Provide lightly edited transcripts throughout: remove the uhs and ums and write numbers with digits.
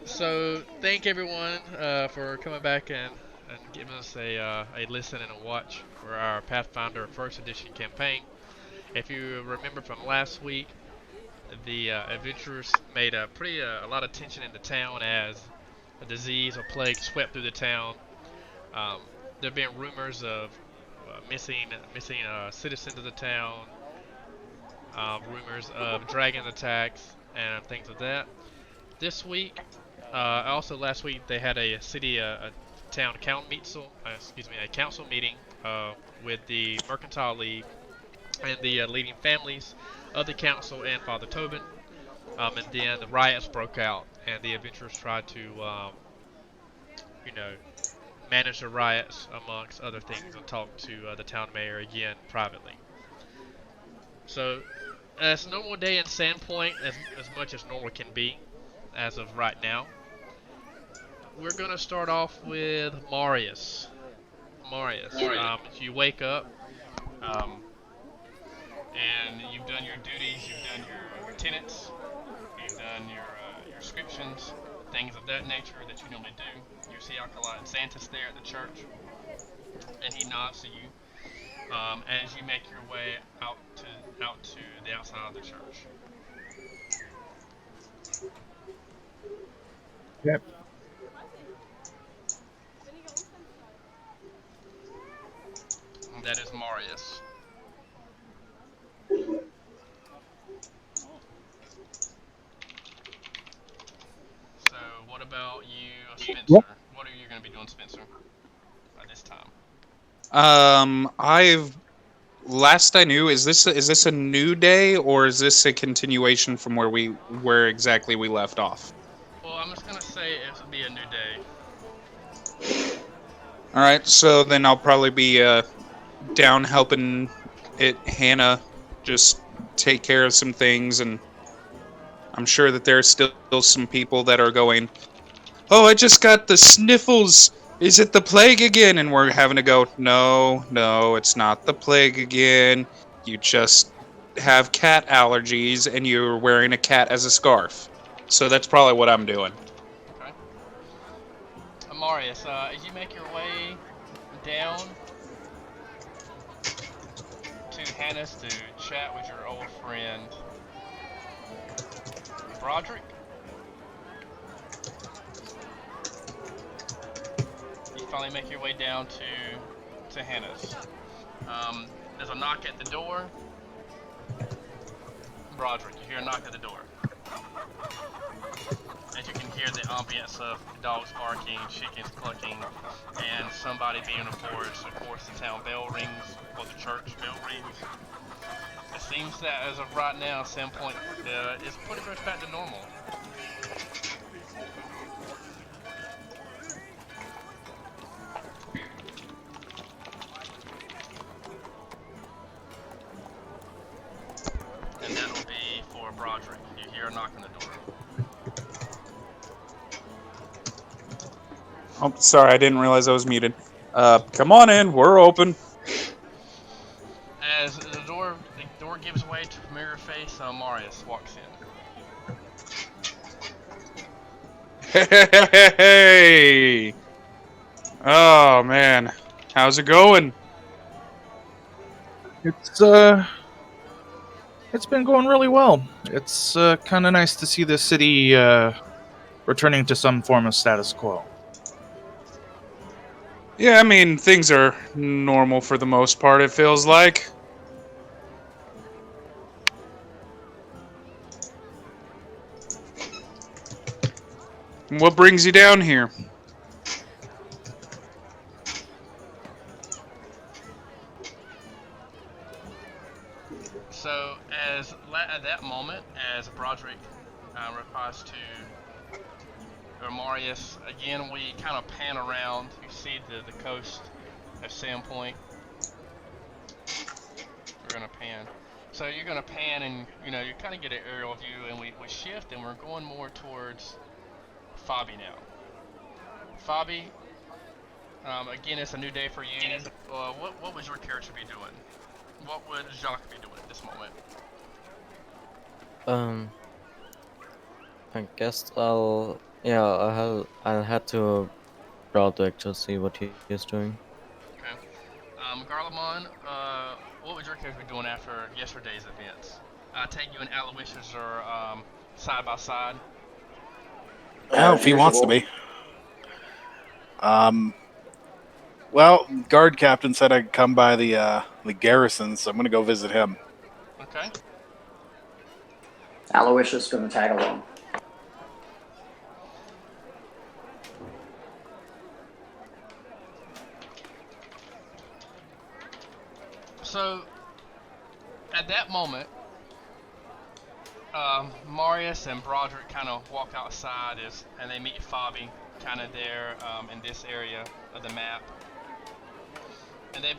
So thank everyone for coming back and giving us a listen and a watch for our Pathfinder First Edition campaign. If you remember from last week, the adventurers made a lot of tension in the town as a disease or plague swept through the town. Um, there have been rumors of missing citizens of the town, rumors of dragon attacks and things of that. This week, also last week, they had a town a council meeting with the Mercantile League and the leading families of the council and Father Tobin. And then the riots broke out, and the adventurers tried to, you know, manage the riots amongst other things and talk to the town mayor again privately. So it's a normal day in Sandpoint, as much as normal can be, as of right now. We're gonna start off with Marius. Marius, you wake up, um, and you've done your duties, you've done your tenets, you've done your inscriptions, things of that nature that you normally do. You see Acolyte Santas there at the church, and he nods to you as you make your way out to the outside of the church. Yep. And that is Marius. So, what about you, Yep. Spencer? What are you going to be doing, Spencer, at this time? I've last I knew, is this a new day or is this a continuation from where exactly we left off? Well, I'm just going to say it will be a new day. All right, so then I'll probably be down helping Hannah just take care of some things, and I'm sure that there's still some people that are going, "Oh, I just got the sniffles. Is it the plague again?" And we're having to go, "No, no, it's not the plague again. You just have cat allergies and you're wearing a cat as a scarf." So that's probably what I'm doing. Okay. Marius, as you make your way down to Hannah's to chat with your old friend Broderick, you finally make your way down to Hannah's. There's a knock at the door. Broderick, you hear a knock at the door. As you can hear the ambience of dogs barking, chickens clucking, and somebody being enforced. Of course, the town bell rings, or the church bell rings. It seems that as of right now, Sandpoint is pretty much back to normal. And that'll be for Broderick. You hear a knock on the door. Oh, sorry, I didn't realize I was muted. Come on in, we're open. As the door gives way to a familiar face, Marius walks in. Hey! Oh man, how's it going? It's uh it's been going really well. It's kind of nice to see the city returning to some form of status quo. Yeah, I mean, things are normal for the most part, it feels like. What brings you down here? So, at that moment, as Broderick replies to Marius, again we kind of pan around. You see the coast of Sandpoint. We're gonna pan. So you're gonna pan, and you kind of get an aerial view, and we shift, and we're going more towards Fabi now. Fabi, again, it's a new day for you. What would your character be doing? What would Jacques be doing at this moment? Um, I guess I'll Yeah, I had to Baltic to see what he is doing. Okay. Garlemon, what would your character be doing after yesterday's events? I take you and Aloysius are side by side. Oh, if he wants to be. Well, guard captain said I'd come by the garrison, so I'm gonna go visit him. Okay. Aloysius is going to tag along. So, at that moment, Marius and Broderick kind of walk outside and they meet Fabi kind of there in this area of the map. And they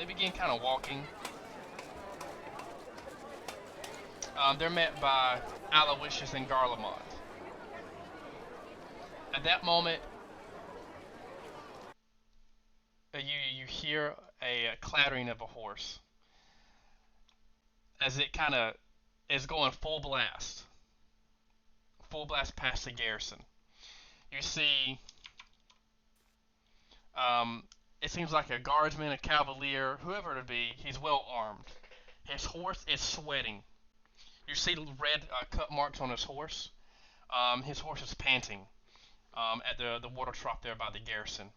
begin kind of walking. They're met by Aloysius and Garlemont. At that moment, you hear a clattering of a horse as it kind of is going full blast past the garrison. You see, it seems like a guardsman, a cavalier, whoever it be. He's well armed. His horse is sweating. You see red cut marks on his horse. His horse is panting at the water trough there by the garrison.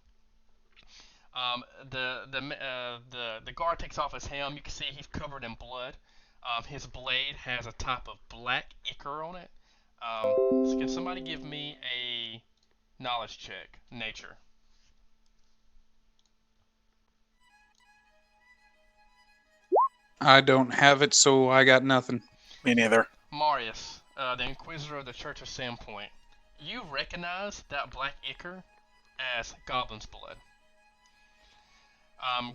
The guard takes off his helm. You can see he's covered in blood. His blade has a type of black ichor on it. So can somebody give me a knowledge check? Nature. I don't have it, so I got nothing. Me neither. Marius, the Inquisitor of the Church of Sandpoint. You recognize that black ichor as goblin's blood.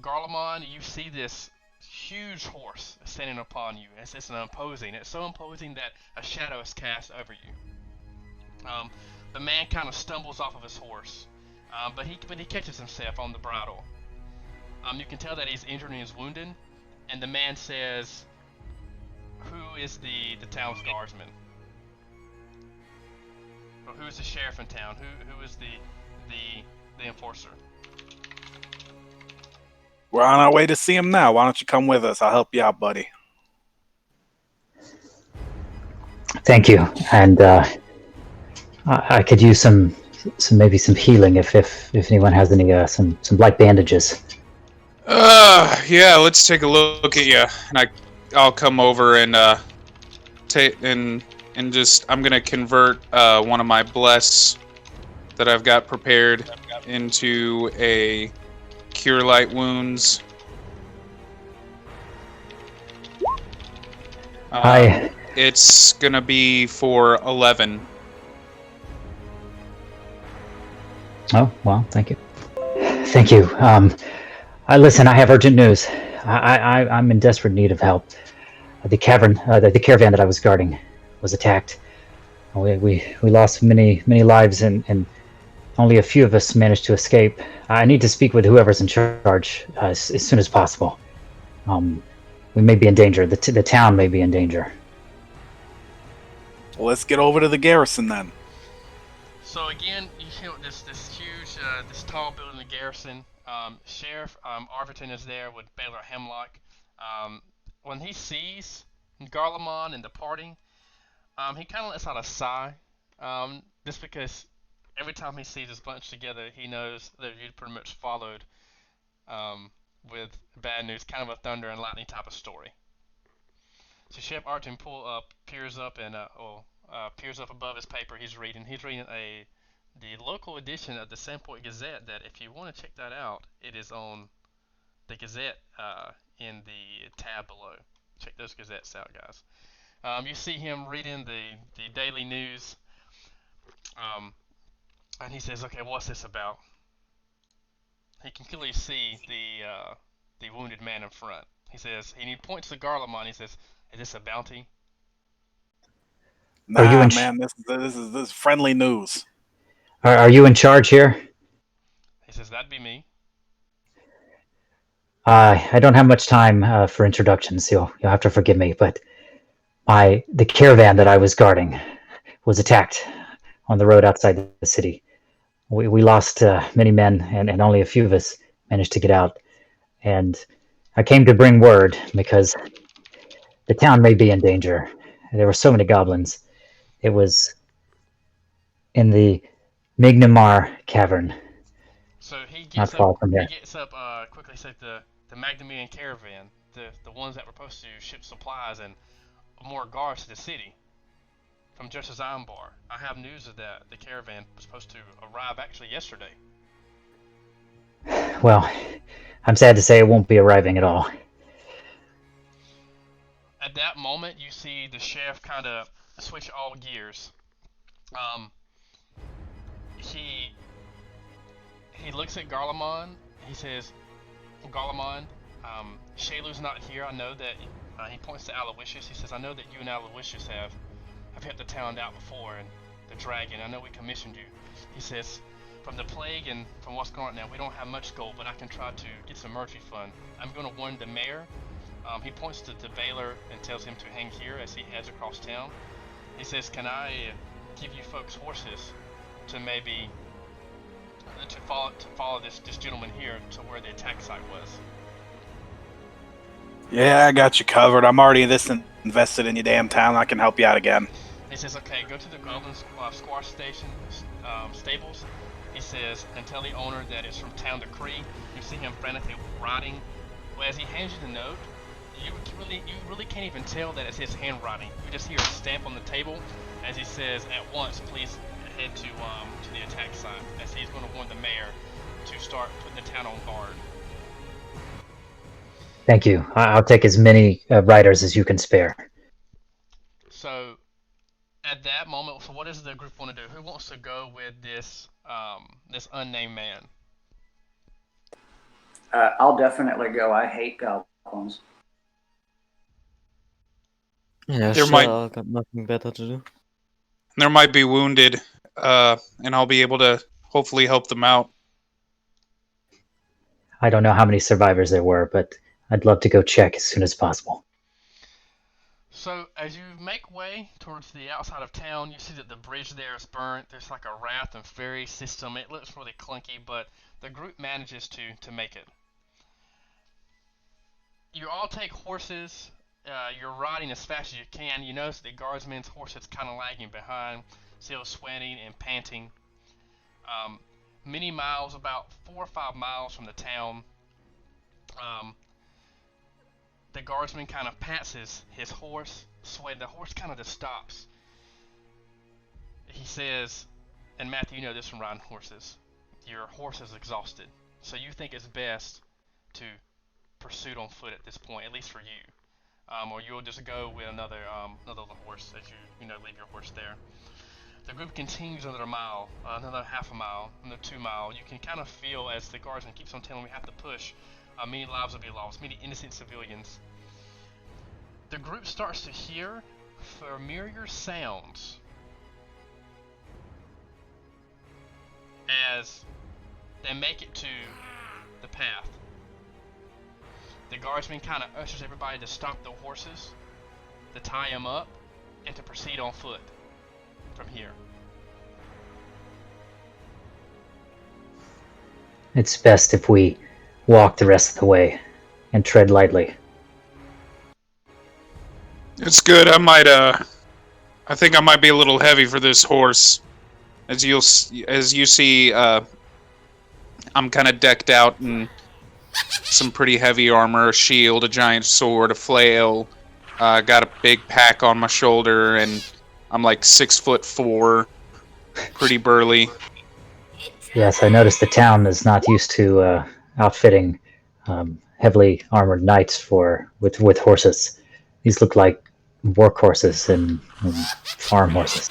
Garlemon, you see this huge horse standing upon you. It's imposing. It's so imposing that a shadow is cast over you. The man kind of stumbles off of his horse, but he catches himself on the bridle. You can tell that he's injured and he's wounded, and the man says, "Who is the town's guardsman? Or who is the sheriff in town? Who is the enforcer?" We're on our way to see him now. Why don't you come with us? I'll help you out, buddy. Thank you, and I could use some maybe some healing if anyone has any some light bandages. Yeah, let's take a look at you, and I'll come over and I'm gonna convert one of my bless that I've got prepared into a cure light wounds. It's gonna be for 11. Oh well, thank you. Thank you. Listen, I have urgent news. I'm in desperate need of help. The caravan that I was guarding was attacked. We lost many lives, and only a few of us managed to escape. I need to speak with whoever's in charge as soon as possible. We may be in danger. The town may be in danger. Well, let's get over to the garrison then. So again, you see this huge, this tall building, the garrison. Sheriff Arviton is there with Baylor Hemlock. When he sees Garlemon and departing, he kind of lets out a sigh, just because every time he sees this bunch together, he knows that you pretty much followed with bad news, kind of a thunder and lightning type of story. So Sheriff Arviton peers up above his paper. He's reading the local edition of the Sandpoint Gazette. That if you want to check that out, it is on the Gazette in the tab below. Check those Gazettes out, guys. You see him reading the daily news, and he says, "Okay, what's this about?" He can clearly see the wounded man in front. He says, and he points to Garlemon. He says, "Is this a bounty?" Nah, man, this is friendly news. Are you in charge here? He says, "That'd be me." I don't have much time for introductions. You'll have to forgive me, but the caravan that I was guarding was attacked. on the road outside the city. We lost many men, and only a few of us managed to get out. And I came to bring word because the town may be in danger. There were so many goblins. It was in the Maginmar cavern, So he not gets up. far from He here. gets up quickly. Says the Magnamian caravan, the ones that were supposed to ship supplies and more guards to the city from Justice Ambar. I have news of that. The caravan was supposed to arrive actually yesterday. Well, I'm sad to say it won't be arriving at all. At that moment, you see the chef kind of switch all gears. Um, he looks at Garlemon. He says, Garlemon, Shaylu's not here. I know that. He points to Aloysius. He says, I know that you and Aloysius have helped the town out before, and the dragon. I know we commissioned you. He says, from the plague and from what's going on now, we don't have much gold, but I can try to get some mercy fund. I'm going to warn the mayor. He points to the Baylor and tells him to hang here as he heads across town. He says, can I give you folks horses to maybe to follow this gentleman here to where the attack site was? Yeah, I got you covered. I'm already this invested in your damn town. I can help you out again. He says, okay, go to the Goblin Squash Station stables. He says, and tell the owner that it's from Town to Cree. You see him frantically writing. Well, as he hands you the note, you really can't even tell that it's his handwriting. You just hear a stamp on the table as he says, at once, please head to the attack site, as he's going to warn the mayor to start putting the town on guard. Thank you. I'll take as many riders as you can spare. So, at that moment, so what does the group want to do? Who wants to go with this this unnamed man? I'll definitely go. I hate goblins. Yeah, There sure, might- I've got nothing better to do. There might be wounded, and I'll be able to hopefully help them out. I don't know how many survivors there were, but I'd love to go check as soon as possible. So, as you make way towards the outside of town, you see that the bridge there is burnt. There's like a raft and ferry system. It looks really clunky, but the group manages to make it. You all take horses. You're riding as fast as you can. You notice the guardsman's horse is kind of lagging behind, still sweating and panting. Many miles, about 4 or 5 miles from the town, the guardsman kind of pats his horse, sweating. The horse kind of just stops. He says, and Matthew, you know this from riding horses, your horse is exhausted, so you think it's best to pursue on foot at this point, at least for you. Or you'll just go with another horse as you leave your horse there. The group continues another mile, another half a mile, another 2 mile. You can kind of feel as the guardsman keeps on telling me we have to push. Many lives will be lost, many innocent civilians. The group starts to hear familiar sounds as they make it to the path. The guardsman kind of ushers everybody to stop the horses, to tie them up, and to proceed on foot from here. It's best if we walk the rest of the way and tread lightly. It's good. I think I might be a little heavy for this horse. As you see, I'm kind of decked out in some pretty heavy armor, a shield, a giant sword, a flail. Got a big pack on my shoulder, and I'm like 6'4", pretty burly. Yes, I noticed the town is not used to outfitting heavily armored knights with horses. These look like work horses and farm horses.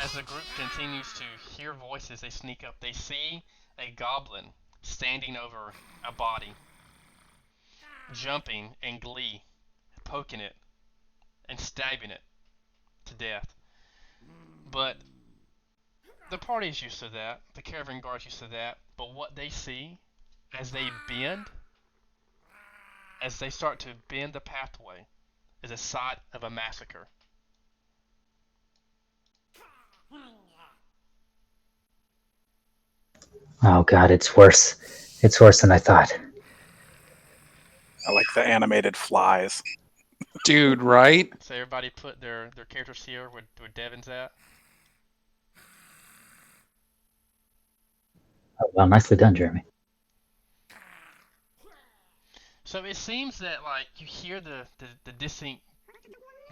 As the group continues to hear voices, they sneak up. They see a goblin standing over a body, jumping in glee, poking it, and stabbing it to death. But the party's used to that, the caravan guard's used to that, but what they see as they start to bend the pathway, is a sight of a massacre. Oh god, it's worse. It's worse than I thought. I like the animated flies. Dude, right? So everybody put their characters here where Devin's at. Oh, well, nicely done, Jeremy. So it seems that like you hear the distinct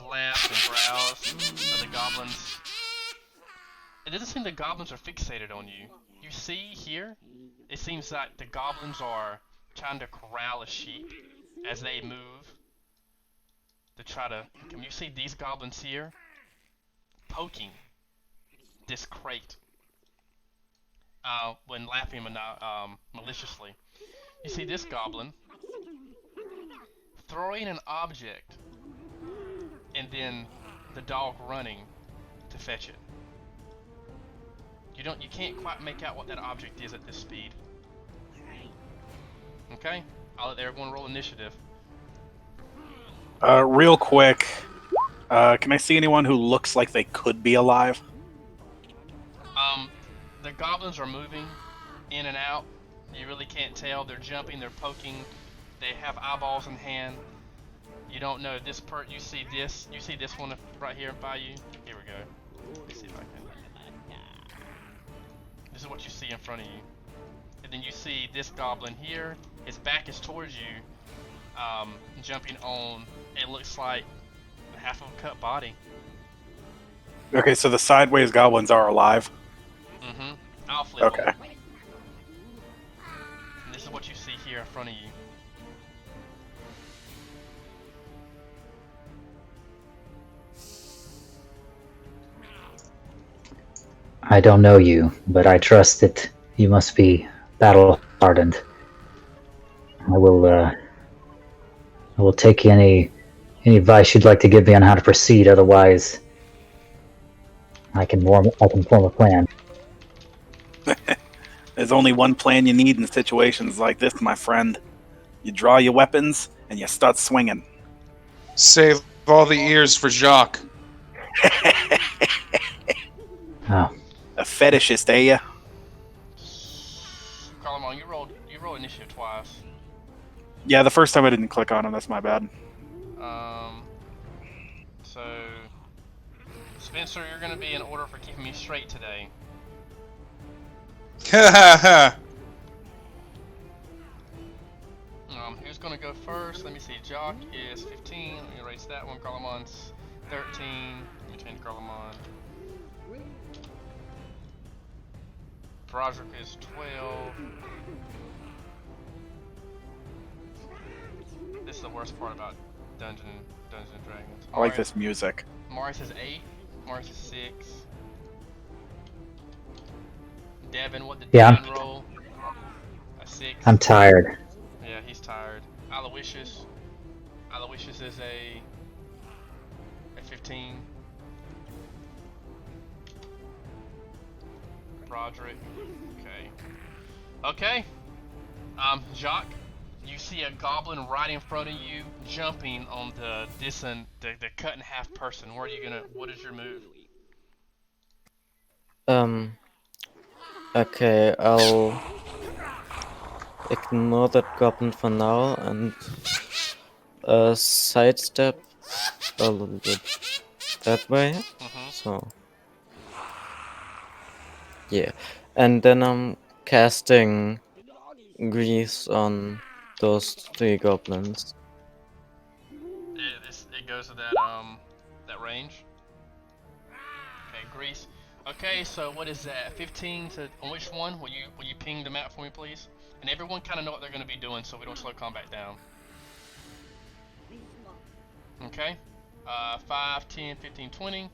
laughs and growls of the goblins. It doesn't seem the goblins are fixated on you. You see here, it seems like the goblins are trying to corral a sheep as they move to try to. Can you see these goblins here poking this crate when laughing maliciously? You see this goblin throwing an object and then the dog running to fetch it. You can't quite make out what that object is at this speed. Okay? I'll let everyone roll initiative. Real quick, can I see anyone who looks like they could be alive? The goblins are moving in and out. You really can't tell. They're jumping, they're poking. They have eyeballs in hand. You don't know this you see this one right here by you. Here we go. Let me see if I can. This is what you see in front of you. And then you see this goblin here. His back is towards you, jumping on, it looks like half of a cut body. Okay, so the sideways goblins are alive. Mm-hmm. I'll flip Okay. them. And this is what you see here in front of you. I don't know you, but I trust that you must be battle hardened. I will take any advice you'd like to give me on how to proceed. Otherwise, I can form a plan. There's only one plan you need in situations like this, my friend. You draw your weapons and you start swinging. Save all the ears for Jacques. Oh, A fetishist, eh? Carlamon, you rolled initiative twice. Yeah, the first time I didn't click on him. That's my bad. So Spencer, you're gonna be in order for keeping me straight today. Who's gonna go first? Let me see. Jock is 15. Let me erase that one. Carlamon's 13. Let me change Carlamon. Broderick is 12. This is the worst part about Dungeons and Dragons. I like this music. Morris is 8. Morris is 6. Devin, what did Yeah. Devin roll? A 6. I'm tired. Yeah, he's tired. Aloysius is a 15. Broderick. Okay. Jacques, you see a goblin right in front of you, jumping on the cut in half person. What is your move? Okay, I'll ignore that goblin for now and sidestep a little bit that way. Mm-hmm. So yeah, and then I'm casting grease on those 3 goblins. It goes to that range. Okay, grease. Okay, so what is that? 15 to on which one? Will you ping the map for me, please? And everyone kind of know what they're going to be doing, so we don't slow combat down. Okay. 5, 10, 15, 20.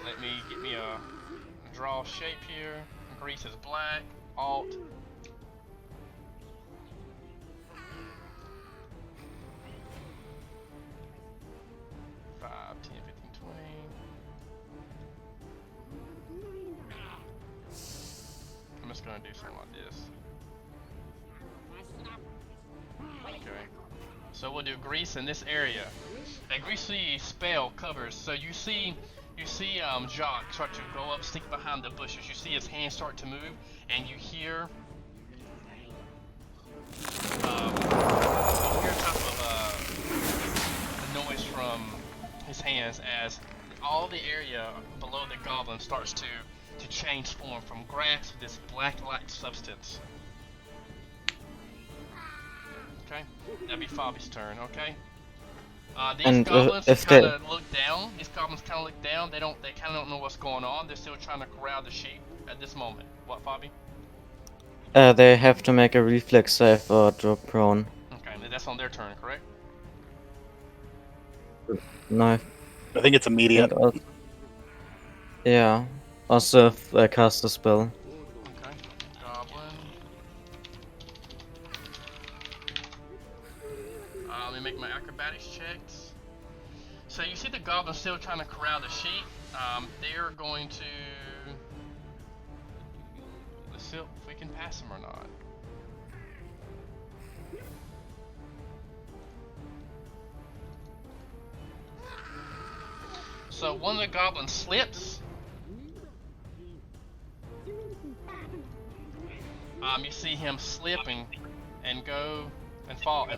Let me get me a draw shape here. Grease is black. Alt. I'm just gonna do something like this. Okay. So we'll do grease in this area. A greasy spell covers. So you see You see Jock start to go up, stick behind the bushes. You see his hands start to move, and you hear type of a noise from his hands as all the area below the goblin starts to change form from grass to this black-like substance. Okay, that'd be Fabi's turn. Okay. These And goblins if kind they of look down. These goblins kind of look down. They kind of don't know what's going on. They're still trying to corral the sheep at this moment. What, Fabi? they have to make a reflex save or drop prone. Okay, that's on their turn, correct? No, I think it's immediate. yeah. Also, if I cast a spell. Okay. Goblin. Let me make my acrobatics checks. So you see the goblin still trying to corral the sheep. They're going to. Let's see if we can pass them or not. So one of the goblins slips. You see him slipping and go and fall.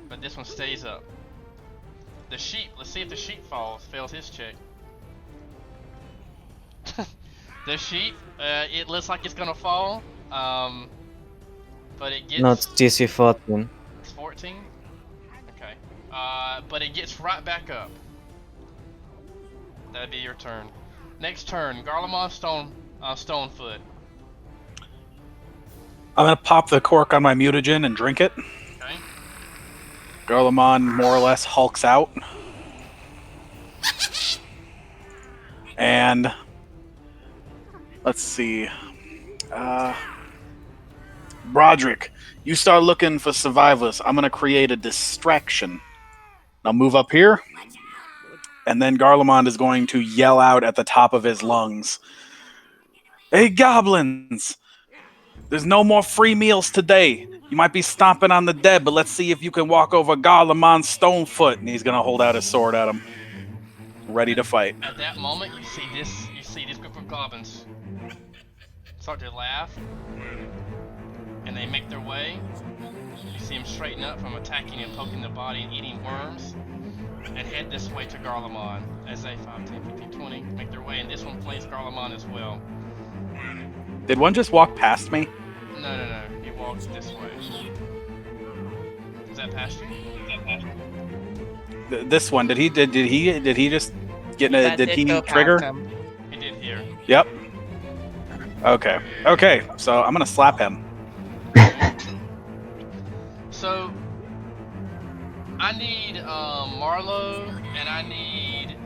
But this one stays up. The sheep, let's see if the sheep fails his check. The sheep, it looks like it's gonna fall. But it gets... No, it's DC 14. It's 14? Okay. But it gets right back up. That'd be your turn. Next turn, Garlemon Stonefoot. I'm gonna pop the cork on my mutagen and drink it. Okay. Garlemon more or less hulks out. And let's see. Broderick, you start looking for survivors. I'm gonna create a distraction. Now move up here. And then Garlemond is going to yell out at the top of his lungs. Hey, goblins! There's no more free meals today. You might be stomping on the dead, but let's see if you can walk over Garlemon Stonefoot. And he's going to hold out his sword at him. Ready to fight. At that moment, you see this group of goblins start to laugh. And they make their way. You see them straighten up from attacking and poking the body and eating worms. And head this way to Garlemon as they 5, 10, 15, 20 make their way, and this one plays Garlemon as well. Did one just walk past me? No. He walks this way. Is that past you? This one, did he just get in a, did he trigger? He did here. Yep. Okay, so I'm gonna slap him. So I need Marlo and I need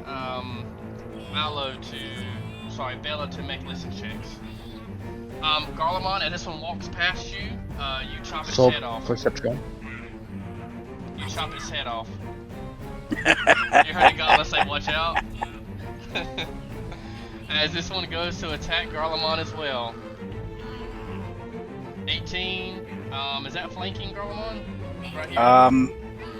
Bella to make listen checks. Garlemon, as this one walks past you, you chop his head off. Perception. You chop his head off. You heard the goblin say, "Watch out!" As this one goes to attack Garlemon as well. 18. Is that flanking Garlemon? Right here.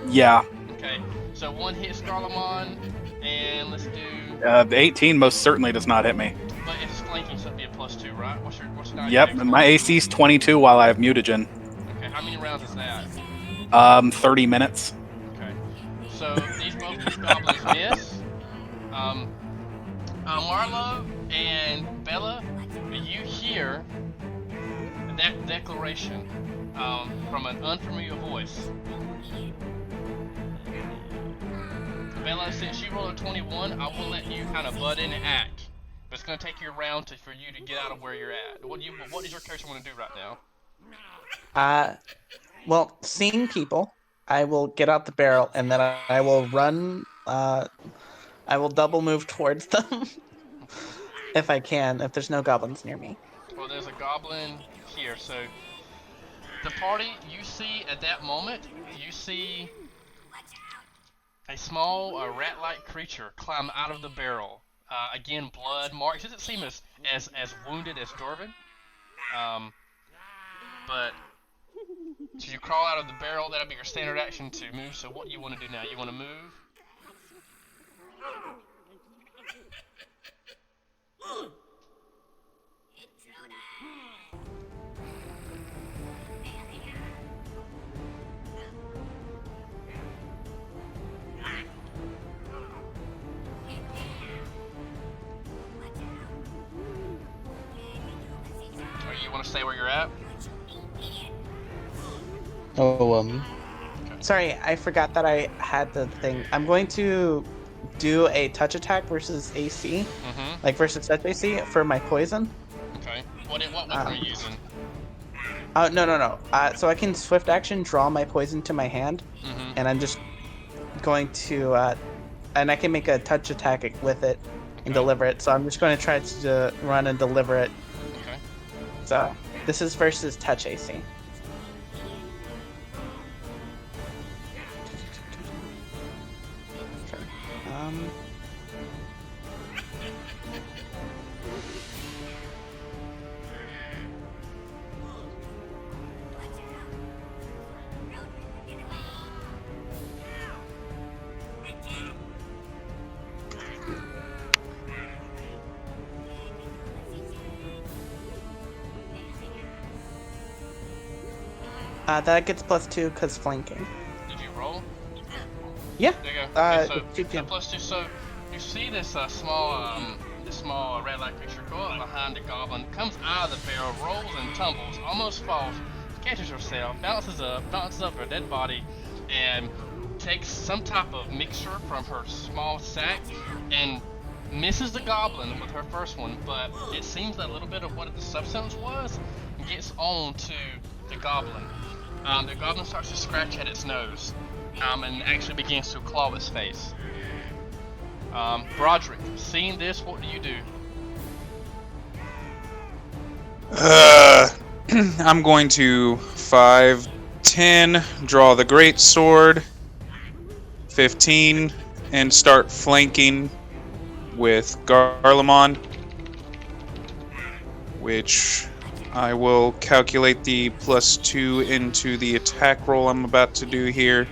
Yeah. Okay. So one hits Garlemon, and let's do. 18 most certainly does not hit me. But it's flanking, so it'd be a +2, right? What's your Yep, my AC's 22 while I have mutagen. Okay. How many rounds is that? 30 minutes. Okay. So these goblins miss. Marlo and Bella, you hear that declaration from an unfamiliar voice. Bella, since you rolled a 21, I will let you kind of butt in and act. But it's going to take you a round for you to get out of where you're at. What does your character want to do right now? Well, seeing people, I will get out the barrel, and then I will run, I will double move towards them, if I can, if there's no goblins near me. Well, there's a goblin here, so the party, you see at that moment, you see a small rat-like creature climb out of the barrel. Again, blood marks. Doesn't seem as wounded as Dorvin, but So you crawl out of the barrel. That'll be your standard action to move. So what do you want to do now? You want to move? Or you want to stay where you're at? Oh, Sorry, I forgot that I had the thing. I'm going to do a touch attack versus AC, Mm-hmm. like versus touch AC for my poison. Okay. What weapon are you using? No. So I can swift action draw my poison to my hand, Mm-hmm. and I'm just going to, and I can make a touch attack with it and deliver it. So I'm just going to try to run and deliver it. Okay. So this is versus touch AC. Um. That gets +2 because flanking. Did you roll? Yeah. There you go. Okay, so, 15. +2. So you see this small red light creature go up behind the goblin, comes out of the barrel, rolls and tumbles, almost falls, catches herself, bounces up her dead body, and takes some type of mixture from her small sack and misses the goblin with her first one, but it seems that a little bit of what the substance was gets on to the goblin. The goblin starts to scratch at its nose, and actually begins to claw its face. Broderick, seeing this, what do you do? I'm going to 5, 10, draw the great sword, 15, and start flanking with Garlemond, which I will calculate the +2 into the attack roll I'm about to do here.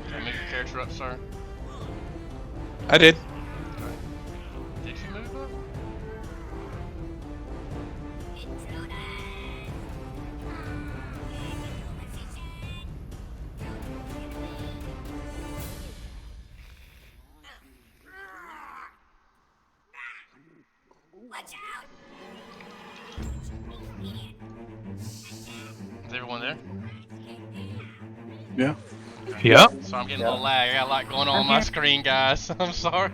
Okay, move your character up, sir. I did. Did you move up? Is everyone there? Yeah. Yeah. So I'm getting a little lag. I got a lot going on my screen, guys. I'm sorry.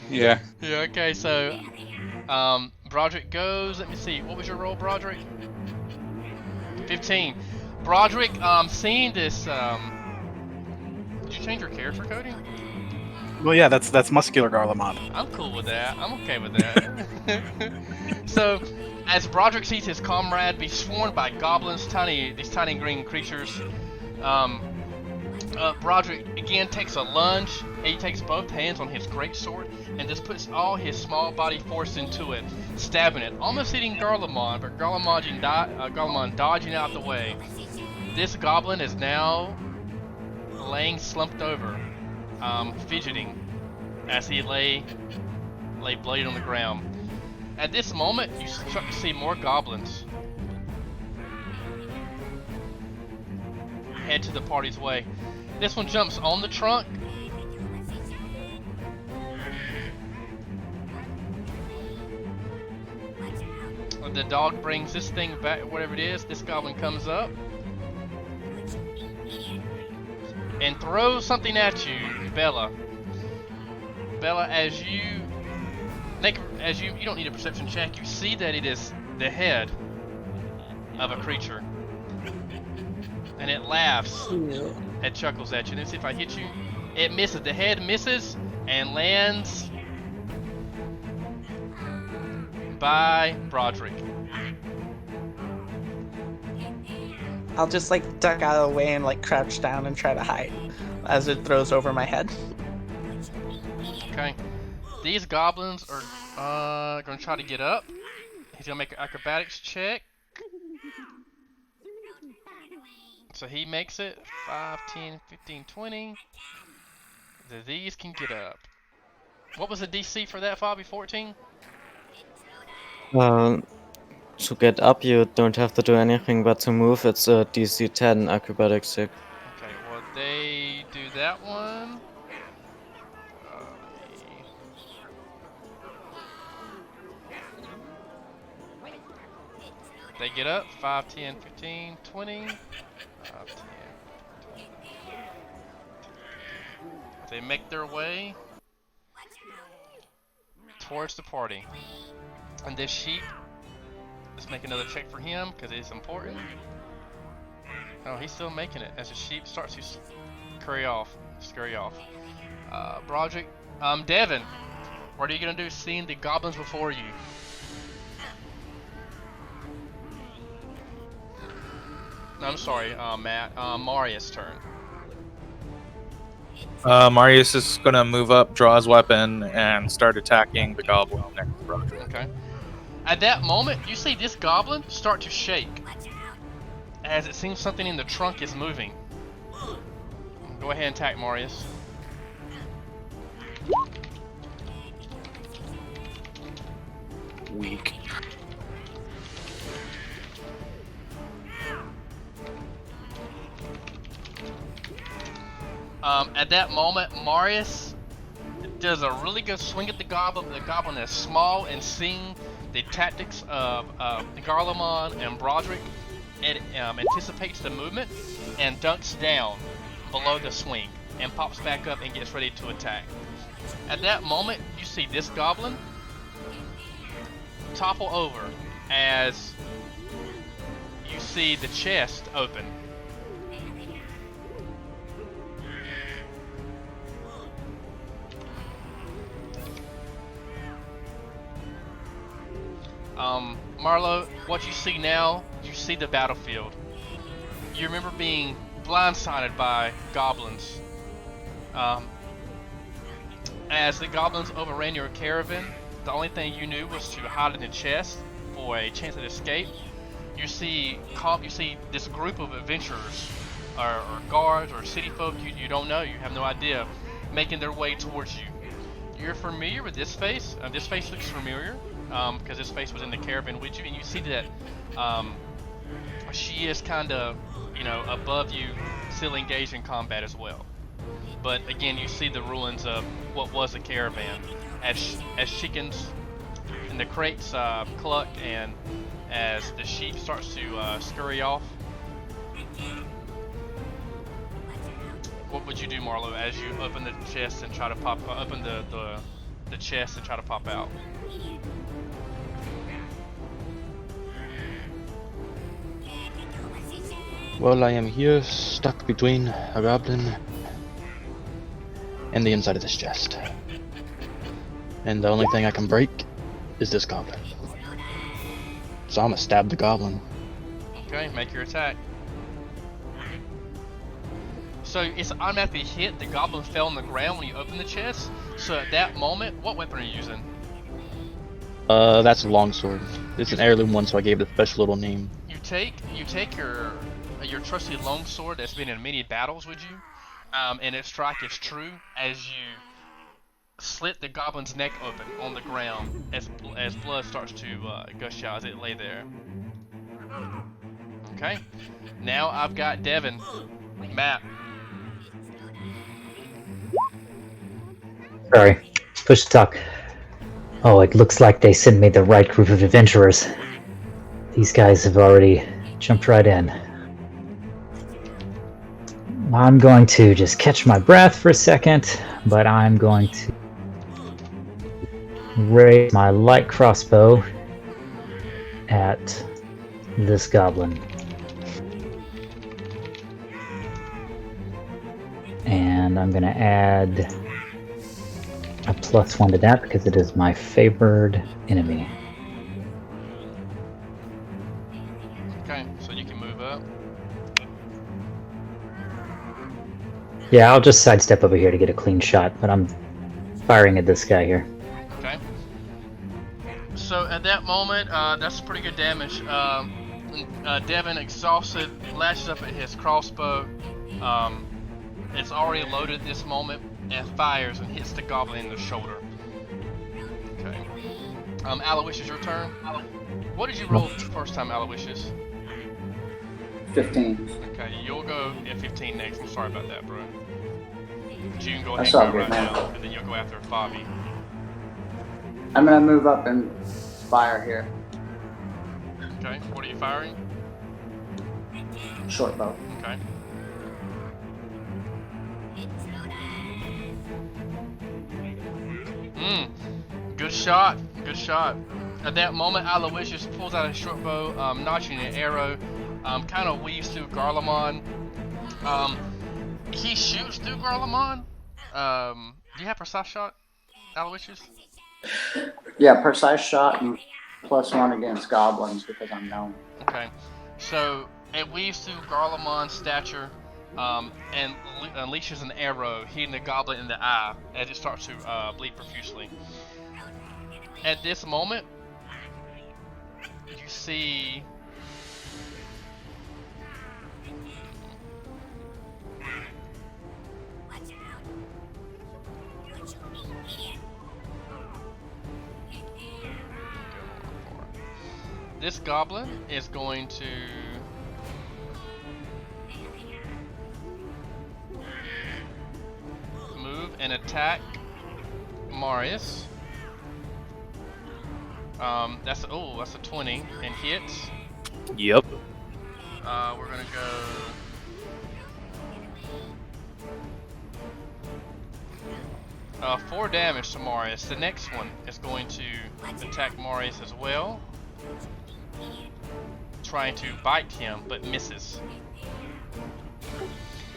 Yeah. Yeah, okay, so Broderick goes. Let me see. What was your roll, Broderick? 15. Broderick, seeing this, did you change your character, Cody? Well, yeah, that's muscular Garlemond. I'm cool with that. I'm okay with that. So, as Broderick sees his comrade be swarmed by goblins, these tiny green creatures, Broderick again takes a lunge. He takes both hands on his greatsword and just puts all his small body force into it, stabbing it, almost hitting Garlemond, but Garlemond dodging out the way. This goblin is now laying slumped over, fidgeting as he lay bloodied on the ground. At this moment, you start to see more goblins head to the party's way. This one jumps on the trunk. The dog brings this thing back, whatever it is. This goblin comes up and throws something at you, Bella. Bella, as you don't need a perception check. You see that it is the head of a creature, and it laughs. It chuckles at you. Let's see if I hit you. It misses. The head misses and lands by Broderick. I'll just like duck out of the way and like crouch down and try to hide as it throws over my head. Okay. These goblins are gonna try to get up. He's gonna make an acrobatics check. So he makes it 5, 10, 15, 20. These can get up. What was the DC for that, Fabi? 14? To get up, you don't have to do anything but to move. It's a DC 10 acrobatics check. Okay, well they do that one. They get up 5, 10, 15, 20. 5, 10, 20. They make their way towards the party. And this sheep, let's make another check for him because it's important. Oh, he's still making it as the sheep starts to scurry off. Broderick, Devin, what are you gonna do seeing the goblins before you? No, I'm sorry, Matt. Marius' turn. Marius is gonna move up, draw his weapon, and start attacking the goblin next to Broderick. Okay. At that moment, you see this goblin start to shake as it seems something in the trunk is moving. Go ahead and attack Marius. Weak. At that moment, Marius does a really good swing at the goblin. The goblin is small, and seeing the tactics of Garlemon and Broderick, it anticipates the movement and dunks down below the swing and pops back up and gets ready to attack. At that moment, you see this goblin topple over as you see the chest open. Marlo, what you see now, you see the battlefield. You remember being blindsided by goblins. As the goblins overran your caravan, the only thing you knew was to hide in the chest for a chance at escape. You see this group of adventurers, or guards, or city folk you don't know, you have no idea, making their way towards you. You're familiar with this face. This face looks familiar. Because this face was in the caravan with you, and you see that she is kind of, above you, still engaged in combat as well. But again, you see the ruins of what was a caravan, as chickens and the crates cluck, and as the sheep starts to scurry off. What would you do, Marlo, as you open the chest and try to open the chest and try to pop out? Well, I am here, stuck between a goblin and the inside of this chest. And the only thing I can break is this goblin. So I'm gonna stab the goblin. Okay, make your attack. So it's automatically hit. The goblin fell on the ground when you open the chest. So at that moment, what weapon are you using? That's a longsword. It's an heirloom one, so I gave it a special little name. You take your trusty longsword that's been in many battles with you, and its strike is true as you slit the goblin's neck open on the ground as blood starts to gush out as it lay there. Okay, now I've got Devin. Matt. Sorry, push to talk. Oh, it looks like they sent me the right group of adventurers. These guys have already jumped right in. I'm going to just catch my breath for a second, but I'm going to raise my light crossbow at this goblin. And I'm going to add a +1 to that because it is my favored enemy. Okay, so you can move up. Yeah, I'll just sidestep over here to get a clean shot, but I'm firing at this guy here. At that moment, that's pretty good damage. Devin, exhausted, lashes up at his crossbow. It's already loaded at this moment and fires and hits the goblin in the shoulder. Okay. Aloysius, your turn. What did you roll the first time, Aloysius? 15. Okay, you'll go at 15 next. I'm sorry about that, bro. But you can go ahead That's and all go good, right man. now, and then you'll go after Fabi. I'm gonna move up and fire here. Okay, what are you firing? Short bow. Okay. Good shot. Good shot. At that moment, Aloysius pulls out his short bow, notching an arrow, kind of weaves through Garlemon. He shoots through Garlemon. Do you have precise shot, Aloysius? Yeah, precise shot and +1 against goblins because I'm known. Okay. So it weaves through Garlemon's stature, and unleashes an arrow, hitting the goblin in the eye as it starts to bleed profusely. At this moment, you see this goblin is going to move and attack Marius. That's a 20 and hits. Yep. We're gonna go 4 damage to Marius. The next one is going to attack Marius as well, trying to bite him, but misses.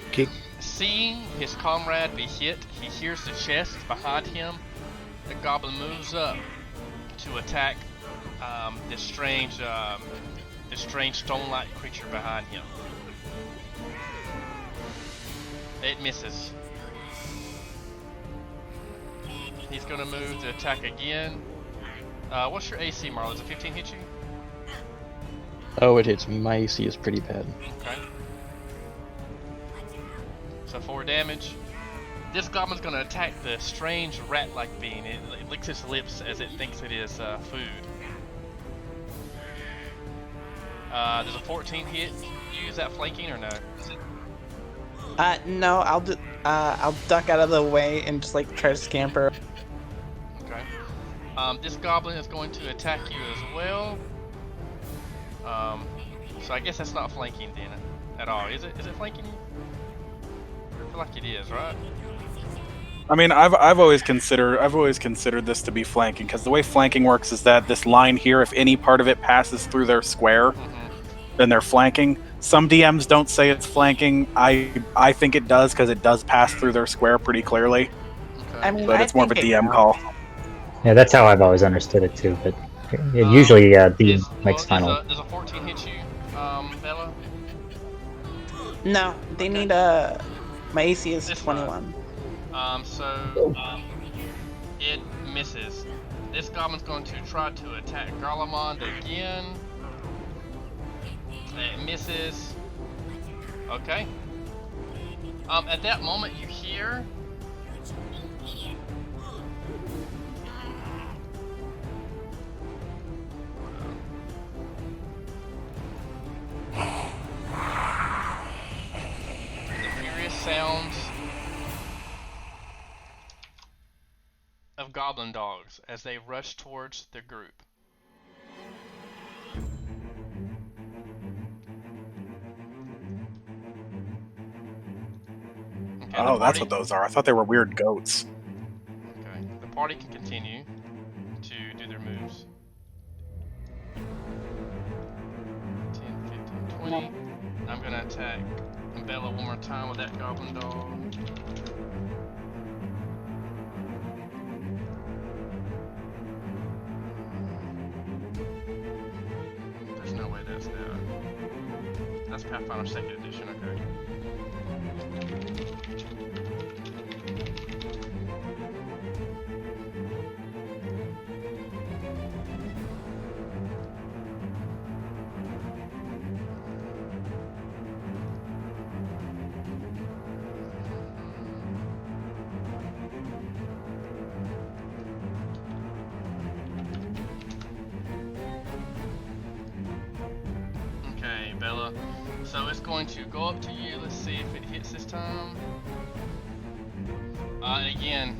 Okay. Seeing his comrade be hit, he hears the chest behind him. The goblin moves up to attack this strange stone-like creature behind him. It misses. He's gonna move to attack again. What's your AC, Marlo? Does a 15 hit you? Oh, it hits me. My AC is pretty bad. Okay. So 4 damage. This goblin's gonna attack the strange rat-like being. It licks its lips as it thinks it is food. Does a 14 hit you? Is that flanking or no? No, I'll duck out of the way and just like try to scamper. Okay. This goblin is going to attack you as well. So I guess that's not flanking then at all. Is it? Is it flanking you? I feel like it is, right? I mean, I've always considered this to be flanking, because the way flanking works is that this line here, if any part of it passes through their square, then they're flanking. Some DMs don't say it's flanking. I think it does, because it does pass through their square pretty clearly. Okay. I mean, But it's more of a DM call. Yeah, that's how I've always understood it too. But usually the makes final. Does a 14 hit you, Bella? No, they need my AC is This 21. It misses. This goblin's going to try to attack Garlemond again. It misses. Okay. At that moment, you hear the furious sounds of goblin dogs as they rush towards the group. Okay, Oh, that's what those are. I thought they were weird goats. Okay, the party can continue to do their moves. 10, 15, 20. I'm gonna attack Bella one more time with that goblin dog. There's no way that's that. That's Pathfinder 2nd edition, okay. Bella. So it's going to go up to you. Let's see if it hits this time. And again,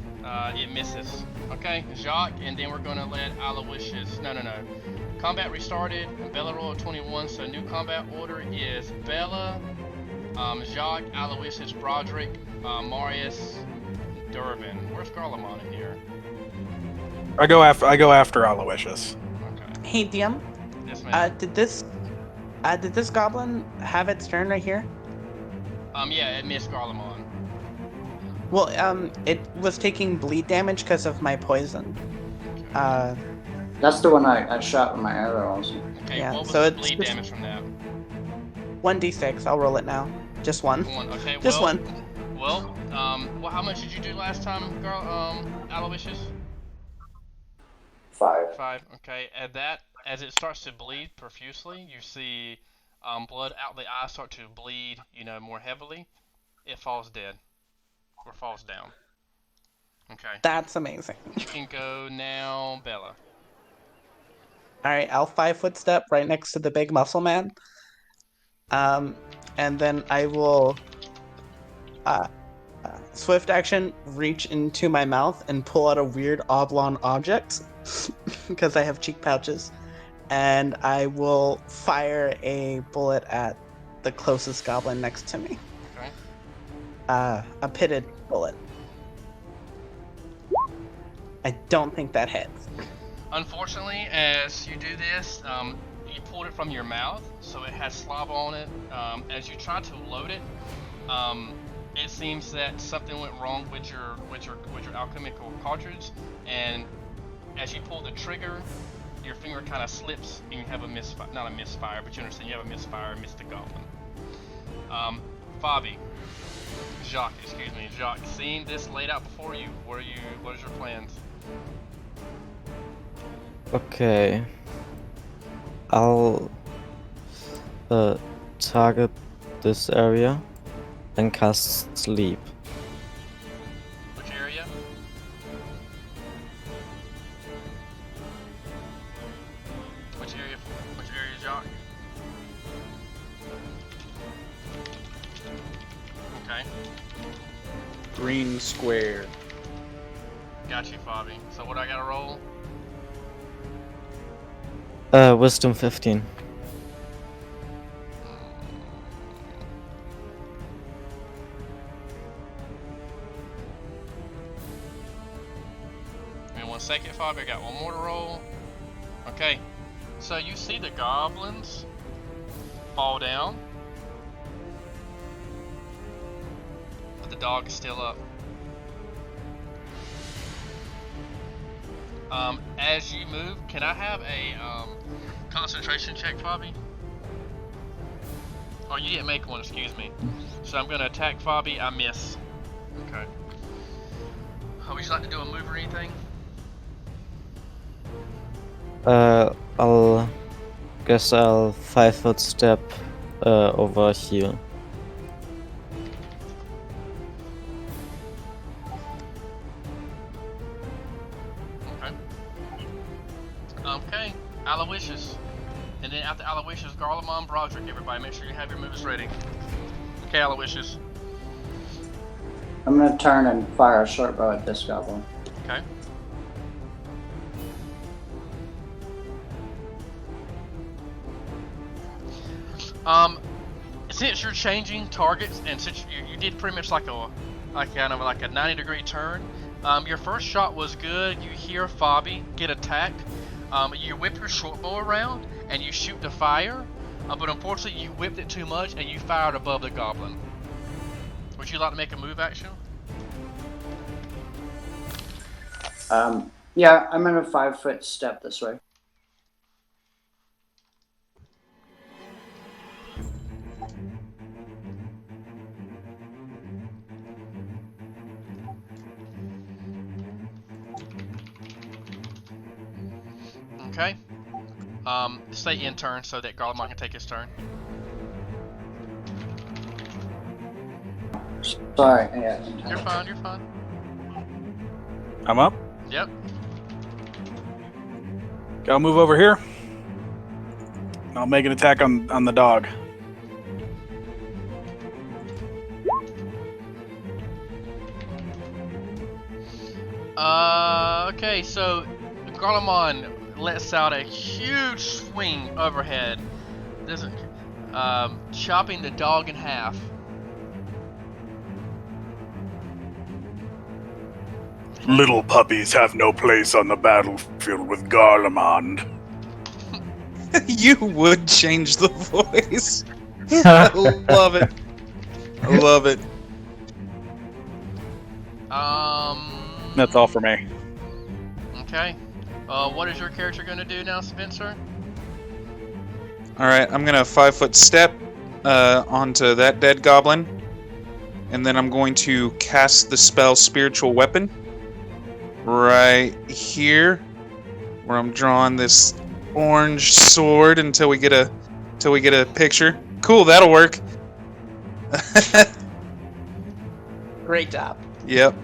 it misses. Okay, Jacques, and then we're gonna let Aloysius. No. Combat restarted. And Bella rolled 21. So new combat order is Bella, Jacques, Aloysius, Broderick, Marius, Durbin. Where's Garlemon in here? I go after Aloysius. Okay. Hey, DM. Yes, ma'am. Did this goblin have its turn right here? Yeah, it missed Garlemon. Well, it was taking bleed damage because of my poison. That's the one I shot with my arrows. Okay, Yeah, what was so the it's bleed just- damage from that? 1d6. I'll roll it now. Just one. Okay, Just well, one. Well, how much did you do last time, Aloysius? 5. 5. Okay, and that, as it starts to bleed profusely, you see blood out the eye start to bleed, more heavily. It falls dead. Or falls down. Okay. That's amazing. You can go now, Bella. Alright, I'll 5-foot step right next to the big muscle man. And then I will swift action reach into my mouth and pull out a weird oblong object because I have cheek pouches. And I will fire a bullet at the closest goblin next to me. Okay. A pitted bullet. I don't think that hits. Unfortunately, as you do this, you pulled it from your mouth, so it has slob on it. As you try to load it, it seems that something went wrong with your alchemical cartridge, and as you pull the trigger, your finger kind of slips, and you have a misfire. Not a misfire, but you understand you have a misfire and missed the goblin. Jacques, seeing this laid out before you, what is your plans? Okay. I'll target this area and cast sleep. Which area? Which area, Jacques? Okay. Green square. Got you, Fabi. So what I gotta roll? Wisdom 15. Give me 1 second, Fabi. I got one more to roll. Okay. So you see the goblins fall down, but the dog is still up. As you move, can I have a concentration check, Fabi? Oh, you didn't make one, excuse me. So I'm gonna attack Fabi. I miss. Okay. Would you like to do a move or anything? I'll 5-foot step over here. Okay, Aloysius. And then after Aloysius, Garlemon, Broderick, everybody. Make sure you have your moves ready. Okay, Aloysius. I'm gonna turn and fire a short bow at this goblin. Okay. Since you're changing targets, and since you did pretty much like a 90-degree turn, your first shot was good. You hear Fabi get attacked. You whip your short bow around and you shoot the fire, but unfortunately you whipped it too much and you fired above the goblin. Would you like to make a move action? Yeah, I'm gonna 5-foot step this way. Okay. Stay in turn so that Garlemon can take his turn. Sorry, yeah. You're fine, you're fine. I'm up. Yep. I'll move over here. I'll make an attack on the dog. Okay, so Garlemon lets out a huge swing overhead, doesn't, chopping the dog in half. Little puppies have no place on the battlefield with Garlemond. You would change the voice. I love it. I love it. That's all for me. Okay. What is your character gonna do now, Spencer? Alright, I'm gonna 5-foot step onto that dead goblin. And then I'm going to cast the spell Spiritual Weapon. Right here. Where I'm drawing this orange sword until we get a picture. Cool, that'll work. Great job. Yep.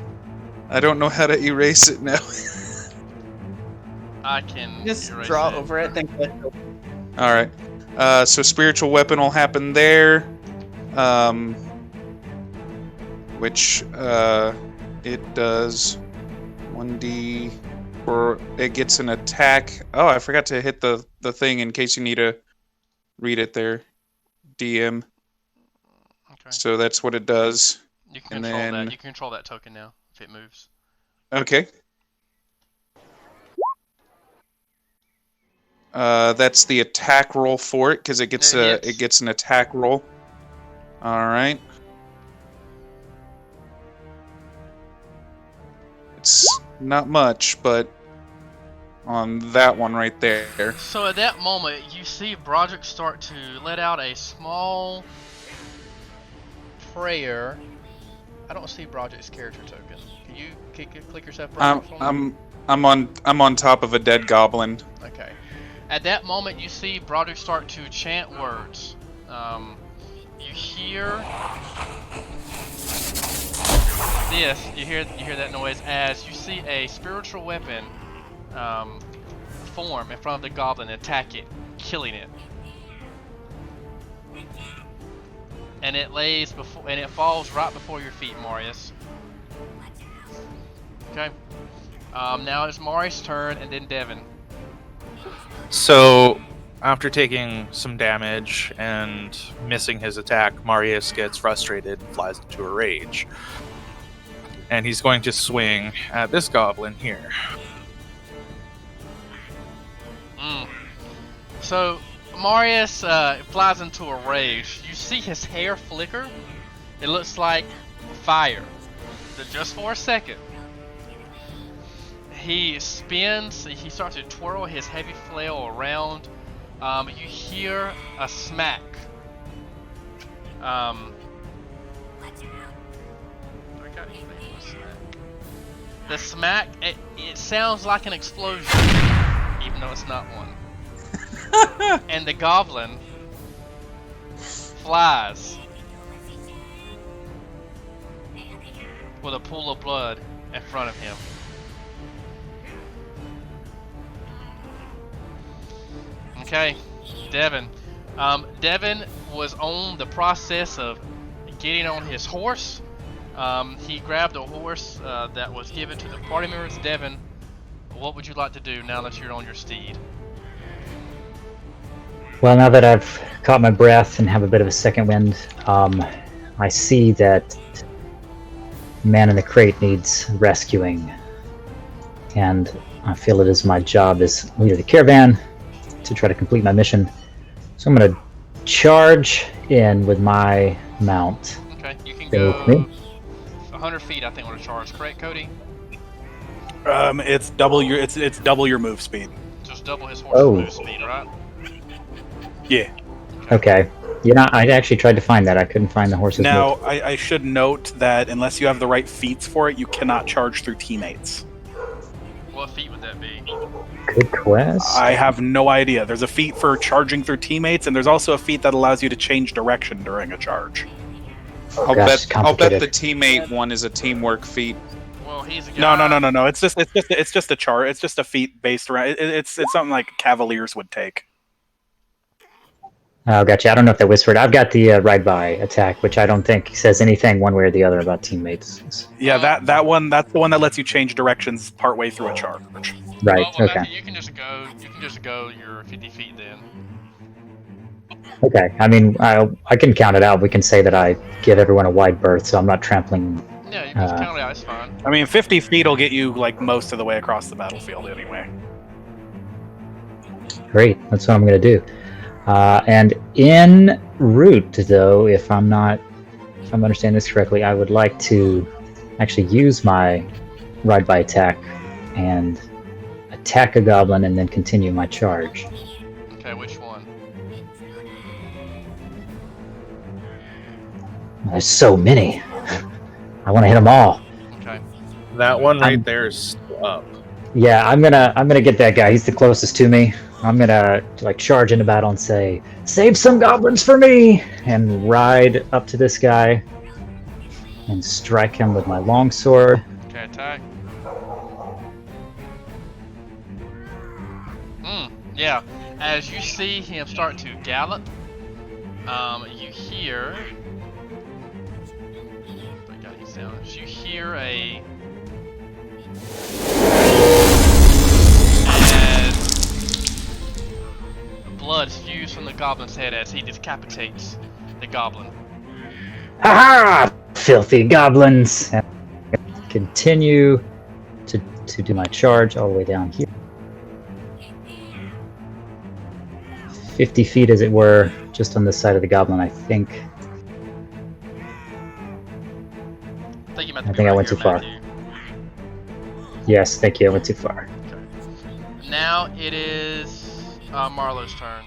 I don't know how to erase it now. I can Just erase draw it. over it, then click. Alright. So Spiritual Weapon will happen there. Which it does 1d or it gets an attack. Oh, I forgot to hit the thing in case you need to read it there. DM. Okay. So that's what it does. You can And control then- that. You can control that token now if it moves. Okay. That's the attack roll for it because it gets It it gets an attack roll. All right. It's not much, but on that one right there. So at that moment, you see Broderick start to let out a small prayer. I don't see Broderick's character token. Can you click yourself? Broderick, for me? I'm on top of a dead goblin. Okay. At that moment, you see Broderick start to chant words. You hear this. You hear that noise as you see a spiritual weapon form in front of the goblin and attack it, killing it. And it lays before, and it falls right before your feet, Marius. Okay. Now it's Marius' turn, and then Devin. So, after taking some damage and missing his attack, Marius gets frustrated and flies into a rage. And he's going to swing at this goblin here. So, Marius flies into a rage. You see his hair flicker. It looks like fire. Just for a second. He spins. He starts to twirl his heavy flail around. You hear a smack. The smack, it sounds like an explosion, even though it's not one. And the goblin flies with a pool of blood in front of him. Okay, Devin. Devin was on the process of getting on his horse. He grabbed a horse that was given to the party members. Devin, what would you like to do now that you're on your steed? Well, now that I've caught my breath and have a bit of a second wind, I see that the man in the crate needs rescuing. And I feel it is my job as leader of the caravan to try to complete my mission. So I'm going to charge in with my mount. Okay, you can Go go with me. 100 feet, I think, on a charge. Correct, Cody? It's double your move speed. Just double his horse's move speed, right? Yeah. Okay. You know, I actually tried to find that. I couldn't find the horse's Now, move. I should note that unless you have the right feats for it, you cannot charge through teammates. What feat would that be? Good quest. I have no idea. There's a feat for charging through teammates, and there's also a feat that allows you to change direction during a charge. I'll Gosh, bet complicated. the teammate one is a teamwork feat. Well, he's a guy. No. It's just a chart. It's just a feat based around. It's something like Cavaliers would take. Oh, gotcha. I don't know if that whispered. I've got the ride-by attack, which I don't think says anything one way or the other about teammates. Yeah, that one. That's the one that lets you change directions partway through a charge. Right. Well, Okay. Matthew, you can just go your 50 feet then. Okay. I mean, I can count it out. We can say that I give everyone a wide berth, so I'm not trampling. Yeah, you can just count it out. It's fine. I mean, 50 feet will get you like most of the way across the battlefield anyway. Great. That's what I'm going to do. And en route, though, if I'm understanding this correctly, I would like to actually use my ride-by attack and attack a goblin and then continue my charge. Okay, which one? There's so many. I want to hit them all. Okay. That one right there is still up. Yeah, I'm gonna get that guy. He's the closest to me. I'm gonna like charge into battle and say, "Save some goblins for me!" and ride up to this guy and strike him with my longsword. Okay, attack. Yeah. As you see him start to gallop, you hear. You hear a. Blood spews from the goblin's head as he decapitates the goblin. Ha ha! Filthy goblins! And continue to do my charge all the way down here. 50 feet, as it were, just on this side of the goblin, I think. I think I went too far. Yes, thank you. I went too far. Okay. Now it is Marlowe's turn.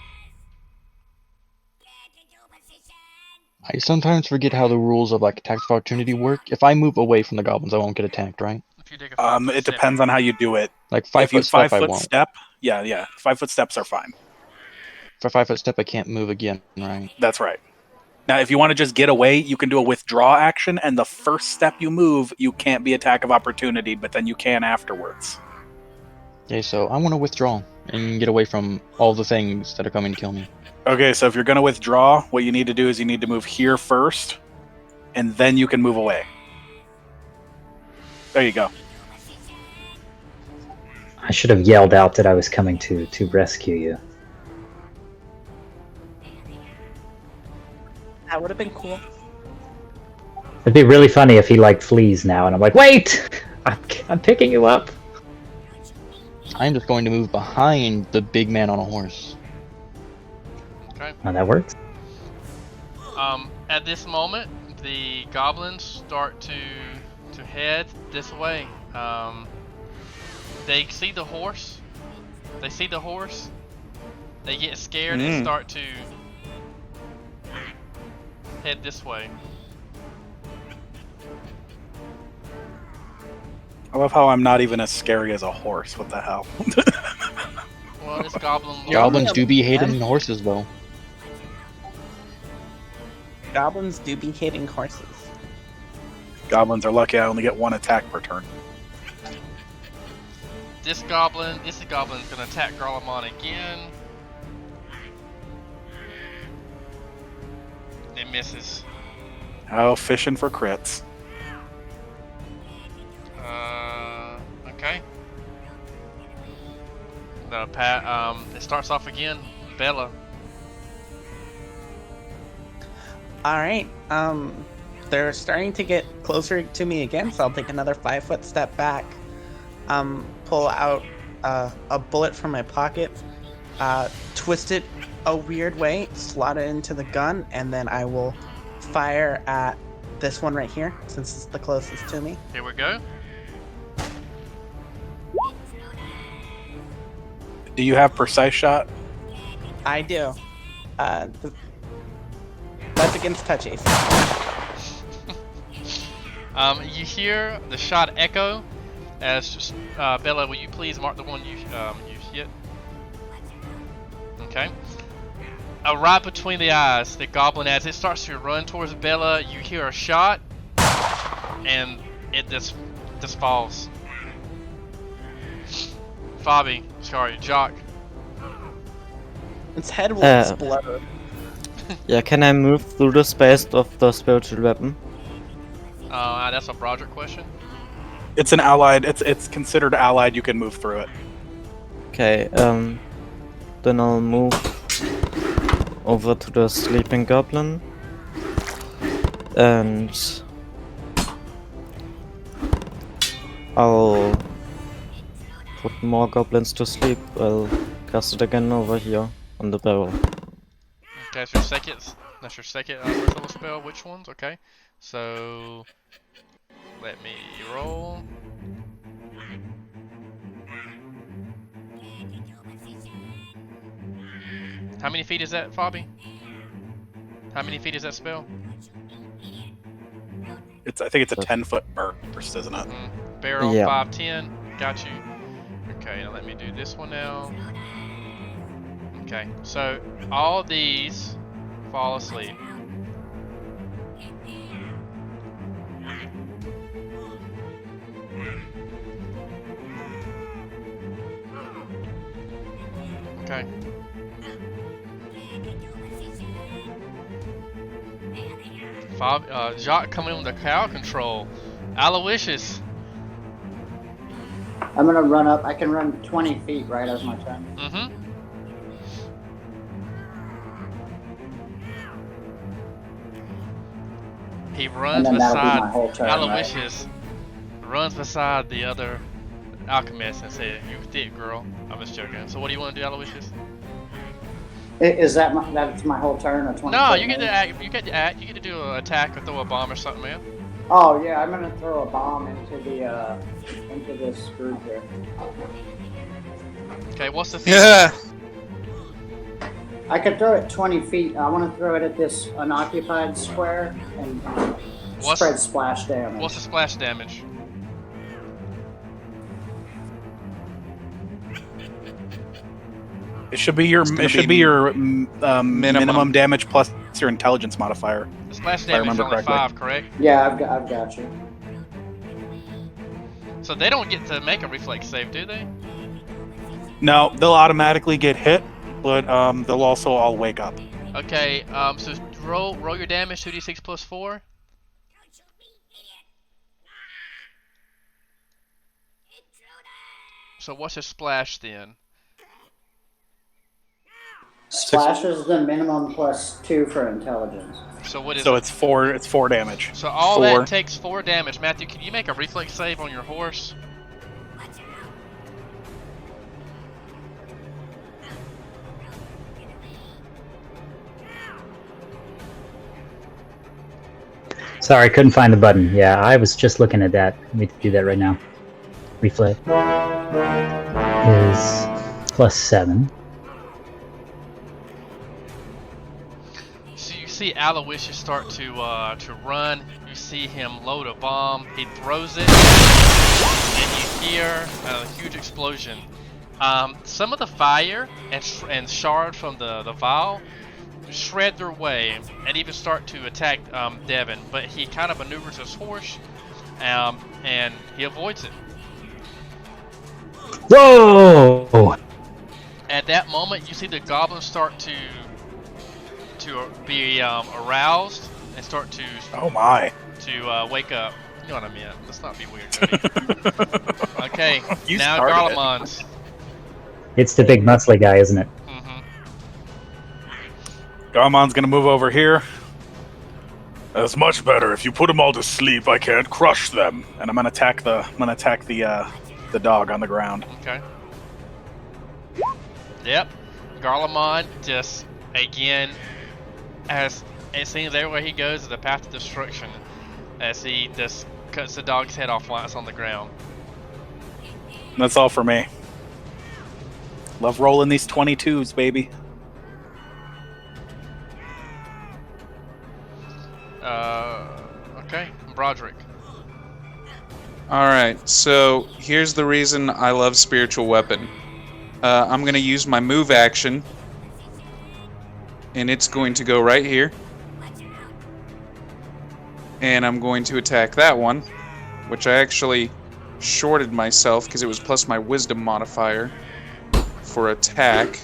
I sometimes forget how the rules of like attacks of opportunity work. If I move away from the goblins, I won't get attacked, right? If you take a It depends on how you do it. Like If you 5 foot step, I 5 foot won't. step, yeah, 5 foot steps are fine. For 5 foot step, I can't move again, right? That's right. Now, if you want to just get away, you can do a withdraw action, and the first step you move, you can't be attack of opportunity, but then you can afterwards. Okay, so I want to withdraw and get away from all the things that are coming to kill me. Okay, so if you're going to withdraw, what you need to do is you need to move here first, and then you can move away. There you go. I should have yelled out that I was coming to rescue you. That would have been cool. It'd be really funny if he like flees now, and I'm like, wait! I'm picking you up. I'm just going to move behind the big man on a horse. Okay. Oh, that works. At this moment, the goblins start to head this way. They see the horse. They get scared and start to head this way. I love how I'm not even as scary as a horse. What the hell? Well, this goblin. Goblins do be hating horses, though. Goblins do be hitting horses. Goblins are lucky I only get one attack per turn. This goblin's gonna attack Garlemon again. It misses. Oh, fishing for crits. Okay. No, it starts off again. Bella. Alright, they're starting to get closer to me again, so I'll take another 5 foot step back. Pull out a bullet from my pocket, twist it a weird way, slot it into the gun, and then I will fire at this one right here, since it's the closest to me. Here we go. Do you have precise shot? I do. That's against touch AC. You hear the shot echo as Bella, will you please mark the one you hit? Okay. Right between the eyes, the goblin, as it starts to run towards Bella, you hear a shot, and it just falls. Its head will explode. Yeah, can I move through the space of the spiritual weapon? That's a Broderick question. It's an allied. It's considered allied. You can move through it. Okay, then I'll move over to the sleeping goblin. And I'll put more goblins to sleep. I'll cast it again over here on the barrel. Okay, that's your second. That's your second first level spell. Which ones? Okay, so let me roll. How many feet is that, Fabi? How many feet is that spell? I think it's a 10-foot burst, isn't it? Barrel, Yeah. 5'10". Got you. Okay, now let me do this one now. Okay, so all these fall asleep. Okay. Jacques coming in with the crowd control. Aloysius. I'm gonna run up. I can run 20 feet right as my turn. Mm-hmm. He runs And then that'll be my beside whole turn, Aloysius. Runs beside the other alchemist and says, "You thick girl." I'm just joking. So what do you want to do, Aloysius? Is that that's my whole turn or 20? No, you get to act. You get to act. You get to do an attack or throw a bomb or something, man. Oh yeah, I'm gonna throw a bomb into this group here. Okay, what's the feat? Yeah. I could throw it 20 feet. I want to throw it at this unoccupied square and spread splash damage. What's the splash damage? It should be your minimum damage plus your intelligence modifier. The splash if I damage is remember only correctly. 5, correct? Yeah, I've got you. So they don't get to make a reflex save, do they? No, they'll automatically get hit, but they'll also all wake up. Okay, so roll your damage, 2d6 plus 4. So what's a splash then? Splash is the minimum plus 2 for intelligence. So what is So it? it's 4 damage. So all 4. that takes 4 damage. Matthew, can you make a reflex save on your horse? Sorry, couldn't find the button. Yeah, I was just looking at that. Let me do that right now. Reflex is +7. So you see Aloysius start to run. You see him load a bomb. He throws it, and you hear a huge explosion. Some of the fire and shard from the vial shred their way and even start to attack Devin, but he kind of maneuvers his horse, and he avoids it. Whoa! At that moment, you see the goblins start to be aroused and start to wake up. You know what I meant. Let's not be weird. Okay, You now started it. Garlemons. It's the big muscly guy, isn't it? Garmon's gonna move over here. That's much better. If you put them all to sleep, I can't crush them. And I'm gonna attack the dog on the ground. Okay. Yep. Garlemon just again, as it seems everywhere he goes is a path of destruction, as he just cuts the dog's head off while it's on the ground. That's all for me. Love rolling these 22s, baby. Okay, Broderick. Alright, so here's the reason I love Spiritual Weapon. I'm going to use my move action, and it's going to go right here. And I'm going to attack that one, which I actually shorted myself because it was plus my wisdom modifier for attack.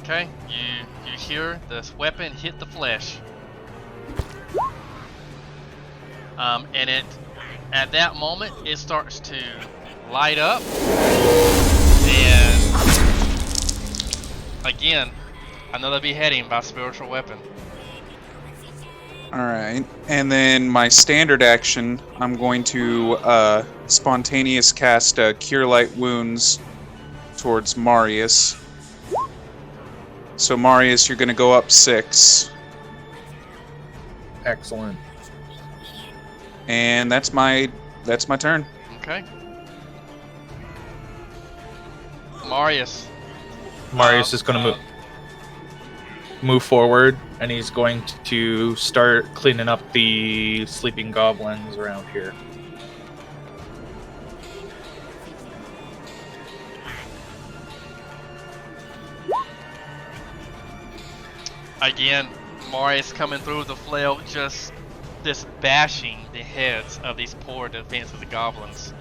Okay, you hear this weapon hit the flesh. And at that moment it starts to light up, and again, another beheading by spiritual weapon. Alright, and then my standard action, I'm going to spontaneous cast Cure Light Wounds towards Marius. So Marius, you're going to go up 6. Excellent. And that's my turn. Okay. Marius Marius is going to move forward, and he's going to start cleaning up the sleeping goblins around here. Again, Marius coming through with the flail, just bashing the heads of these poor defensive goblins.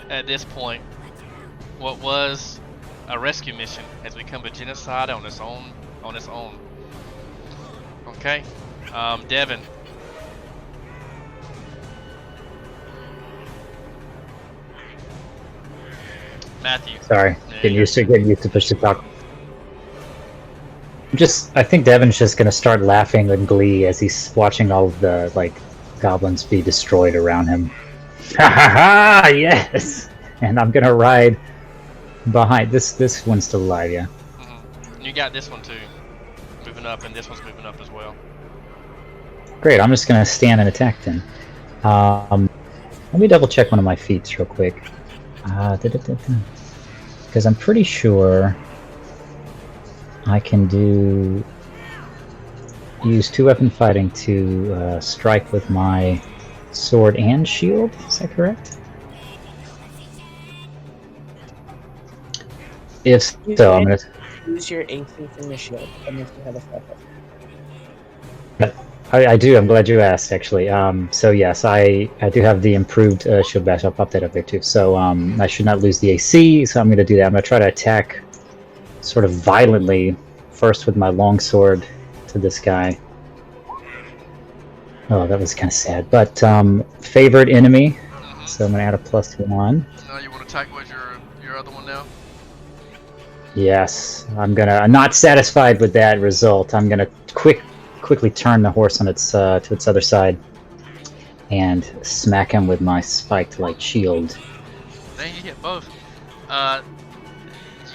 At this point, what was a rescue mission has become a genocide on its own. Okay, Devin. Matthew. Sorry, getting used to push to talk. I think Devin's just gonna start laughing in glee as he's watching all of the goblins be destroyed around him. Ha ha ha! Yes, and I'm gonna ride behind this one's still alive, yeah. Mm-hmm. You got this one too, moving up, and this one's moving up as well. Great, I'm just gonna stand and attack then. Let me double check one of my feats real quick, because I'm pretty sure I can use 2-weapon fighting to strike with my sword and shield. Is that correct? If so, I'm gonna use your AC from your shield. And if you have a weapon. I do. I'm glad you asked, actually. So yes, I do have the improved shield bash. I'll pop that up there too. So I should not lose the AC. So I'm going to do that. I'm going to try to attack sort of violently, first with my longsword to this guy. Oh, that was kind of sad. But favored enemy. So I'm going to add a +1. Now you want to attack with your other one now? Yes, I'm not satisfied with that result. I'm gonna quickly turn the horse on its to its other side and smack him with my spiked light shield. Then you hit both.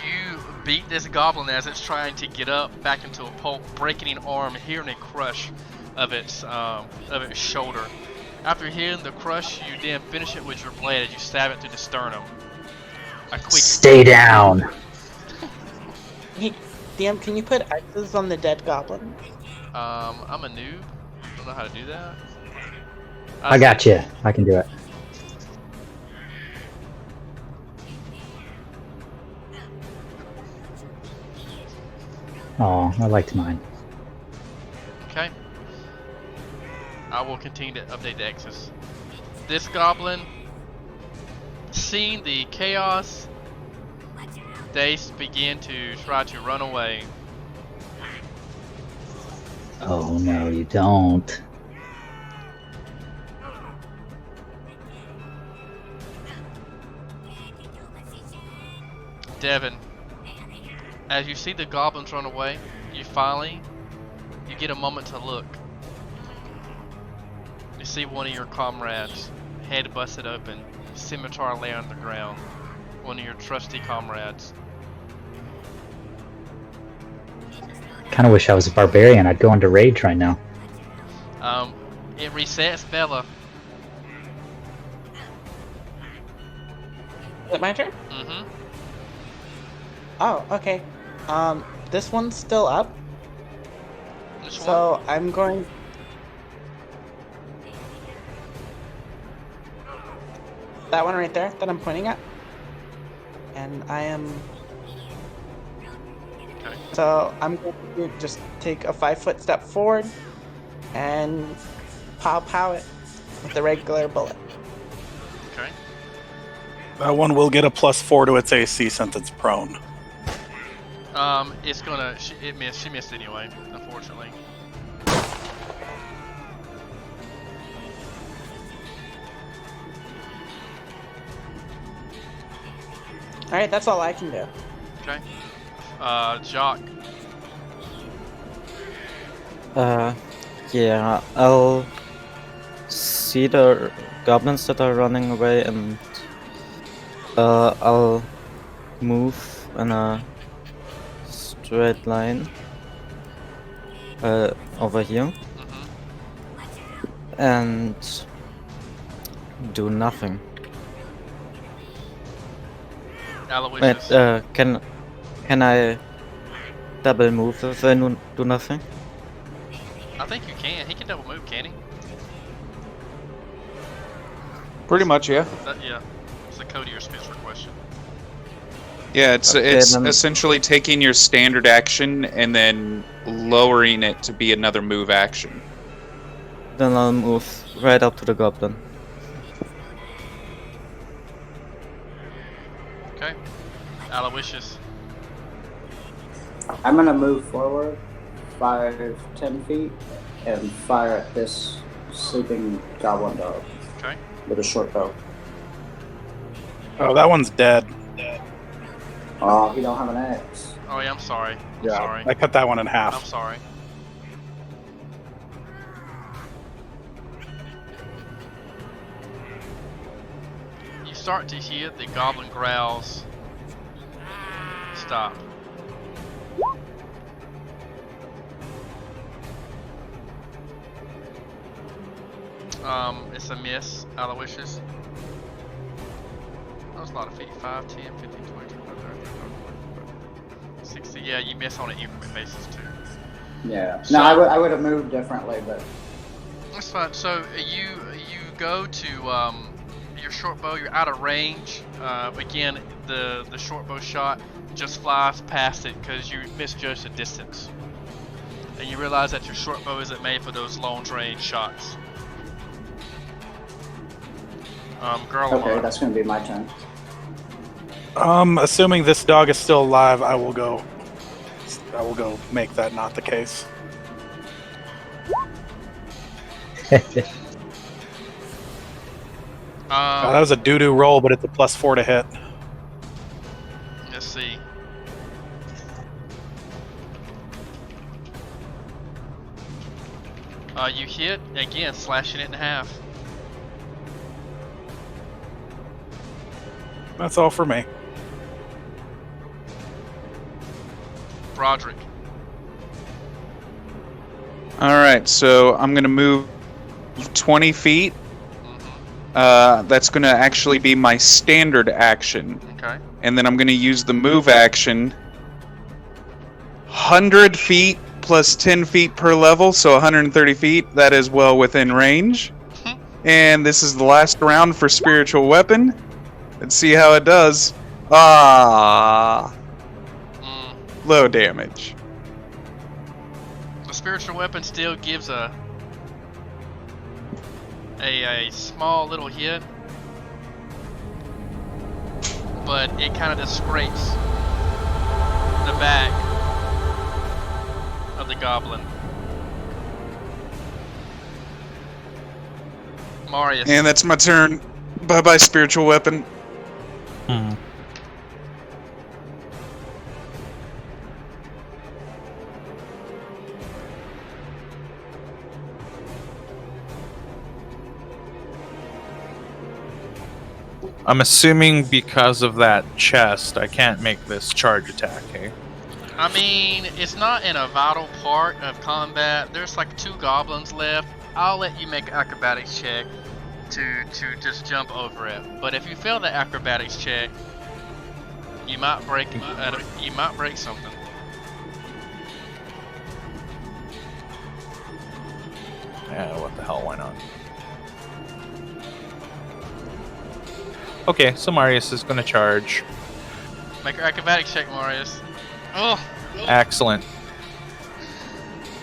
You beat this goblin as it's trying to get up back into a pulp, breaking an arm, hearing a crush of its shoulder. After hearing the crush, you then finish it with your blade as you stab it through the sternum. Stay down. Hey, DM, can you put X's on the dead goblin? I'm a noob. Don't know how to do that. I got you. I can do it. Oh, I liked mine. Okay. I will continue to update the X's. This goblin, seeing the chaos, they begin to try to run away. Oh no, you don't. Devin, as you see the goblins run away, you get a moment to look. You see one of your comrades, head busted open, scimitar lay on the ground. One of your trusty comrades. Kind of wish I was a barbarian. I'd go into rage right now. It resets Bella. Is it my turn? Mm-hmm. Oh, okay. This one's still up. Which so one? I'm going. That one right there that I'm pointing at. And I am. Okay. So I'm going to just take a 5-foot step forward and pow it with the regular bullet. Okay. That one will get a +4 to its AC since it's prone. It's gonna. It missed. She missed anyway, unfortunately. All right, that's all I can do. Okay. Jock. Yeah, I'll see the goblins that are running away, and I'll move in a straight line over here and do nothing. Aloysius. Wait, can I double move if I do nothing? I think you can. He can double move, can he? Pretty much, yeah. Yeah. It's a Cody or Spencer question. Yeah, it's Okay, it's then- essentially taking your standard action and then lowering it to be another move action. Then I'll move right up to the goblin. Okay. Aloysius. I'm gonna move forward 5-10 feet and fire at this sleeping goblin dog Okay. with a short bow. Oh, that one's dead. Oh, he don't have an axe. Oh yeah, I'm sorry. I'm Yeah, sorry. I cut that one in I'm half. sorry. You start to hear the goblin growls. Stop. It's a miss. Aloysius. That was a lot of feet. 5, 10, 15, 20, 25, 30, 60. Yeah, you miss on an increment basis too. Yeah. So- No, I would have moved differently, but That's fine. So you go to your short bow. You're out of range. Again, the short bow shot just flies past it because you misjudged the distance, and you realize that your short bow isn't made for those long range shots. Girl. okay, that's gonna be my turn. Assuming this dog is still alive, I will go make that not the case. That was a doo-doo roll, but it's a +4 to hit. Let's see. You hit again, slashing it in half. That's all for me. Broderick. Alright, so I'm going to move 20 feet. That's going to actually be my standard action. Okay. And then I'm going to use the move action. 100 feet plus 10 feet per level, so 130 feet. That is well within range. And this is the last round for spiritual weapon. Let's see how it does. Low damage. The spiritual weapon still gives a small little hit, but it kind of just scrapes the back of the goblin. Marius. And that's my turn. Bye-bye, spiritual weapon. I'm assuming because of that chest, I can't make this charge attack, eh? I mean, it's not in a vital part of combat. There's like 2 goblins left. I'll let you make an acrobatics check to just jump over it. But if you fail the acrobatics check, you might break something. Yeah, what the hell, why not? Okay, so Marius is going to charge. Make your acrobatics check, Marius. Oh! Excellent.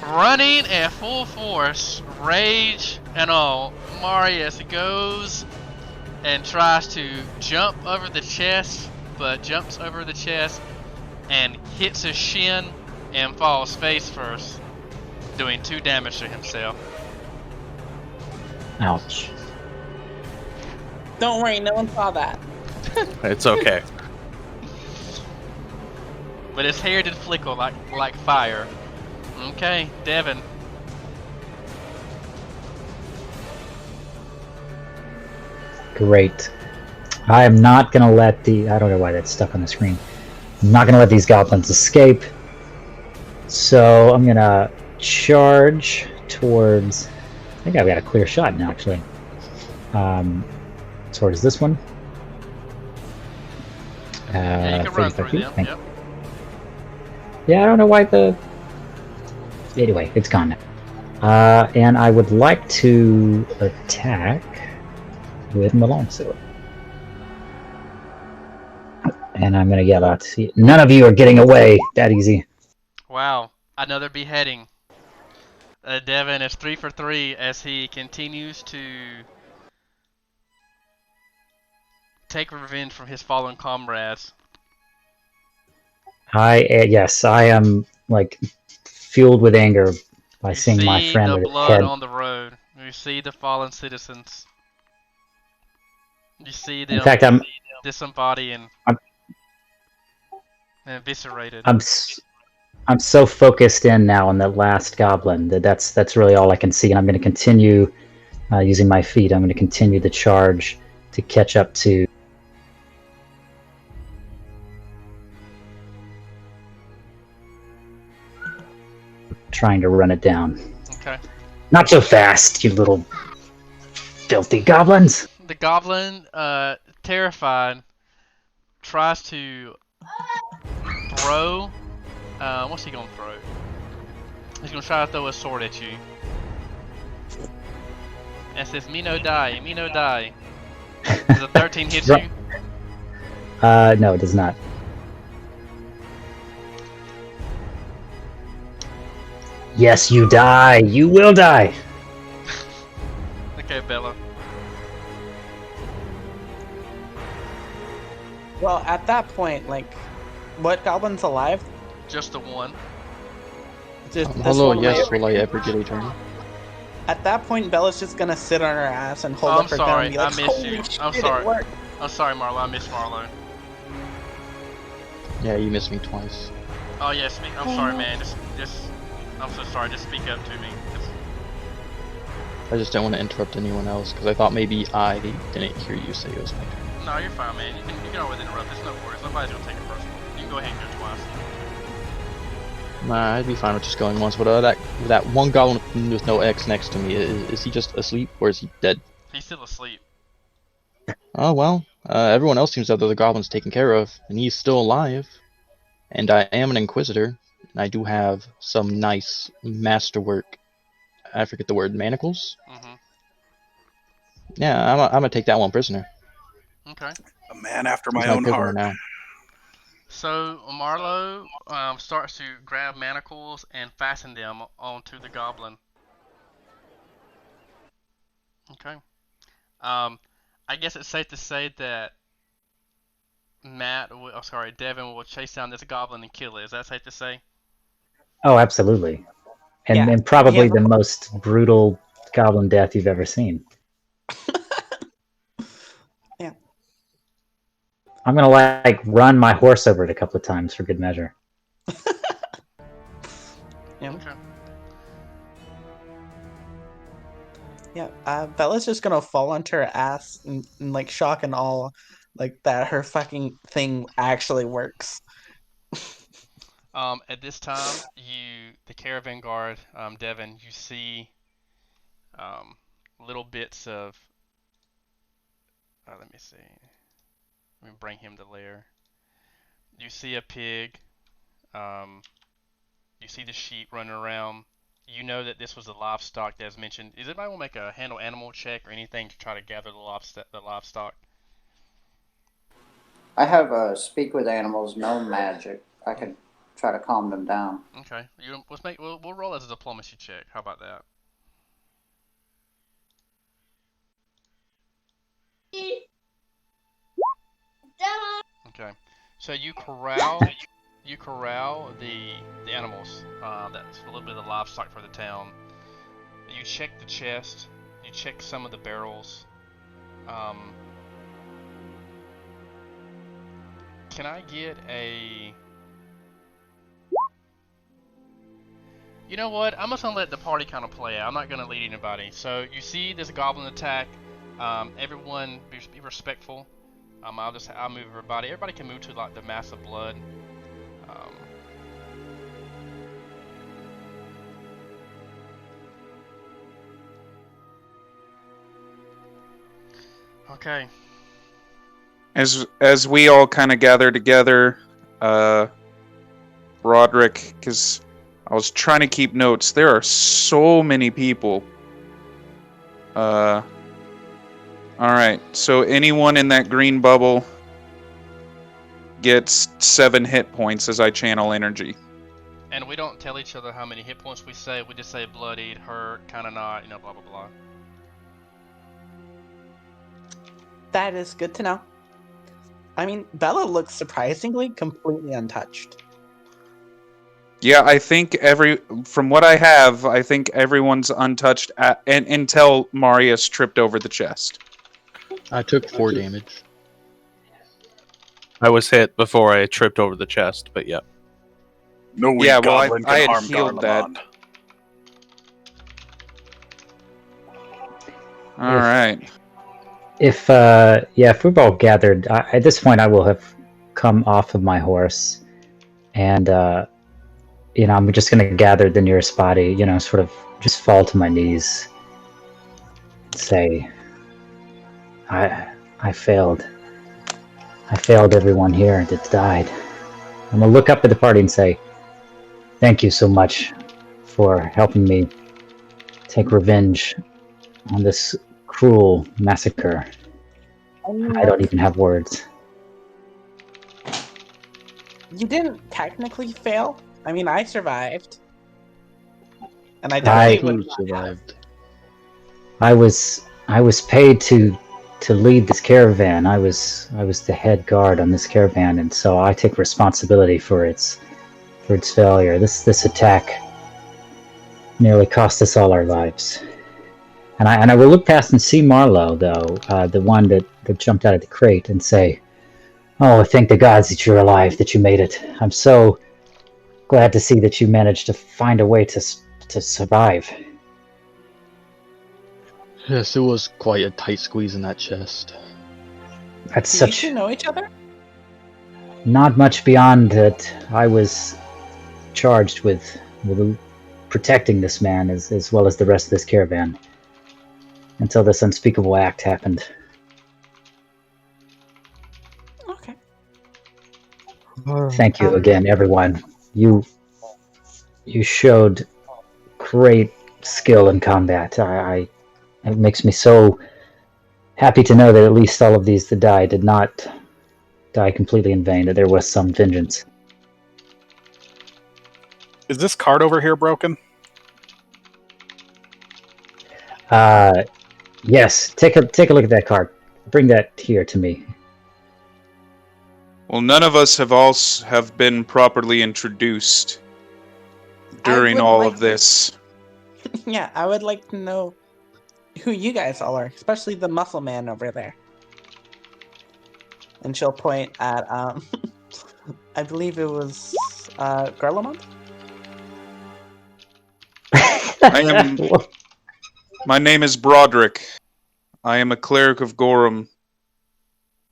Running at full force, rage and all, Marius goes and tries to jump over the chest, but jumps over the chest and hits his shin and falls face first, doing 2 damage to himself. Ouch. Don't worry, no one saw that. It's okay. But his hair did flicker like fire. Okay, Devin. Great. I am not going to let the... I don't know why that's stuck on the screen. I'm not going to let these goblins escape. So I'm going to charge towards... I think I've got a clear shot now, actually. Towards this one. Yeah, you can run through them. Yep. Yeah, I don't know why the... Anyway, it's gone now. And I would like to attack with my longsword. And I'm gonna yell out, none of you are getting away that easy. Wow, another beheading. Devin is 3 for 3 as he continues to take revenge from his fallen comrades. Yes, I am like fueled with anger by seeing my friend with the his blood head. on the road. You see the fallen citizens. You see them In fact, I'm disembodied and eviscerated. I'm so focused in now on that last goblin that's really all I can see, and I'm going to continue using my feet. I'm going to continue the charge to catch up to. Trying to run it down. Okay. Not so fast, you little filthy goblins. The goblin, terrified, tries to throw. What's he gonna throw? He's gonna try to throw a sword at you. And says, "Me no die, me no die." Does a 13 hit you? No, it does not. Yes, you die. You will die. Okay, Bella. Well, at that point, like, what goblin's alive? Just the one. Just this Hello, one yes, right will I ever get a turn? At that point, Bella's just gonna sit on her ass and hold Oh, up her gun and be like, I missed "Holy you. shit, I'm it sorry. worked." I'm sorry, Marlo. I missed Marlo. Yeah, you missed me twice. Oh yeah, I'm sorry, man. I'm so sorry. Just speak up to me. I just didn't want to interrupt anyone else because I thought maybe I didn't hear you say it was my turn. No, you're fine, man. You can always interrupt. There's no worries. Nobody's gonna take it personal. You can go ahead and go twice. Nah, I'd be fine with just going once. But that one goblin with no X next to me, is he just asleep or is he dead? He's still asleep. Oh well, everyone else seems to have the other goblins taken care of, and he's still alive. And I am an inquisitor, and I do have some nice masterwork. I forget the word, manacles. Yeah, I'm gonna take that one prisoner. Okay. A man after He's my own prisoner heart. now. So Marlo starts to grab manacles and fasten them onto the goblin. Okay. I guess it's safe to say that Devin will chase down this goblin and kill it. Is that safe to say? Oh, absolutely. And probably the most brutal goblin death you've ever seen. Yeah. I'm gonna like run my horse over it a couple of times for good measure. Yeah. Okay. Yeah, Bella's just gonna fall onto her ass and like shock and awe, like that her fucking thing actually works. At this time, the caravan guard, Devin, you see little bits of. Let me see. Let me bring him to lair. You see a pig. You see the sheep running around. You know that this was the livestock that was mentioned. Does anybody want to make a handle animal check or anything to try to gather the livestock? I have a speak with animals, no magic. I could try to calm them down. Okay. We'll roll as a diplomacy check. How about that? Okay. So you corral you corral the animals. That's a little bit of the livestock for the town. You check the chest. You check some of the barrels. Can I get a... You know what? I'm just gonna let the party kind of play out. I'm not gonna lead anybody. So you see this goblin attack. Everyone be respectful. I'll move everybody. Everybody can move to like the mass of blood. Okay. As we all kind of gather together, Roderick, because I was trying to keep notes. There are so many people. All right. So anyone in that green bubble gets 7 hit points as I channel energy. And we don't tell each other how many hit points we say. We just say bloodied, hurt, kind of not, blah blah blah. That is good to know. I mean, Bella looks surprisingly completely untouched. Yeah, I think from what I have, I think everyone's untouched until Marius tripped over the chest. I took 4 damage. I was hit before I tripped over the chest, but yeah. No weak Yeah, well, goblin I can had harm healed that. Garlemald. All right. If we've all gathered, at this point I will have come off of my horse, and I'm just going to gather the nearest body, sort of just fall to my knees, say, I failed. I failed everyone here that died. I'm going to look up at the party and say, thank you so much for helping me take revenge on this cruel massacre. I don't even have words. You didn't technically fail. I mean, I survived. And I definitely would survived. I was paid to lead this caravan. I was the head guard on this caravan, and so I take responsibility for its failure. This attack nearly cost us all our lives. And I will look past and see Marlowe, though, the one that jumped out of the crate, and say, "Oh, thank the gods that you're alive, that you made it. I'm so glad to see that you managed to find a way to survive." Yes, it was quite a tight squeeze in that chest. That's Do such... you two know each other? Not much beyond that. I was charged with protecting this man as well as the rest of this caravan until this unspeakable act happened. Okay. Thank you again, everyone. You showed great skill in combat. It makes me so happy to know that at least all of these that died did not die completely in vain, that there was some vengeance. Is this card over here broken? Yes. Take a look at that card. Bring that here to me. Well, none of us have been properly introduced during all of this. Yeah, I would like to know who you guys all are, especially the muscle man over there. And she'll point at, I believe it was Garlemald? My name is Broderick. I am a cleric of Gorham.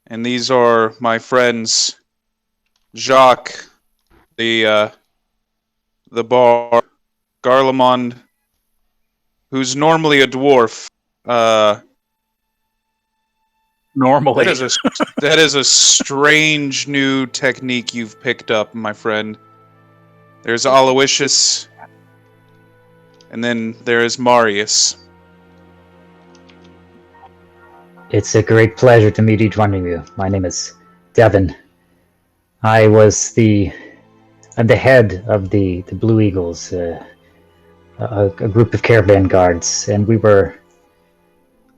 And these are my friends, Jacques, the bard, Garlemald, who's normally a dwarf. Normally. That is a strange new technique you've picked up, my friend. There's Aloysius, and then there is Marius. It's a great pleasure to meet each one of you. My name is Devin. I was the head of the Blue Eagles, a group of caravan guards, and we were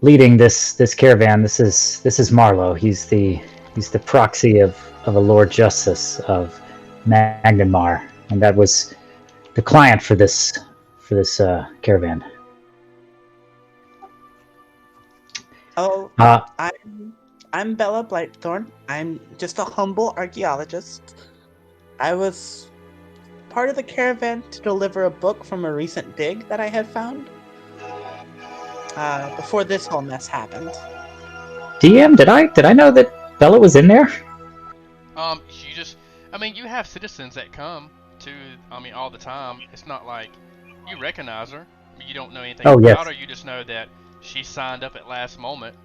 leading this caravan. This is Marlowe. He's the proxy of a Lord Justice of Maginmar, and that was the client for this caravan. Oh, I'm Bella Blightthorn. I'm just a humble archaeologist. I was part of the caravan to deliver a book from a recent dig that I had found. Before this whole mess happened. DM, did I know that Bella was in there? You have citizens that come to, all the time. It's not like you recognize her. You don't know anything about her. You just know that she signed up at last moment,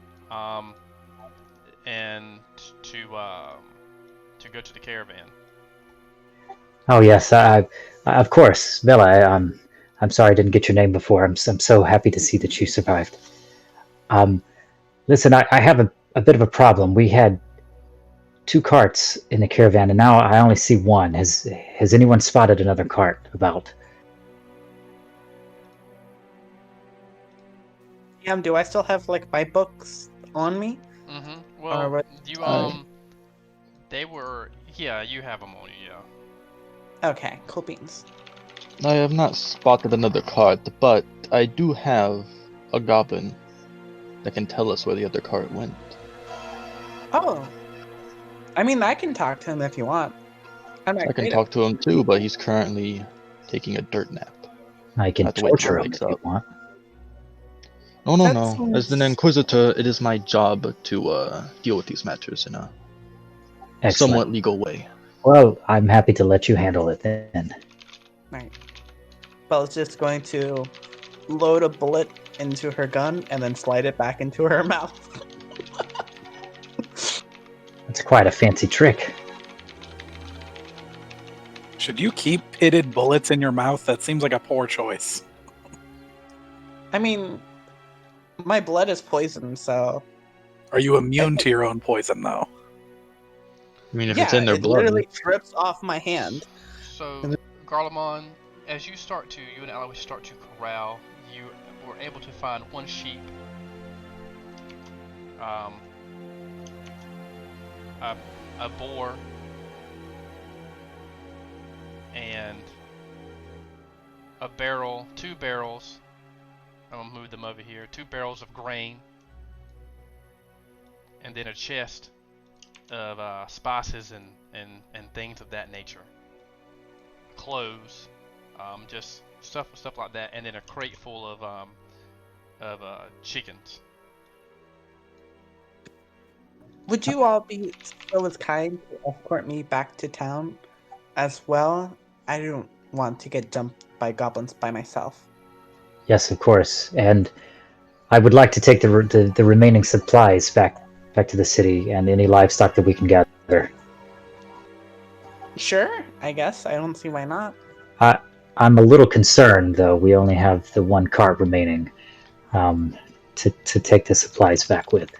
and to go to the caravan. Oh yes, of course, Bella. I'm sorry I didn't get your name before. I'm so happy to see that you survived. Listen, I have a bit of a problem. We had 2 carts in the caravan, and now I only see one. Has anyone spotted another cart about? Do I still have my books on me? Mm-hmm. Well, you they were. Yeah, you have them on you. Yeah. Okay, cool beans. I have not spotted another cart, but I do have a goblin that can tell us where the other cart went. Oh. I can talk to him if you want. I can talk to him too, but he's currently taking a dirt nap. I can torture him if you want. No. As an Inquisitor, it is my job to deal with these matters in a somewhat legal way. Well, I'm happy to let you handle it then. Right. Bella's just going to load a bullet into her gun and then slide it back into her mouth. That's quite a fancy trick. Should you keep pitted bullets in your mouth? That seems like a poor choice. My blood is poisoned, so... Are you immune to your own poison, though? If it's in their blood... it literally drips off my hand. So, Garlemon, as you and Alois start to corral, you were able to find one sheep. A boar, and a barrel, 2 barrels. I'm gonna move them over here. 2 barrels of grain, and then a chest of spices and things of that nature. Clothes, just stuff like that, and then a crate full of chickens. Would you all be so kind to escort me back to town as well? I don't want to get jumped by goblins by myself. Yes, of course. And I would like to take the remaining supplies back to the city and any livestock that we can gather. Sure, I guess. I don't see why not. I'm a little concerned, though. We only have the 1 cart remaining to take the supplies back with.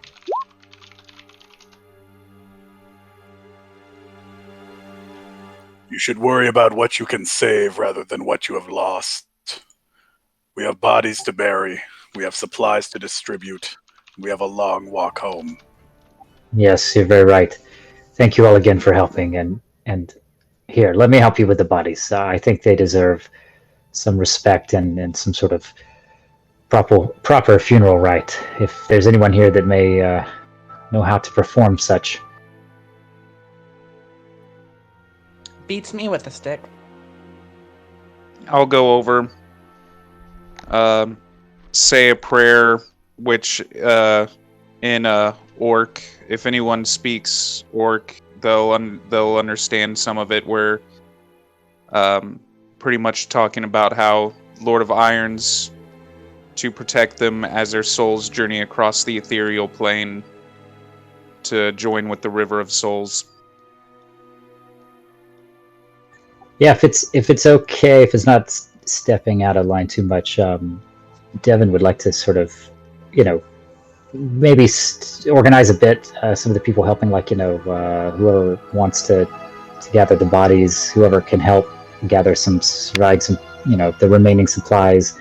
You should worry about what you can save rather than what you have lost. We have bodies to bury. We have supplies to distribute. We have a long walk home. Yes, you're very right. Thank you all again for helping. And here, let me help you with the bodies. I think they deserve some respect and some sort of proper funeral rite. If there's anyone here that may know how to perform such. Beats me with a stick. I'll go over, say a prayer, which in Orc, if anyone speaks Orc, they'll understand some of it. We're pretty much talking about how Lord of Irons, to protect them as their souls journey across the ethereal plane to join with the River of Souls. Yeah, if it's okay, if it's not stepping out of line too much, Devin would like to sort of, maybe organize a bit. Some of the people helping, whoever wants to gather the bodies, whoever can help gather provide some, the remaining supplies,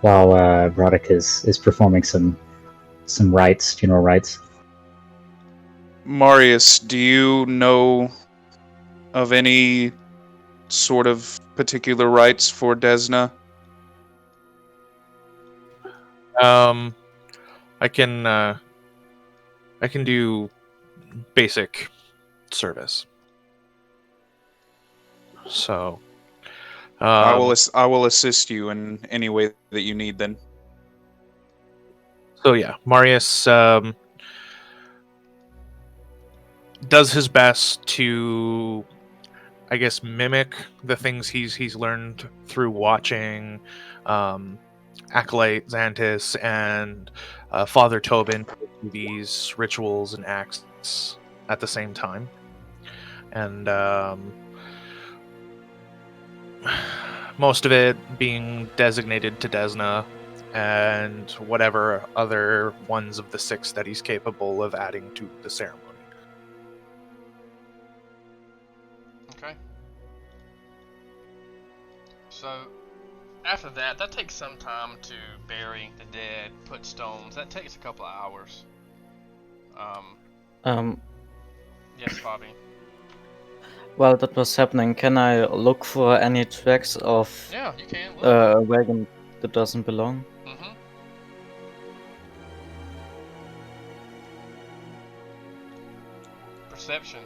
while Broderick is performing some rites, funeral rites. Marius, do you know of any sort of particular rites for Desna? I can do basic service. So, I will assist you in any way that you need. Then. So yeah, Marius does his best to, I guess, mimic the things he's learned through watching Acolyte Xantis and Father Tobin do these rituals and acts at the same time, and most of it being designated to Desna, and whatever other ones of the 6 that he's capable of adding to the ceremony. Okay. So, after that takes some time to bury the dead, put stones. That takes a couple of hours. Yes, Bobby. While that was happening, can I look for any tracks of Yeah, you can. a wagon that doesn't belong? Mm-hmm. Perception.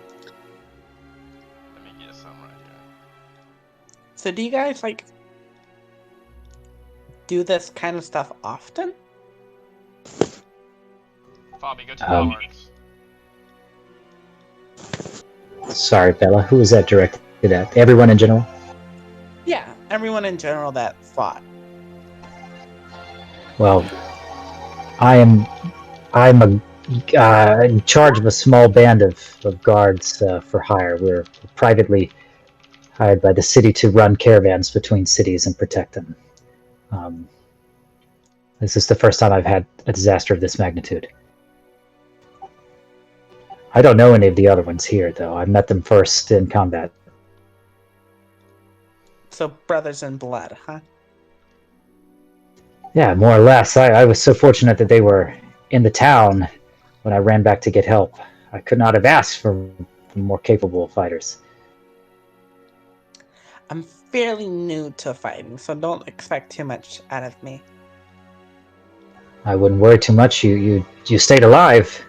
Let me get some right here. So do you guys like do this kind of stuff often? Bobby, go to the cards. Sorry, Bella. Who was that directed at? Everyone in general? Yeah, everyone in general that fought. Well, I'm in charge of a small band of guards for hire. We're privately hired by the city to run caravans between cities and protect them. This is the first time I've had a disaster of this magnitude. I don't know any of the other ones here, though. I met them first in combat. So brothers in blood, huh? Yeah, more or less. I was so fortunate that they were in the town when I ran back to get help. I could not have asked for more capable fighters. I'm fairly new to fighting, so don't expect too much out of me. I wouldn't worry too much. You stayed alive,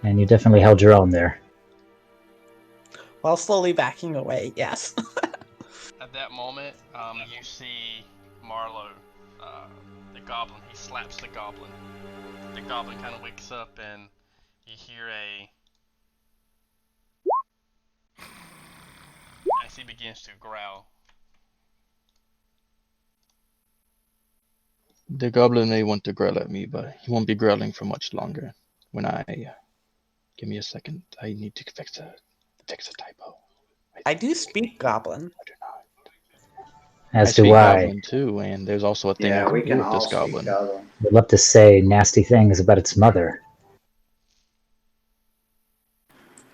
and you definitely held your own there. While slowly backing away, yes. At that moment, you see Marlowe, the goblin. He slaps the goblin. The goblin kind of wakes up, and you hear as he begins to growl. The goblin may want to growl at me, but he won't be growling for much longer. Give me a second. I need to fix a typo. I do speak goblin. I do not. As I speak do I. goblin too, and there's also a thing I Yeah, we can can do with all this speak goblin. goblin. I'd love to say nasty things about its mother.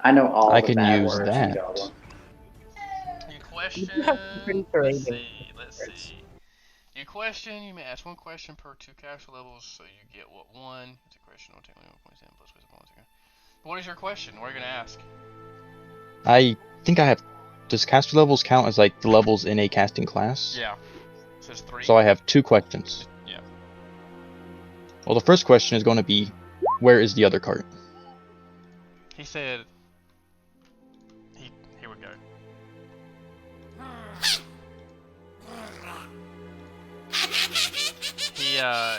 I know all I the can bad use words that. in goblin. You question. You have some pretty Let's courageous see. You question. You may ask one question per 2 character levels, so you get what 1. It's a question. Will take only 1 point plus wisdom bonus. What is your question? What are you gonna ask? I think I have. Does caster levels count as like the levels in a casting class? Yeah. It says 3. So I have 2 questions. Yeah. Well, the first question is going to be, where is the other cart? He said. Here we go.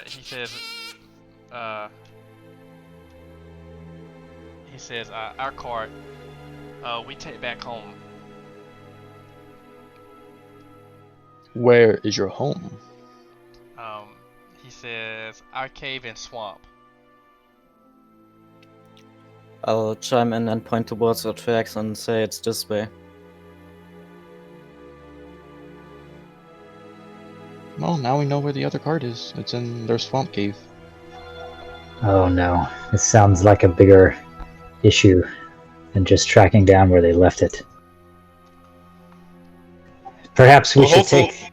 He says. He says our cart. We take back home. Where is your home? He says our cave and swamp. I'll chime in and point towards the tracks and say it's this way. Well, now we know where the other cart is. It's in their swamp cave. Oh no, this sounds like a bigger issue than just tracking down where they left it. Perhaps we should take...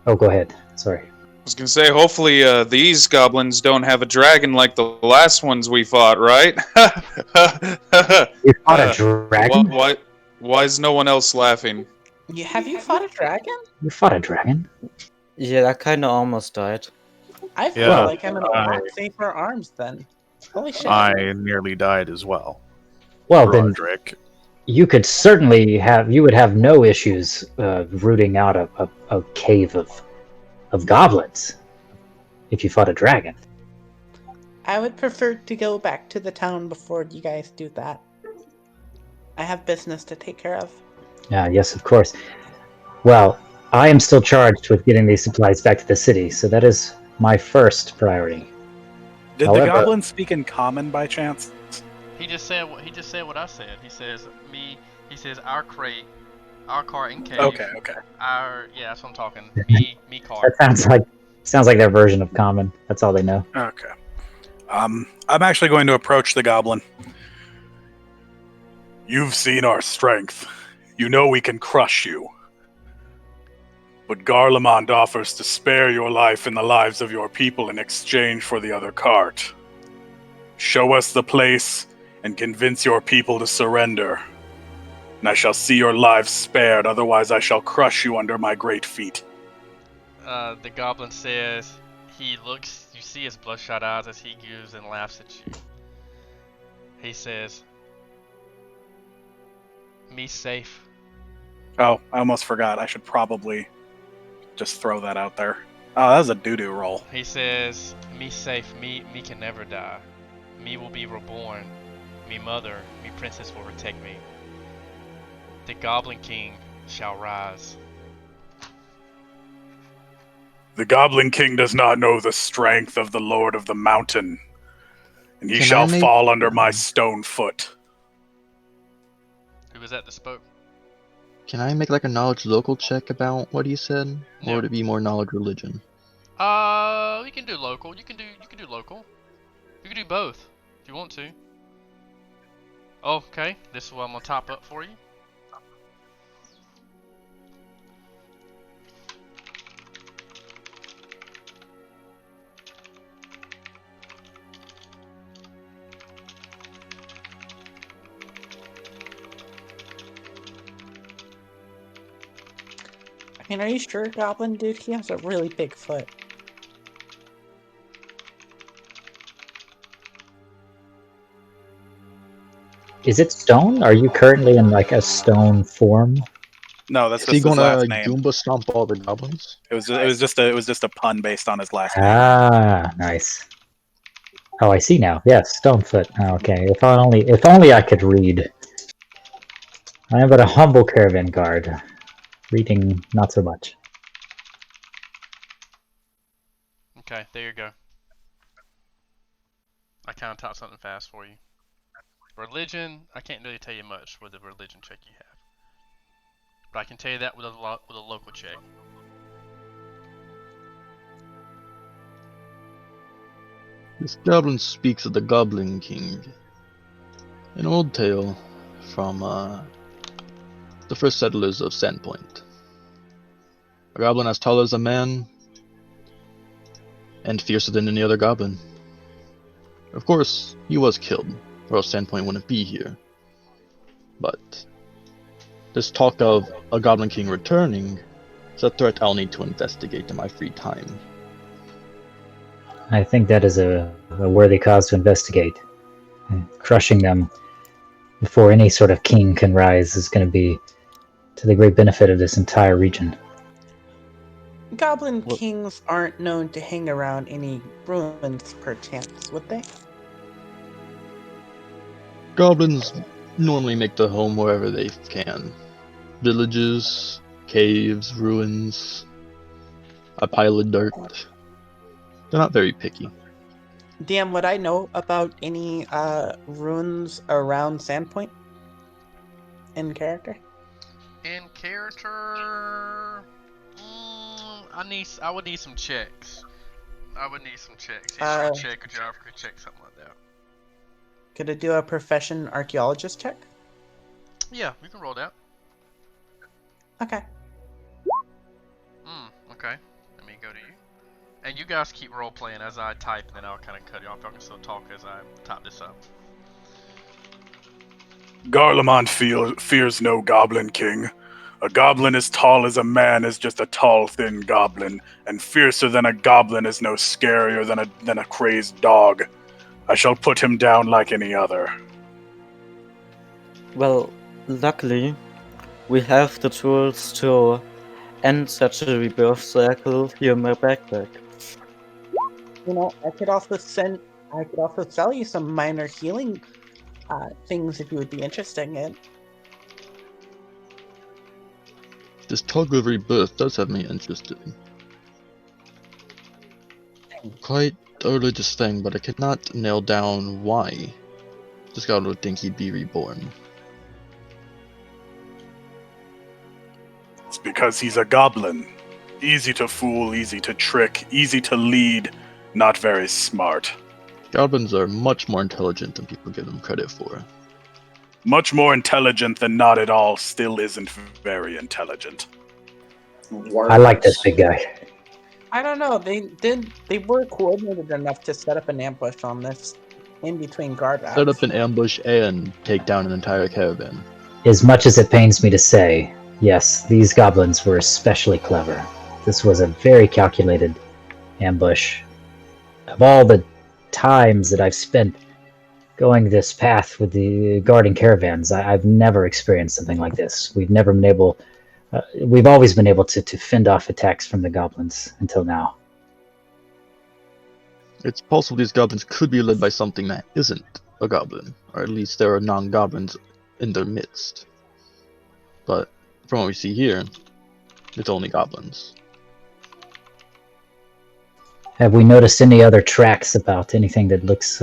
Oh, go ahead. Sorry. I was gonna say, hopefully these goblins don't have a dragon like the last ones we fought, right? You fought a dragon? Why is no one else laughing? Have you fought a dragon? You fought a dragon? Yeah, I kinda almost died. I feel Yeah, like I'm in a lot safer arms then. Holy shit. I nearly died as well. Well, then Roderick. you could certainly have. You would have no issues rooting out a cave of goblins if you fought a dragon. I would prefer to go back to the town before you guys do that. I have business to take care of. Yes, of course. Well, I am still charged with getting these supplies back to the city, so that is my first priority. Did However- the goblin speak in common by chance? He just said what I said. He says our crate, our cart and cave. Okay. That's what I'm talking. Me cart. That sounds like their version of common. That's all they know. Okay. I'm actually going to approach the goblin. You've seen our strength. You know we can crush you. But Garlemond offers to spare your life and the lives of your people in exchange for the other cart. Show us the place and convince your people to surrender. And I shall see your lives spared, otherwise I shall crush you under my great feet. The goblin says he looks. You see his bloodshot eyes as he gives and laughs at you. He says, "Me safe." Oh, I almost forgot. I should probably just throw that out there. Oh, that was a doo-doo roll. He says, "Me safe. Me can never die. Me will be reborn. Me mother, me princess will protect me. The Goblin King shall rise." The Goblin King does not know the strength of the Lord of the Mountain, and he shall fall under my stone foot. Who was that that spoke? Can I make like a knowledge local check about what he said, or would it be more knowledge religion? You can do local. You can do local. You can do both if you want to. Okay, this is what I'm gonna top up for you. I mean, are you sure, Goblin Dude? He has a really big foot. Is it stone? Are you currently in like a stone form? No, that's Is just he his gonna last name. Goomba stomp all the goblins? It was just a pun based on his last name. Ah, nice. Oh, I see now. Yes, Stonefoot. Oh, okay. If only I could read. I am but a humble caravan guard. Reading, not so much. Okay, there you go. I kind of taught something fast for you. Religion, I can't really tell you much with the religion check you have, but I can tell you that with a local check. This goblin speaks of the Goblin King. An old tale from the first settlers of Sandpoint. A goblin as tall as a man and fiercer than any other goblin. Of course, he was killed, or else Sandpoint wouldn't be here. But this talk of a Goblin King returning is a threat I'll need to investigate in my free time. I think that is a worthy cause to investigate. Crushing them before any sort of king can rise is going to be to the great benefit of this entire region. Goblin Kings aren't known to hang around any ruins, perchance, would they? Goblins normally make their home wherever they can. Villages, caves, ruins, a pile of dirt. They're not very picky. DM, would I know about any ruins around Sandpoint? In character? In character, I would need some checks. History check or geography check, something like that. Could I do a profession archaeologist check? Yeah, we can roll that. Okay. Okay. Let me go to you. And you guys keep role playing as I type, and then I'll kind of cut you off. I can still talk as I type this up. Garlemond fears no Goblin King. A goblin as tall as a man is just a tall, thin goblin, and fiercer than a goblin is no scarier than a crazed dog. I shall put him down like any other. Well, luckily, we have the tools to end such a rebirth cycle here in my backpack. I could also sell you some minor healing things if you would be interested in. This tug of rebirth does have me interested. Quite a religious thing, but I cannot nail down why this god would think he'd be reborn. It's because he's a goblin. Easy to fool, easy to trick, easy to lead, not very smart. Goblins are much more intelligent than people give them credit for. Much more intelligent than not at all still isn't very intelligent. I like this big guy. I don't know. They were coordinated enough to set up an ambush on this in between guard racks. Set up an ambush and take down an entire caravan. As much as it pains me to say, yes, these goblins were especially clever. This was a very calculated ambush. Of all the times that I've spent going this path with the guarding caravans, I've never experienced something like this. We've never been able... we've always been able to fend off attacks from the goblins until now. It's possible these goblins could be led by something that isn't a goblin, or at least there are non-goblins in their midst. But from what we see here, it's only goblins. Have we noticed any other tracks about anything that looks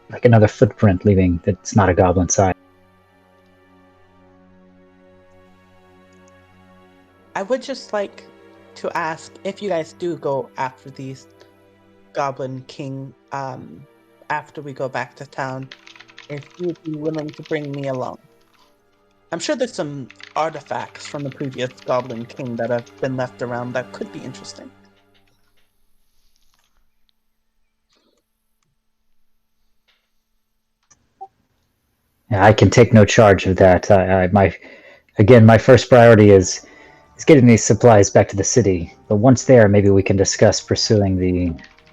like another footprint leaving that's not a goblin side? I would just like to ask if you guys do go after these Goblin King after we go back to town, if you'd be willing to bring me along. I'm sure there's some artifacts from the previous Goblin King that have been left around that could be interesting. Yeah, I can take no charge of that. My first priority is getting these supplies back to the city. But once there, maybe we can discuss pursuing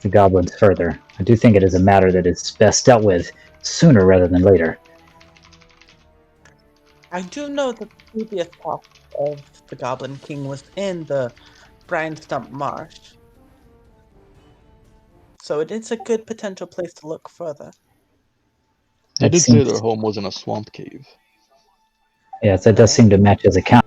the goblins further. I do think it is a matter that is best dealt with sooner rather than later. I do know that the previous part of the Goblin King was in the Brine Stump Marsh. So it is a good potential place to look further. They did say their home was in a swamp cave. Yes, that does seem to match his account.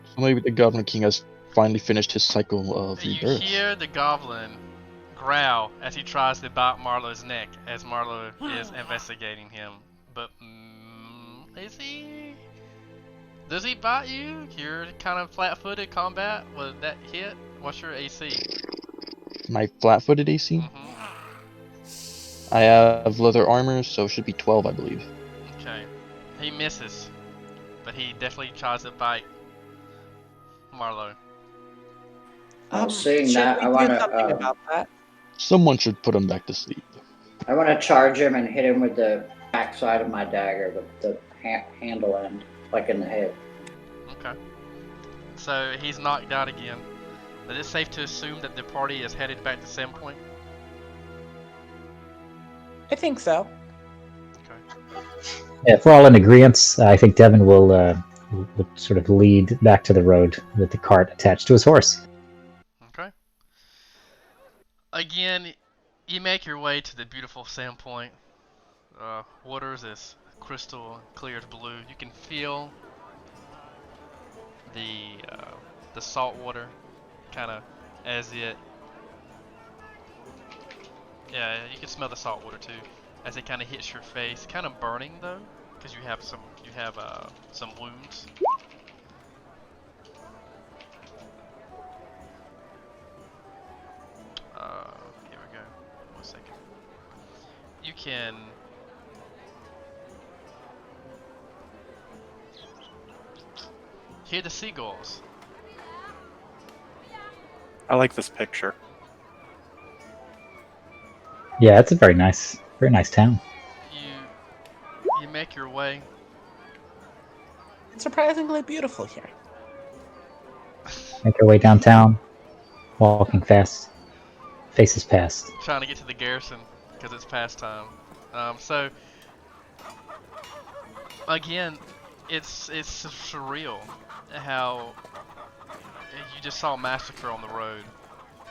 So maybe the Goblin King has finally finished his cycle of rebirth. You hear the goblin growl as he tries to bite Marlowe's neck as Marlowe is investigating him. But, is he? Does he bite you? You're kind of flat-footed combat with that hit. What's your AC? My flat-footed AC? Mm-hmm. I have leather armor, so it should be 12, I believe. Okay. He misses, but he definitely tries to bite Marlowe. Seeing that, I want to. About that. Someone should put him back to sleep. I want to charge him and hit him with the backside of my dagger, the handle end, like in the head. Okay. So he's knocked out again. But it's safe to assume that the party is headed back to Sandpoint? I think so. Okay. Yeah, if we're all in agreement, I think Devin will sort of lead back to the road with the cart attached to his horse. Okay. Again, you make your way to the beautiful Sandpoint. Waters is crystal clear as blue. You can feel the salt water kind of as it, yeah, you can smell the salt water too as it kind of hits your face. Kind of burning though, because you have some wounds. Here we go. 1 second. You can hear the seagulls. I like this picture. Yeah, it's a very nice town. make your way. It's surprisingly beautiful here. Make our way downtown, walking fast, faces past. Trying to get to the garrison because it's past time. So again, it's surreal how you just saw a massacre on the road,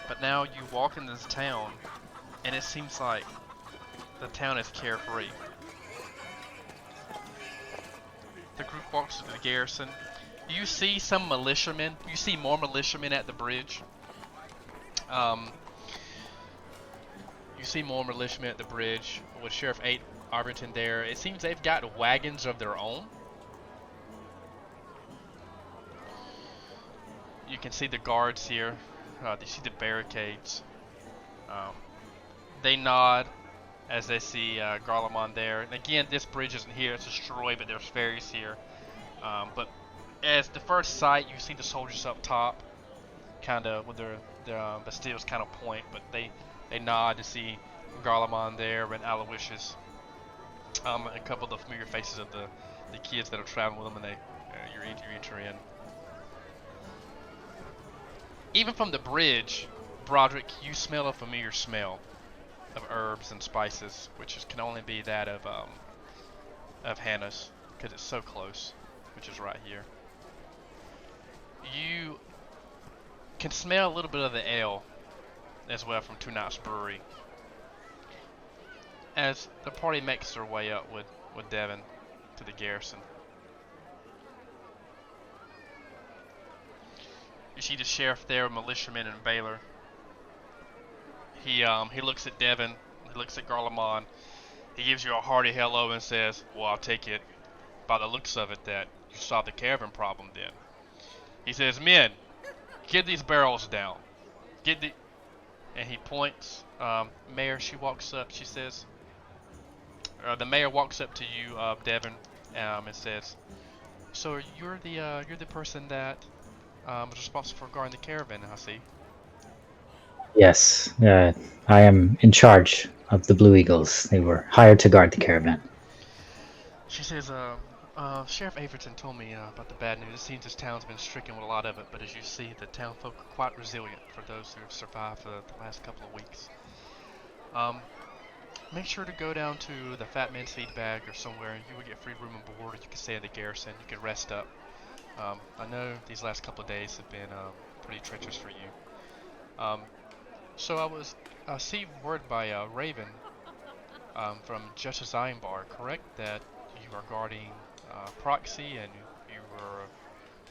but now you walk in this town, and it seems like the town is carefree. The group walks to the garrison. You see some militiamen. You see more militiamen at the bridge. You see more militiamen at the bridge with Sheriff 8 Arberton there. It seems they've got wagons of their own. You can see the guards here. You see the barricades. They nod as they see Garlemald there. And again, this bridge isn't here. It's destroyed, but there's ferries here. But as the first sight, you see the soldiers up top, kind of with their bastilles kind of point, but they nod to see Garlemald there and Aloysius. A couple of the familiar faces of the kids that are traveling with them, and you enter in. Even from the bridge, Broderick, you smell a familiar smell of herbs and spices, which can only be that of Hannah's, because it's so close, which is right here. You can smell a little bit of the ale as well from Two Nights Brewery. As the party makes their way up with Devin to the garrison. You see the sheriff there, militiamen and Baylor. He looks at Devin, he looks at Garlemald, he gives you a hearty hello and says, well, I'll take it by the looks of it that you solved the caravan problem then. He says, men, get these barrels down. And he points. Mayor, she walks up, she says, the mayor walks up to you, Devin, and says, so you're the person that was responsible for guarding the caravan, I see. Yes, I am in charge of the Blue Eagles. They were hired to guard the caravan. She says, Sheriff Averton told me about the bad news. It seems this town's been stricken with a lot of it, but as you see, the town folk are quite resilient for those who have survived for the last couple of weeks. Make sure to go down to the Fat Man's Feed Bag or somewhere, and you will get free room and board. You can stay in the garrison. You can rest up. I know these last couple of days have been pretty treacherous for you. So I see word by Raven from Justice Ironbar, correct, that you are guarding Proxy and you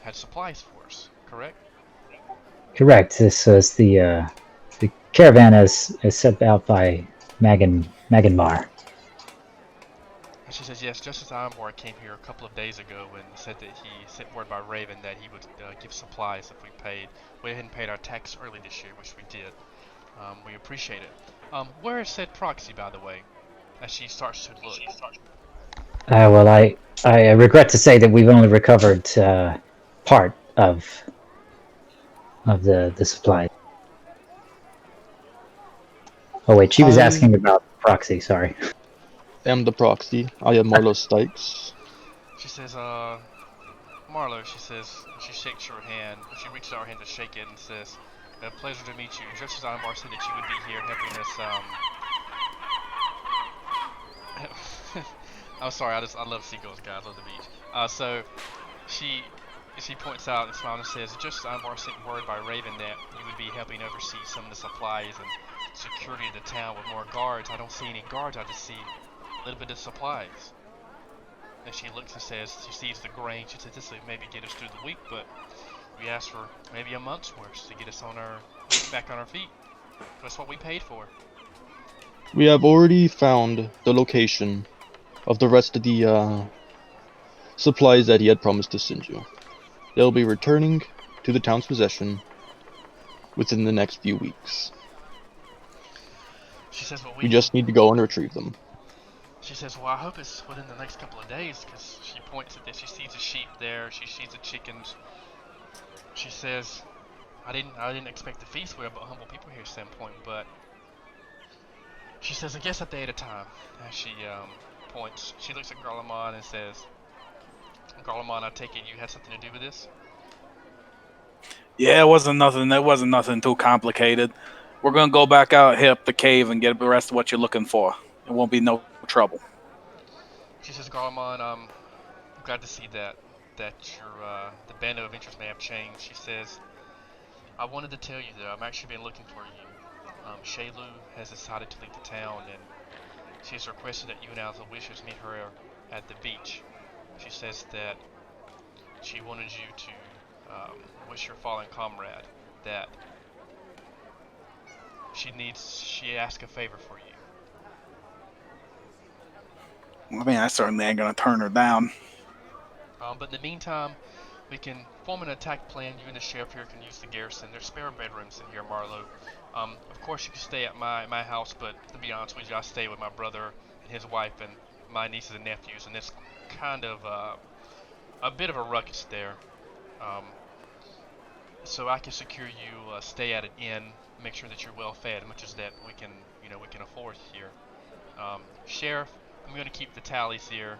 had supplies for us, correct? Correct. This was the caravan is set out by Maginmar. And she says, yes, Justice Ironbar came here a couple of days ago and said that he sent word by Raven that he would give supplies if we paid. We hadn't paid our tax early this year, which we did. We appreciate it. Where is said Proxy, by the way, as she starts to look? Well, I regret to say that we've only recovered part of the supply. Oh wait, she was asking about Proxy. Sorry. Am the Proxy. I am Marlo Stikes. She says, Marlo, she says, she shakes your hand. She reaches out her hand to shake it and says, a pleasure to meet you. Justice Ironbar said that you would be here helping us, I'm sorry, I love seagulls, guys, I love the beach. So, she points out and smiles and says, Justice Ironbar sent word by Raven that you would be helping oversee some of the supplies and security of the town with more guards. I don't see any guards, I just see a little bit of supplies. And she looks and says, she sees the grain, she says, this will maybe get us through the week, but we asked for maybe a month's worth to get us back on our feet. That's what we paid for. We have already found the location of the rest of the supplies that he had promised to send you. They'll be returning to the town's possession within the next few weeks. She says, well, we just need to go and retrieve them. She says, well, I hope it's within the next couple of days, because she points at this. She sees the sheep there. She sees the chickens. She says, I didn't expect the feast. We're about humble people here at Sandpoint, but she says, I guess a day at a time. As she points. She looks at Garlemon and says, Garlemon, I take it you had something to do with this? Yeah, it wasn't nothing too complicated. We're gonna go back out, hit up the cave, and get the rest of what you're looking for. It won't be no trouble. She says, Garlemon, I'm glad to see that your the band of adventures may have changed. She says, I wanted to tell you that I've actually been looking for you. Shaylu has decided to leave the town, and she has requested that you and Aloysius meet her at the beach. She says that she wanted you to wish your fallen comrade that she asked a favor for you. I mean, I certainly ain't gonna turn her down. But in the meantime, we can form an attack plan. You and the sheriff here can use the garrison. There's spare bedrooms in here, Marlowe. Of course, you can stay at my house, but to be honest with you, I stay with my brother and his wife and my nieces and nephews, and it's kind of a bit of a ruckus there. So I can secure you stay at an inn, make sure that you're well fed, much as that we can afford here. Sheriff, I'm gonna keep the tallies here.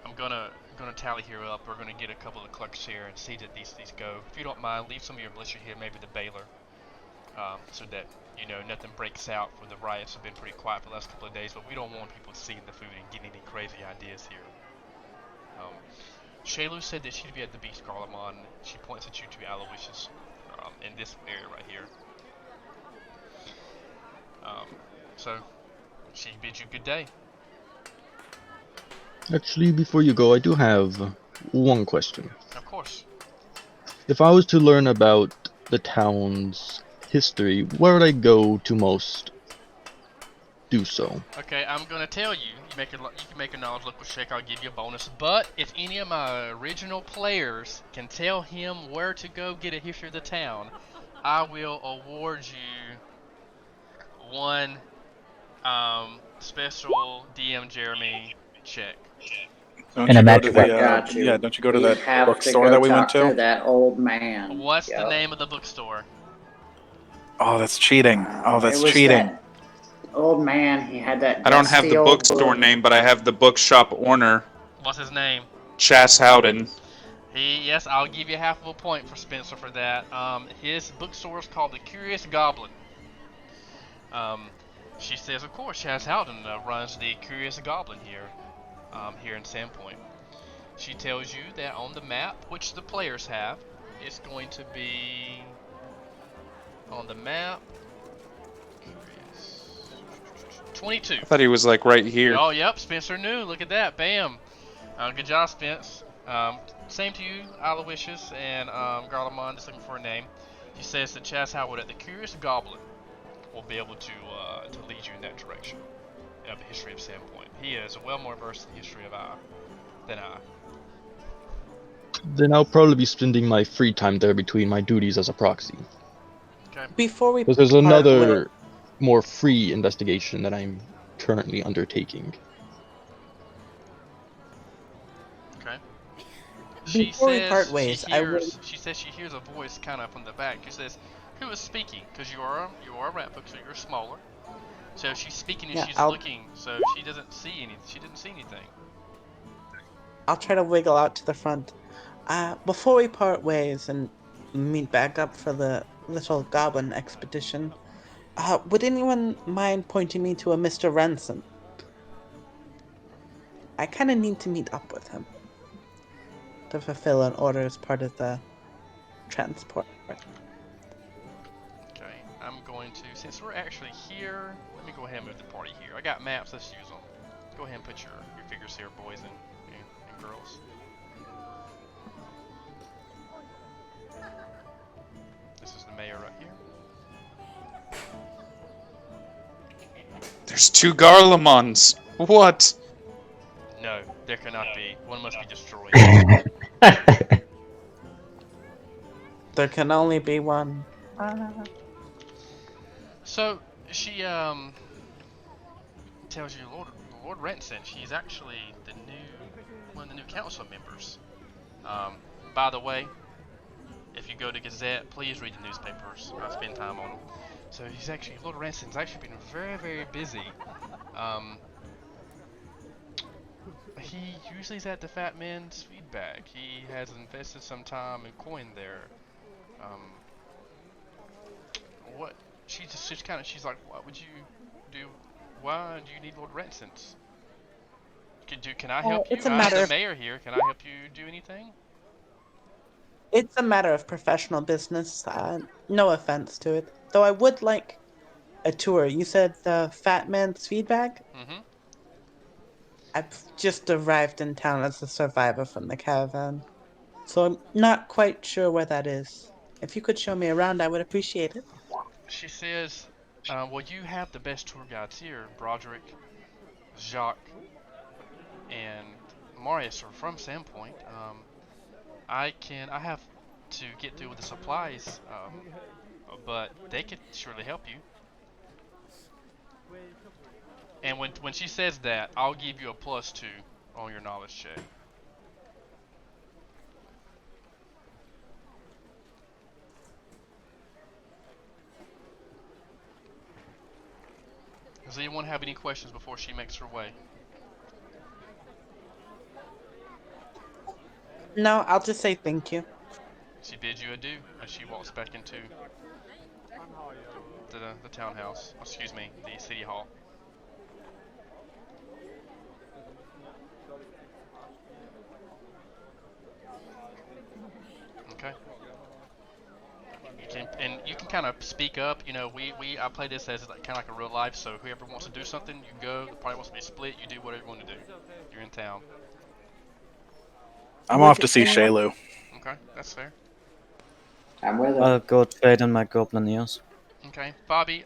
I'm gonna tally here up. We're gonna get a couple of clerks here and see that these go. If you don't mind, leave some of your militia here, maybe the Baylor, so that nothing breaks out. For the riots have been pretty quiet for the last couple of days, but we don't want people seeing the food and getting any crazy ideas here. Shaylu said that she'd be at the beach, Garlemon. She points at you to Aloysius in this area right here. So she bids you good day. Actually, before you go, I do have one question. Of course. If I was to learn about the town's history, where would I go to most do so? Okay, I'm gonna tell you. You can make a knowledge local check. I'll give you a bonus. But if any of my original players can tell him where to go get a history of the town, I will award you one special DM Jeremy check. Don't And you a go magic to weapon. Got you. don't you go to We that have bookstore go that we went talk to? that old man. What's the Yep. name of the bookstore? Oh, that's cheating. Oh, that's It was cheating. that old man. He had that. I don't have the dusty old bookstore book. name, but I have the bookshop owner, What's his name? Chas Howden. Yes, I'll give you half of a point for Spencer for that. His bookstore is called the Curious Goblin. She says, of course, Chas Howden runs the Curious Goblin here in Sandpoint. She tells you that on the map, which the players have, it's going to be on the map. 22. I thought he was like right here. Oh, yep, Spencer knew. Look at that. Bam. Good job, Spence. Same to you, Aloysius and Garlemon, just looking for a name. She says that Chas Howard at the Curious Goblin will be able to lead you in that direction of the history of Sandpoint. He is well more versed in the history of than I. Then I'll probably be spending my free time there between my duties as a proxy. Okay. Before we Because there's part another ways- more free investigation that I'm currently undertaking. Okay. She Before we says part ways, she says she hears a voice kind of from the back. She says, "Who is speaking?" Because you are a rat folk, so you're smaller. So she's speaking and Yeah, she's I'll- looking, so she doesn't see any. She didn't see anything. I'll try to wiggle out to the front. Before we part ways and meet back up for the little goblin expedition, would anyone mind pointing me to a Mr. Ransom? I kind of need to meet up with him to fulfill an order as part of the transport. Okay, I'm going to, since we're actually here, let me go ahead and move the party here. I got maps, let's use them. Go ahead and put your figures here, boys and girls. This is the mayor right here. There's 2 Garlemons. What? No, there cannot be. One must be destroyed. There can only be one. So, she, tells you Lord Renson, she's actually one of the new council members. By the way, if you go to Gazette, please read the newspapers. Spend time on them. So Lord Ranson's actually been very, very busy. He usually is at the Fat Man's feedback. He has invested some time and coin there. What? She's like, what would you do? Why do you need Lord Ranson's? Can I help you? It's a I'm matter the of mayor here. Can I help you do anything? it's a matter of professional business. No offense to it, though. I would like a tour. You said the Fat Man's feedback. Mm-hmm. I've just arrived in town as a survivor from the caravan, so I'm not quite sure where that is. If you could show me around, I would appreciate it. She says, well, you have the best tour guides here. Broderick, Jacques, and Marius are from Sandpoint. I have to get through with the supplies, but they could surely help you. And when she says that, I'll give you a +2 on your knowledge check. Does anyone have any questions before she makes her way? No, I'll just say thank you. She bids you adieu as she walks back into the townhouse. Excuse me, the city hall. Okay. You can kind of speak up. You know, I play this as like, kind of like a real life. So whoever wants to do something, you go. The party wants to be split. You do whatever you want to do. You're in town. I'm off to see Shaylu. Okay, that's fair. I'm with him. I'll go trade in my goblin ears. Okay, Bobby.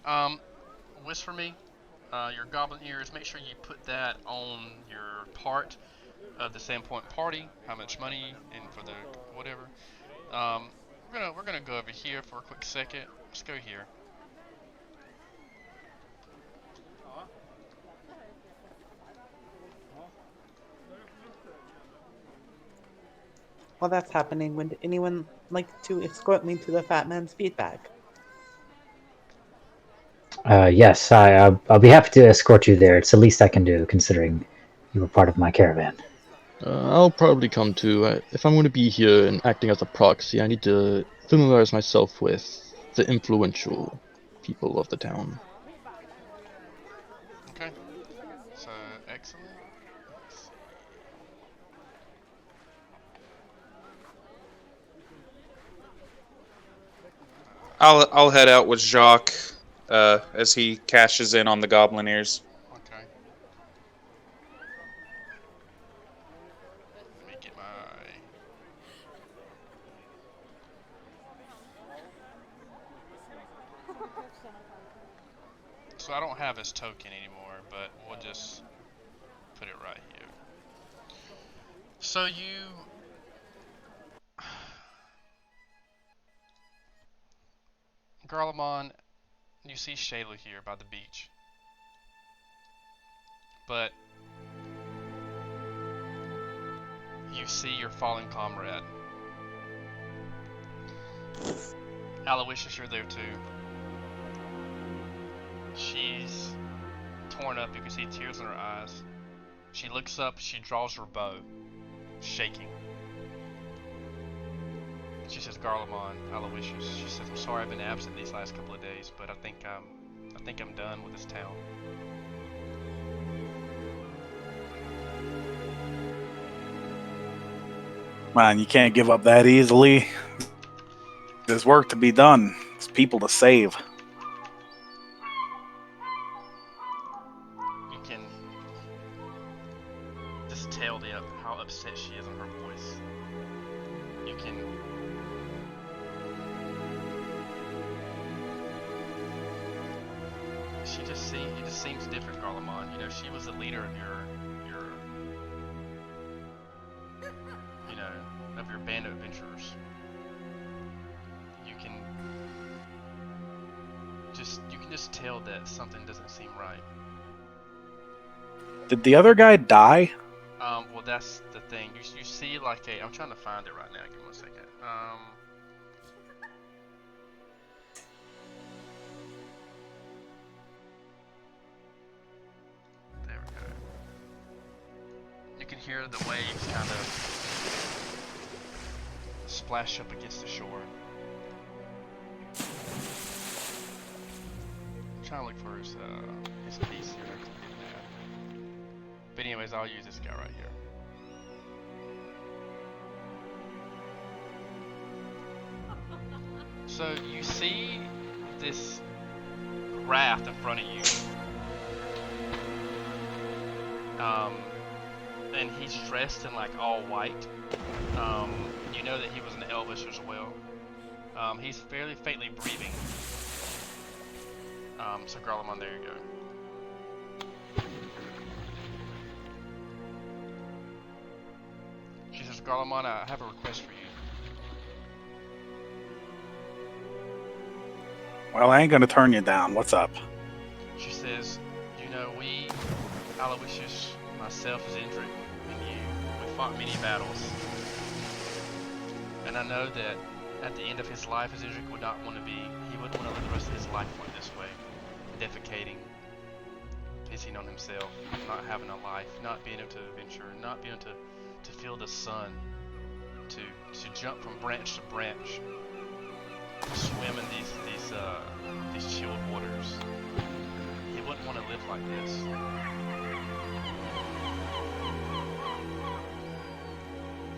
Whisk for me. Your goblin ears. Make sure you put that on your part of the Sandpoint party. How much money and for the whatever. We're gonna go over here for a quick second. Let's go here. While that's happening, would anyone like to escort me to the Fat Man's feedback? Yes, I'll be happy to escort you there. It's the least I can do, considering you were part of my caravan. I'll probably come too. If I'm going to be here and acting as a proxy, I need to familiarize myself with the influential people of the town. Okay. So excellent. I'll head out with Jacques as he cashes in on the goblin ears. Okay. Let me get my. So I don't have his token anymore, but we'll just put it right here. So you. Garlemon, you see Shayla here by the beach. But you see your fallen comrade. Aloysius, you're there too. She's torn up, you can see tears in her eyes. She looks up, she draws her bow, shaking. She says, Garlemon, Aloysius. She says, I'm sorry I've been absent these last couple of days, but I think I'm done with this town. Man, you can't give up that easily. There's work to be done. There's people to save. You can just tell how upset she is in her voice. You can he just seems different, Garlemon. You know, she was the leader of your of your band of adventurers. You can just tell that something doesn't seem right. Did the other guy die? Well, that's the thing. You see like I'm trying to find it right now. Give me 1 second. There we go. You can hear the waves kind of splash up against the shore. I'm trying to look for his piece here. I couldn't do that. But anyways, I'll use this guy right here. So you see this raft in front of you. And he's dressed in like all white. You know that he was an elvish as well. He's fairly faintly breathing. So Garlemon, there you go. She says, Garlemon, I have a request for you. Well, I ain't gonna turn you down. What's up? She says, you know, we, Aloysius, myself, Zendrick, and you, we fought many battles. And I know that at the end of his life, Zendrick would not want to be, he wouldn't want to live the rest of his life like this way. Defecating, pissing on himself, not having a life, not being able to adventure, not being able to feel the sun, to jump from branch to branch, to swim in these chilled waters. He wouldn't want to live like this.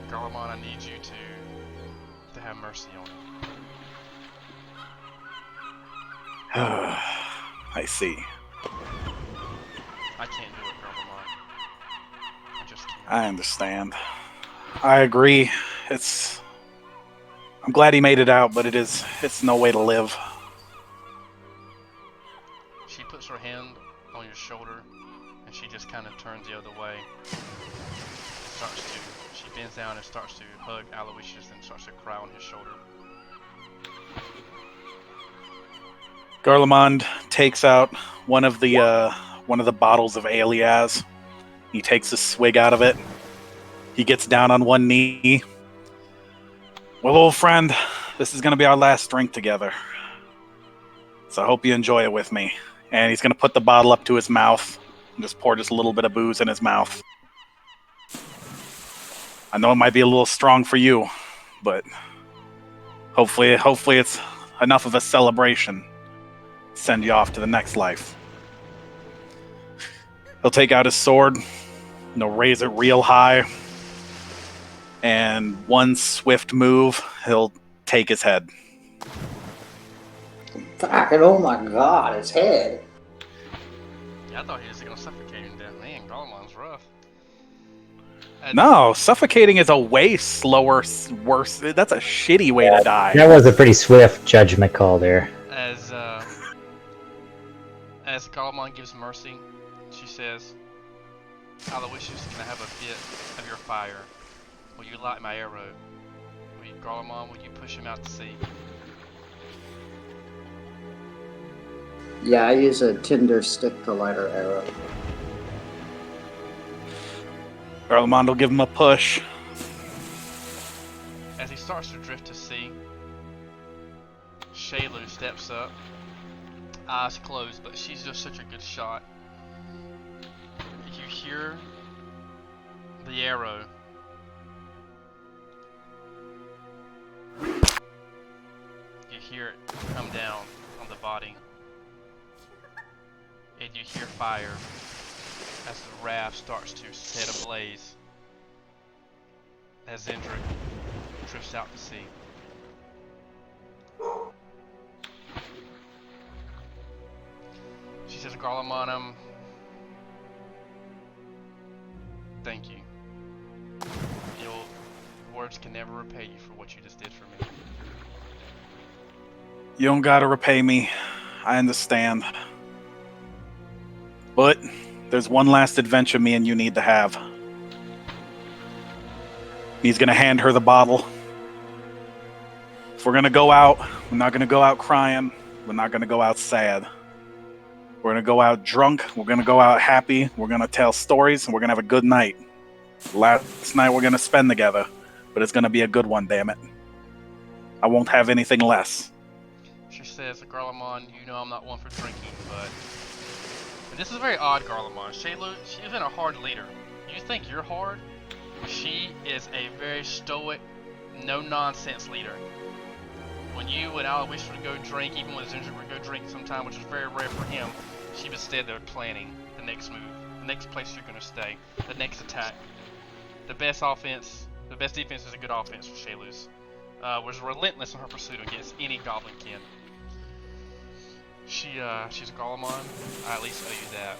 Garlemon, I need you to have mercy on him. I see. I can't do it, Garlemon. I just can't. I understand. I agree. I'm glad he made it out, but it's no way to live. She puts her hand on your shoulder, and she just kind of turns the other way. She bends down and starts to hug Aloysius and starts to cry on his shoulder. Garlemond takes out one of the bottles of Alias. He takes a swig out of it. He gets down on one knee. Well, old friend, this is going to be our last drink together. So I hope you enjoy it with me. And he's going to put the bottle up to his mouth and just pour just a little bit of booze in his mouth. I know it might be a little strong for you, but hopefully it's enough of a celebration. Send you off to the next life. He'll take out his sword, raise it real high, and one swift move, he'll take his head. Fucking, oh my god, his head. Yeah, I thought he was gonna suffocate him to death. Man, Garlemon's rough. No, suffocating is a way slower, worse. That's a shitty way to die. That was a pretty swift judgment call there. As Garlemon gives mercy, she says, Aloysius, can I have a bit of your fire? Will you light my arrow? Garlemon, will you push him out to sea? Yeah, I use a tinder stick to light her arrow. Garlemond will give him a push. As he starts to drift to sea, Shaylu steps up, eyes closed, but she's just such a good shot. You hear the arrow. You hear it come down on the body. And you hear fire as the raft starts to set ablaze as Zendrick drifts out to sea. She says, Garlemon, thank you. Your words can never repay you for what you just did for me. You don't gotta repay me. I understand. But there's one last adventure me and you need to have. He's gonna hand her the bottle. If we're gonna go out, we're not gonna go out crying. We're not gonna go out sad. We're gonna go out drunk. We're gonna go out happy. We're gonna tell stories, and we're gonna have a good night. Last night we're gonna spend together, but it's gonna be a good one, damn it. I won't have anything less. She says, Garlemon, you know I'm not one for drinking, but this is very odd, Garlemon. Shaylu, she's been a hard leader. You think you're hard? She is a very stoic, no-nonsense leader. When you and Aloysius would go drink, even when Zunzer would go drink sometime, which is very rare for him, she was instead there planning the next move, the next place you're going to stay, the next attack. The best defense is a good offense for Shayluz. Was relentless in her pursuit against any goblin kin. She's a Golemon. I at least owe you that.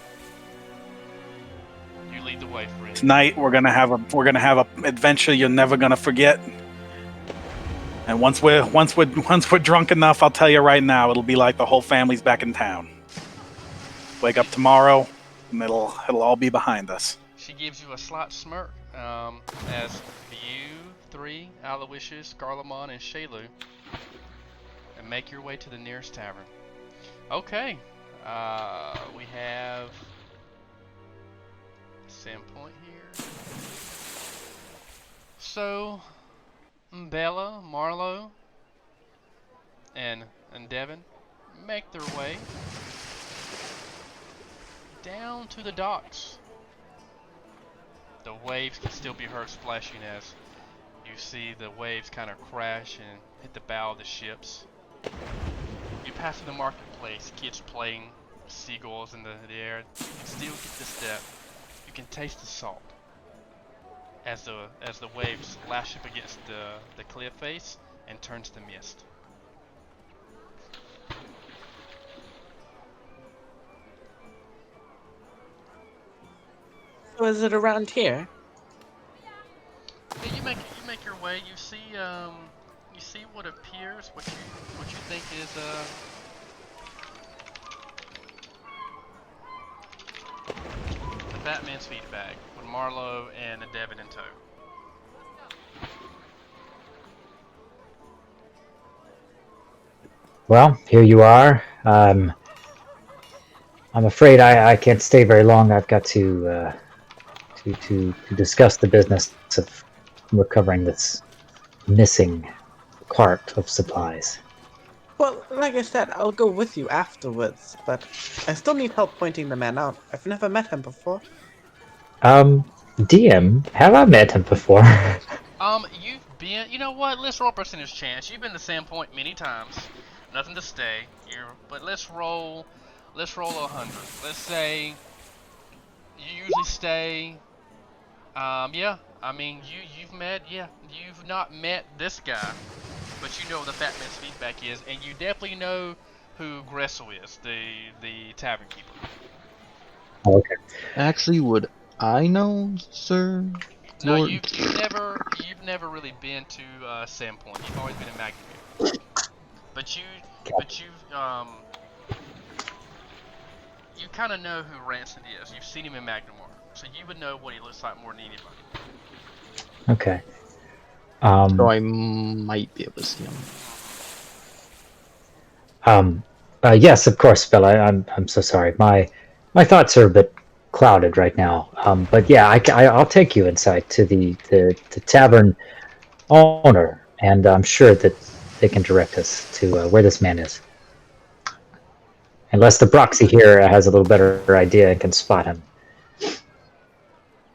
You lead the way, friend. Tonight we're gonna have a adventure you're never gonna forget. And once we're drunk enough, I'll tell you right now, it'll be like the whole family's back in town. Wake up tomorrow, and it'll all be behind us. She gives you a slight smirk as you three, Aloysius, Garlemon, and Shaylu, and make your way to the nearest tavern. Okay, we have Sandpoint here. So, Bella, Marlowe, and Devin make their way down to the docks. The waves can still be heard splashing as you see the waves kind of crash and hit the bow of the ships. You pass through the marketplace, kids playing, seagulls in the air. You can still get this depth. You can taste the salt as the waves lash up against the cliff face and turns to mist. So is it around here? Yeah, you make your way. You see what appears, what you think is the Batman's feed bag with Marlowe and Devin in tow. Well, here you are. I'm afraid I can't stay very long. I've got to discuss the business of recovering this missing cart of supplies. Well, like I said, I'll go with you afterwards, but I still need help pointing the man out. I've never met him before. DM, have I met him before? You've been. You know what? Let's roll a percentage chance. You've been to Sandpoint many times. Nothing to stay. But let's roll 100. Let's say you usually stay. Yeah. I mean, you've met. Yeah. You've not met this guy, but you know what the Fat Man's feedback is, and you definitely know who Gressel is, the tavern keeper. Oh, okay. Actually, would I know, sir? No, Lord? you've never really been to Sandpoint. You've always been in Maginmar. But you kind of know who Rancid is. You've seen him in Maginmar, so you would know what he looks like more than anybody. Okay. So I might be able to see him. Yes, of course, Bella. I'm so sorry. My thoughts are a bit clouded right now. But yeah, I'll take you inside to the tavern owner, and I'm sure that they can direct us to where this man is. Unless the proxy here has a little better idea and can spot him.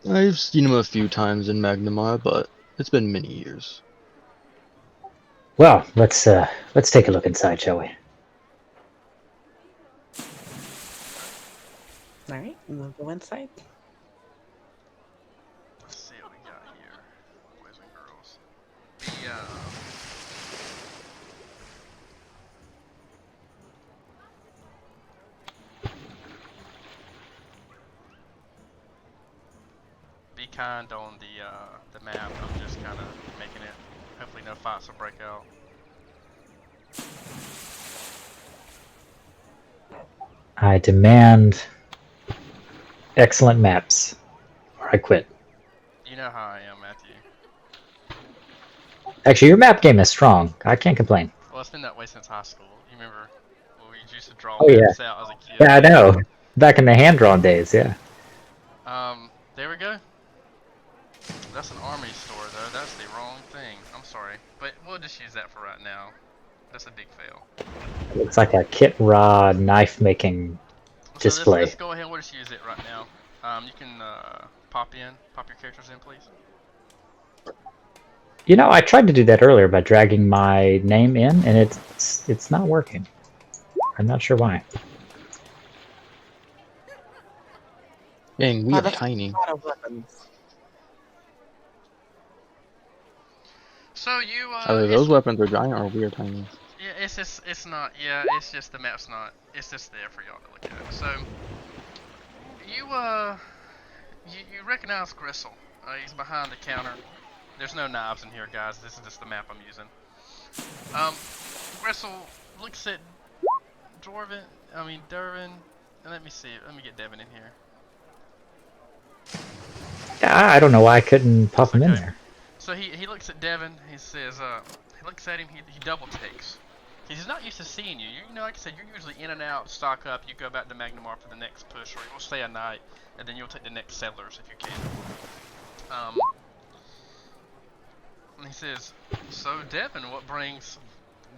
I've seen him a few times in Magnimar, but it's been many years. Well, let's take a look inside, shall we? Alright, we'll go inside. Let's see what we got here, boys and girls. Be kind on the map. I'm just kind of making it. Hopefully, no fights will break out. I demand excellent maps, or I quit. You know how I am, Matthew. Actually, your map game is strong. I can't complain. Well, it's been that way since high school. You remember when we used to draw Oh, maps out as a kid? Yeah, I know. Back in the hand-drawn days, yeah. There we go. That's an army store, though. That's the wrong thing. I'm sorry. But we'll just use that for right now. That's a big fail. It looks like a kit rod knife-making display. Let's go ahead and we'll just use it right now. You can pop your characters in, please. You know, I tried to do that earlier by dragging my name in, and it's not working. I'm not sure why. Dang, we Wow, are that's tiny. a lot of weapons. So you Either those weapons are giant or we are tiny. yeah, it's not it's just the map's not it's just there for y'all to look at. So you you recognize Gristle. He's behind the counter. There's no knives in here, guys. This is just the map I'm using. Gristle looks at Dervin. Let me see. Let me get Devin in here. Yeah, I don't know why I couldn't pop him in there. So he looks at Devin. He says, he looks at him. He double takes. He's not used to seeing you. You know, like I said, you're usually in and out, stock up. You go back to Maginmar for the next push, or you'll stay a night, and then you'll take the next settlers if you can. And he says, "So Devin, what brings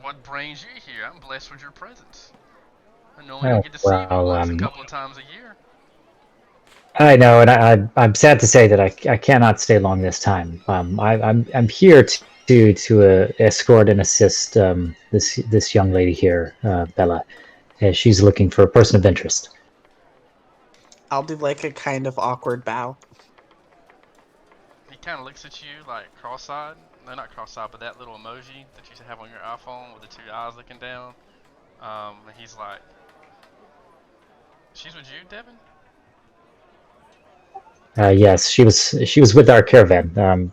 you here? I'm blessed with your presence. I normally get to see you once a couple of times a year." I know, and I'm sad to say that I cannot stay long this time. I'm here to escort and assist this young lady here, Bella, as she's looking for a person of interest. I'll do like a kind of awkward bow. He kind of looks at you like cross-eyed. No, not cross-eyed, but that little emoji that you have on your iPhone with the two eyes looking down. And he's like, "She's with you, Devin?" Yes, she was with our caravan.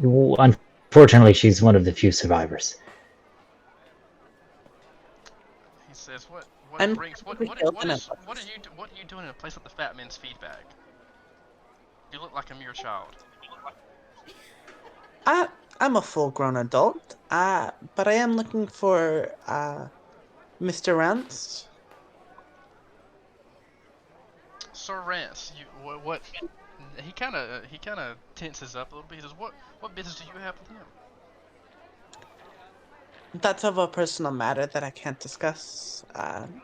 Unfortunately, she's one of the few survivors. He says, "What I'm brings what are you doing in a place like the Fat Man's Feed Bag? You look like a mere child." I'm a full-grown adult. But I am looking for Mr. Rance. Sir Rance, what? He kind of tenses up a little bit. He says, "What business do you have with him?" That's of a personal matter that I can't discuss.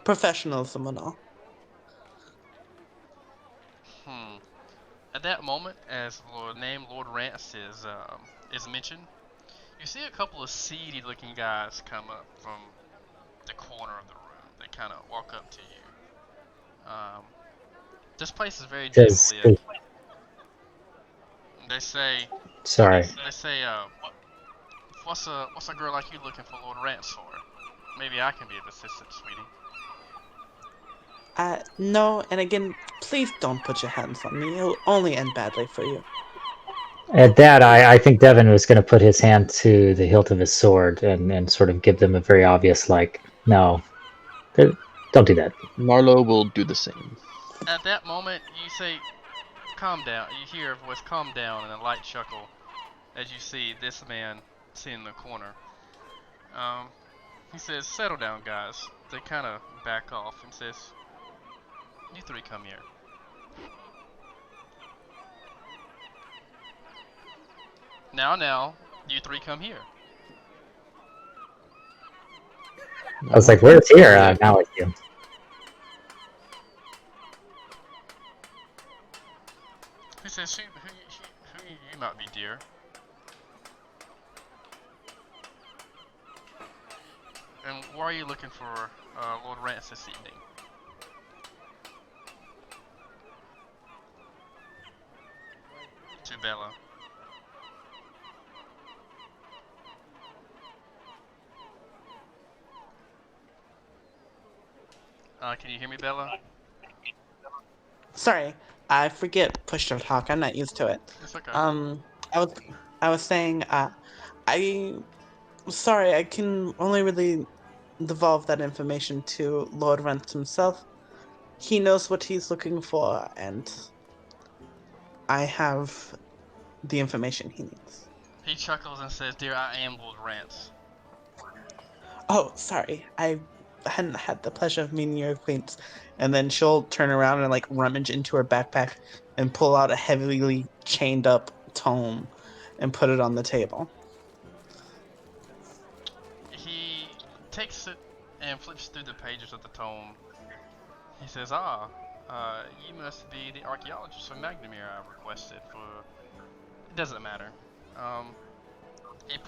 Professionalism and all. At that moment, as Lord Rance is mentioned, you see a couple of seedy-looking guys come up from the corner of the room. They kind of walk up to you. This place is very dimly lit. They say, "Sorry." They say, what's a girl like you looking for Lord Rance for? Maybe I can be of assistance, sweetie." No, and again, please don't put your hands on me. It'll only end badly for you. At that, I think Devin was going to put his hand to the hilt of his sword and sort of give them a very obvious, like, no, don't do that. Marlowe will do the same. At that moment, you say, "Calm down." You hear a voice, "Calm down," and a light chuckle as you see this man sitting in the corner. He says, "Settle down, guys." They kind of back off and says, "You three come here." Now, you three come here. I was like, "Where's here?" Now with you. He says, who you might be, dear?" "And why are you looking for Lord Rance this evening?" To Bella. Can you hear me, Bella? Sorry, I forget push to talk. I'm not used to it. It's okay. I was saying, sorry, I can only really devolve that information to Lord Rance himself. He knows what he's looking for, and I have the information he needs. He chuckles and says, "Dear, I am Lord Rance." Oh, sorry, I hadn't had the pleasure of meeting your acquaintance. And then she'll turn around and like rummage into her backpack and pull out a heavily chained up tome and put it on the table. He takes it and flips through the pages of the tome. He says, "You must be the archaeologist from Maginmar I requested for..." It doesn't matter. Um,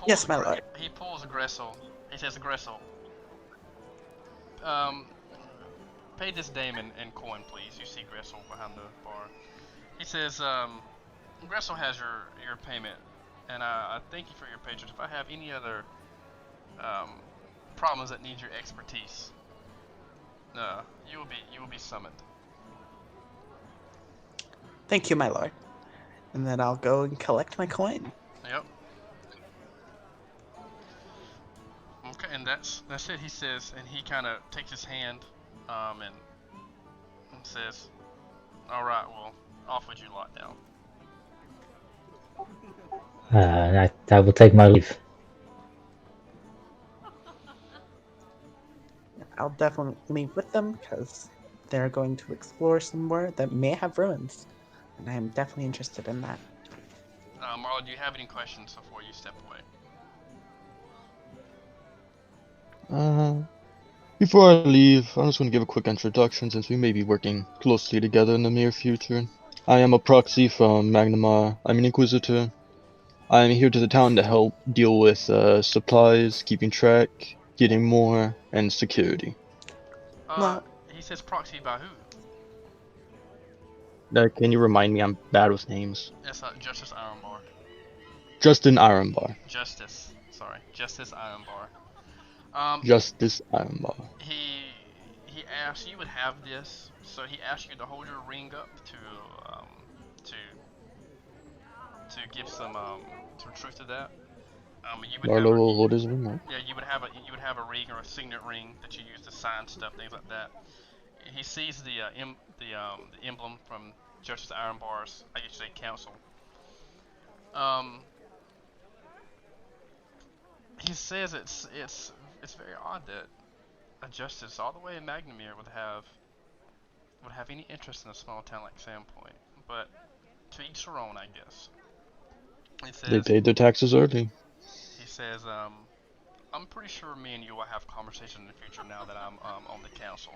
Yes, my lord. He pulls Gressel. He says, Gressel, um, pay this dame in coin, please. You see Gressel behind the bar. He says, Gressel has your payment, and I thank you for your patience. If I have any other problems that need your expertise, you will be summoned. Thank you, my lord. And then I'll go and collect my coin. Yep. Okay, and that's it. He says, and he kind of takes his hand, and says, "All right, well, off with you lot now." I will take my leave. I'll definitely leave with them because they're going to explore somewhere that may have ruins, and I am definitely interested in that. Marla, do you have any questions before you step away? Before I leave, I just want to give a quick introduction since we may be working closely together in the near future. I am a proxy from Maginmar. I'm an Inquisitor. I'm here to the town to help deal with supplies, keeping track, getting more, and security. Well, He says proxy by who? Can you remind me? I'm bad with names. That's Justice Ironbar. Justin Ironbar. Justice Ironbar. Justice Ironbar. He asked you would have this, so he asked you to hold your ring up to give some truth to that. You would Marlo will hold his ring up. Yeah, you would have a ring or a signet ring that you use to sign stuff, things like that. He sees the emblem from Justice Ironbar's, I guess you say, council. He says it's very odd that a justice all the way in Maginmar would have any interest in a small town like Sandpoint, but to each their own, I guess. He says, they paid their taxes early. He says, I'm pretty sure me and you will have conversation in the future now that I'm on the council.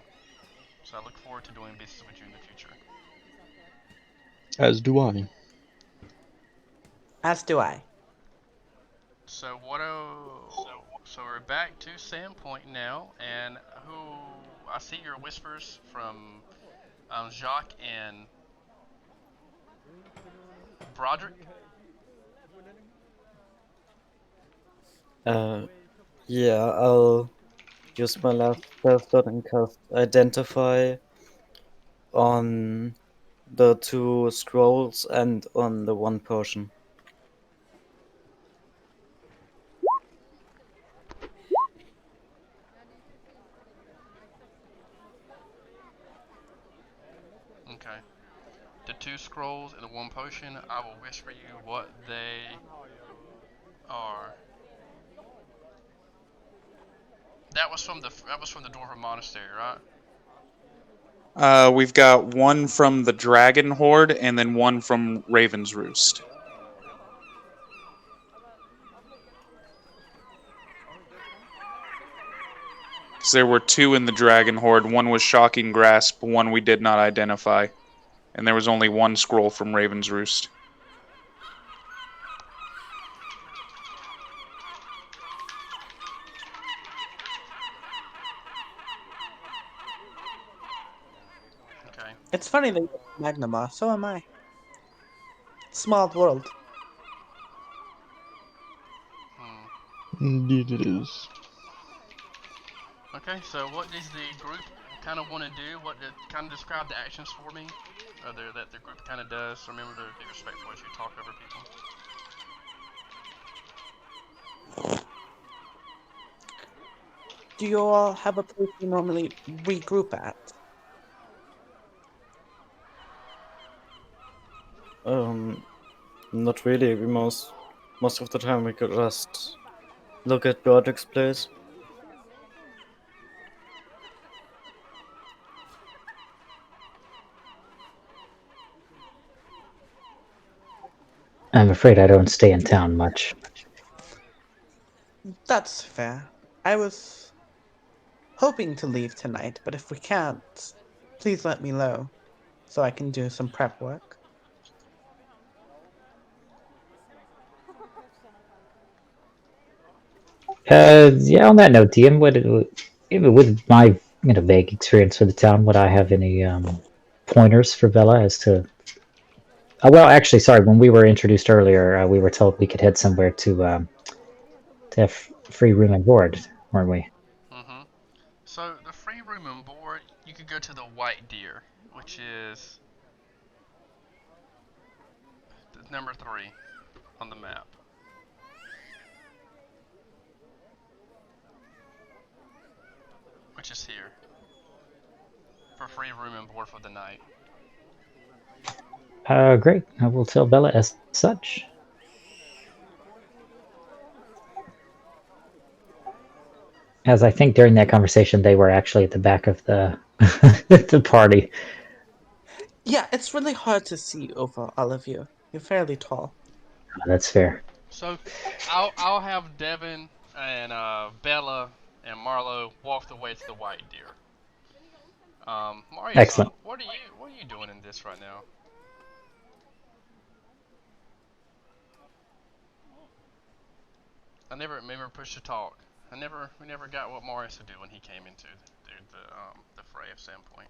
So I look forward to doing business with you in the future. As do I. As do I. So so we're back to Sandpoint now, and I see your whispers from Jacques and Broderick. Yeah, I'll use my last spell slot and cast Identify on the 2 scrolls and on the 1 potion. Okay. The 2 scrolls and the 1 potion, I will whisper you what they are. That was from the Dwarven Monastery, right? We've got one from the Dragon Horde and then one from Raven's Roost. Because there were 2 in the Dragon Horde. One was Shocking Grasp, one we did not identify. And there was only 1 scroll from Raven's Roost. Okay. It's funny that you're Maginmar, so am I. Small world. Indeed it is. Okay, so what does the group kind of want to do? What kind of describe the actions for me? That the group kind of does. Remember to be respectful as you talk over people. Do you all have a place you normally regroup at? Not really. Most of the time we could just look at Broderick's place. I'm afraid I don't stay in town much. That's fair. I was hoping to leave tonight, but if we can't, please let me know so I can do some prep work. Yeah. On that note, DM, with my vague experience with the town, would I have any pointers for Bella as to? Well, actually, sorry. When we were introduced earlier, we were told we could head somewhere to have free room and board, weren't we? Mm-hmm. So the free room and board, you could go to the White Deer, which is number 3 on the map. Which is here. For free room and board for the night. Great. I will tell Bella as such. As I think during that conversation, they were actually at the back of the the party. Yeah, it's really hard to see over all of you. You're fairly tall. Oh, that's fair. So, I'll have Devin and Bella and Marlo walk the way to the White Deer. Mario, Excellent. what are you doing in this right now? I never pushed to talk. We never got what Marius would do when he came into the fray of Sandpoint.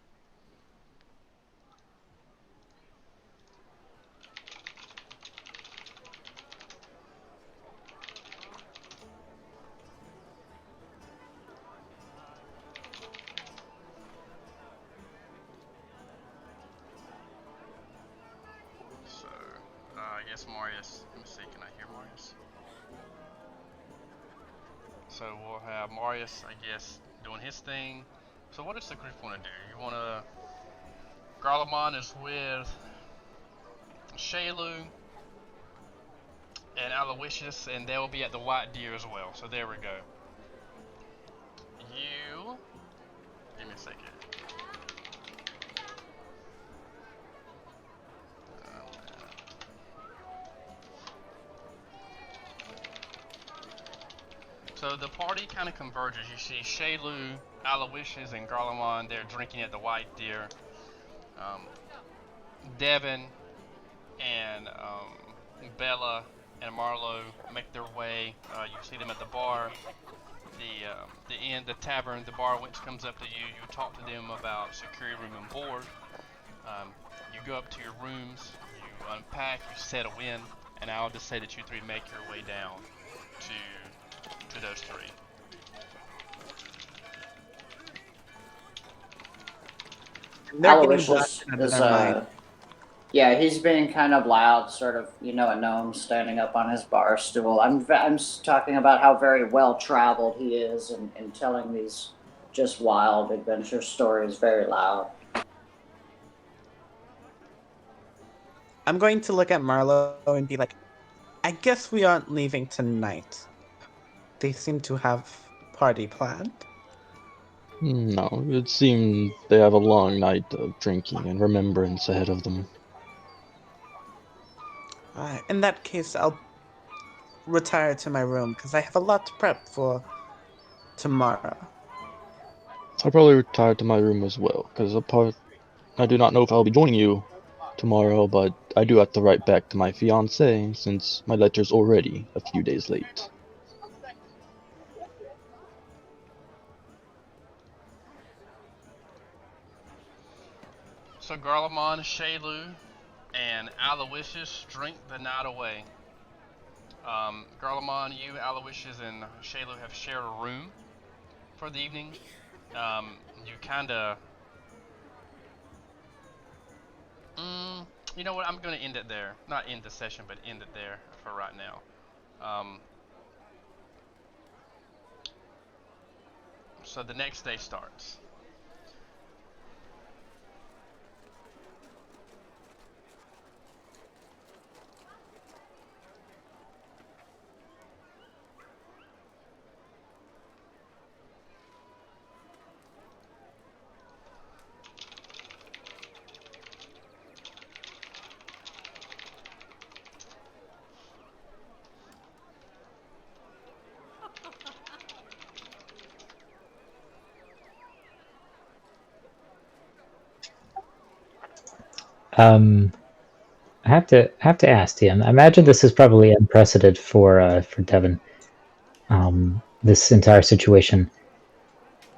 So, I guess Marius. Let me see. Can I hear Marius? So we'll have Marius, I guess, doing his thing. So what does the group want to do? You want to... Garlemon is with Shaylu and Aloysius, and they'll be at the White Deer as well. So there we go. You... Give me a second. So the party kind of converges. You see Shaylu, Aloysius, and Garlemon. They're drinking at the White Deer. Devin and Bella and Marlo make their way. You see them at the bar, the inn, the tavern, the bar wench comes up to you. You talk to them about security room and board. You go up to your rooms, you unpack, you settle in, and I'll just say that you three make your way down to those three. Aloysius is, yeah, he's being kind of loud, sort of, a gnome standing up on his bar stool. I'm talking about how very well traveled he is and telling these just wild adventure stories very loud. I'm going to look at Marlo and be like, I guess we aren't leaving tonight. They seem to have party planned. No, it seemed they have a long night of drinking and remembrance ahead of them. In that case, I'll retire to my room, because I have a lot to prep for tomorrow. I'll probably retire to my room as well, because I do not know if I'll be joining you tomorrow, but I do have to write back to my fiancée, since my letter's already a few days late. So Garlemon, Shaylu, and Aloysius drink the night away. Garlemon, you, Aloysius, and Shaylu have shared a room for the evening. You kinda... you know what, I'm gonna end it there. Not end the session, but end it there for right now. So the next day starts. I have to ask Tim. I imagine this is probably unprecedented for Devin. this entire situation.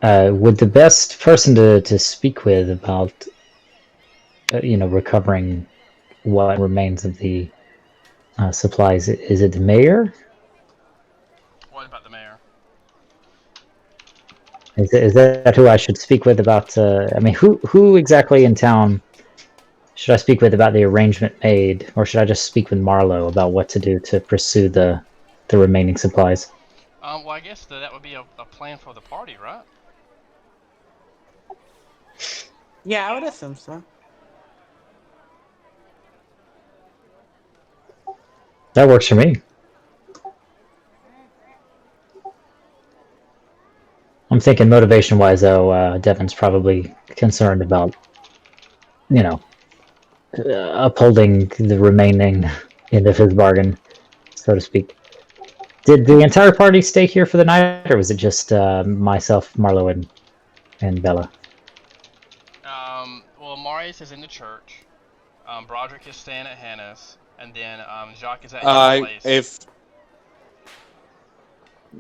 Would the best person to speak with about recovering what remains of the supplies, is it the mayor? What about the mayor? Is that who I should speak with about? I mean, who exactly in town should I speak with about the arrangement made, or should I just speak with Marlowe about what to do to pursue the remaining supplies? Well, I guess that would be a plan for the party, right? Yeah, I would assume so. That works for me. I'm thinking motivation-wise, though, Devin's probably concerned about, upholding the remaining end of his bargain, so to speak. Did the entire party stay here for the night, or was it just myself, Marlowe, and Bella? Well, Marius is in the church. Broderick is staying at Hannah's, and then Jacques is at your place.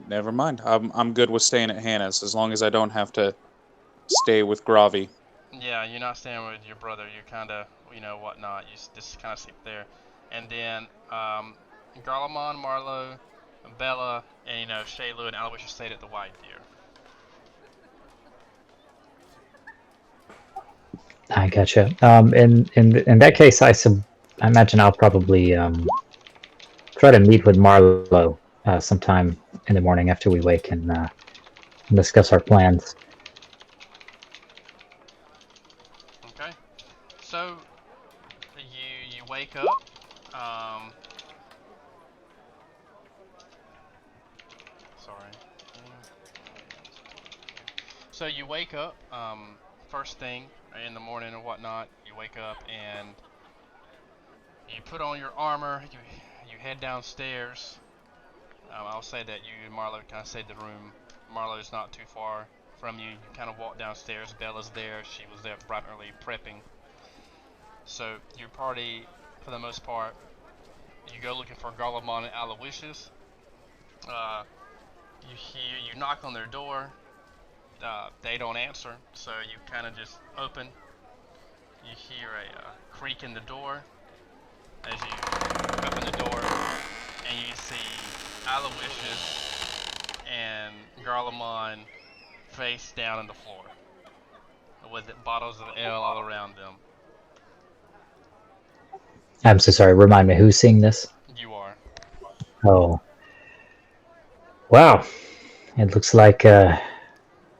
Never mind. I'm good with staying at Hannah's as long as I don't have to stay with Gravi. Yeah, you're not staying with your brother. You're kind of, whatnot. You just kind of sleep there. And then Garlemon, Marlowe, Bella, and, Shaylu and Aloysius stayed at the White Deer. I gotcha. In that case, I imagine I'll probably try to meet with Marlowe sometime in the morning after we wake and discuss our plans. Okay. So you wake up. Sorry. So you wake up. First thing in the morning or whatnot. You wake up and you put on your armor. You head downstairs. I'll say that you and Marlowe kind of stayed the room. Marlowe's not too far from you. You kind of walk downstairs. Bella's there. She was there bright and early prepping. So your party, for the most part, you go looking for Garlemon and Aloysius. You knock on their door. They don't answer, so you kind of just open. You hear a creak in the door as you open the door, and you see Aloysius and Garlemon face down on the floor with bottles of ale all around them. I'm so sorry. Remind me, who's seeing this? You are. Oh. Wow. It looks like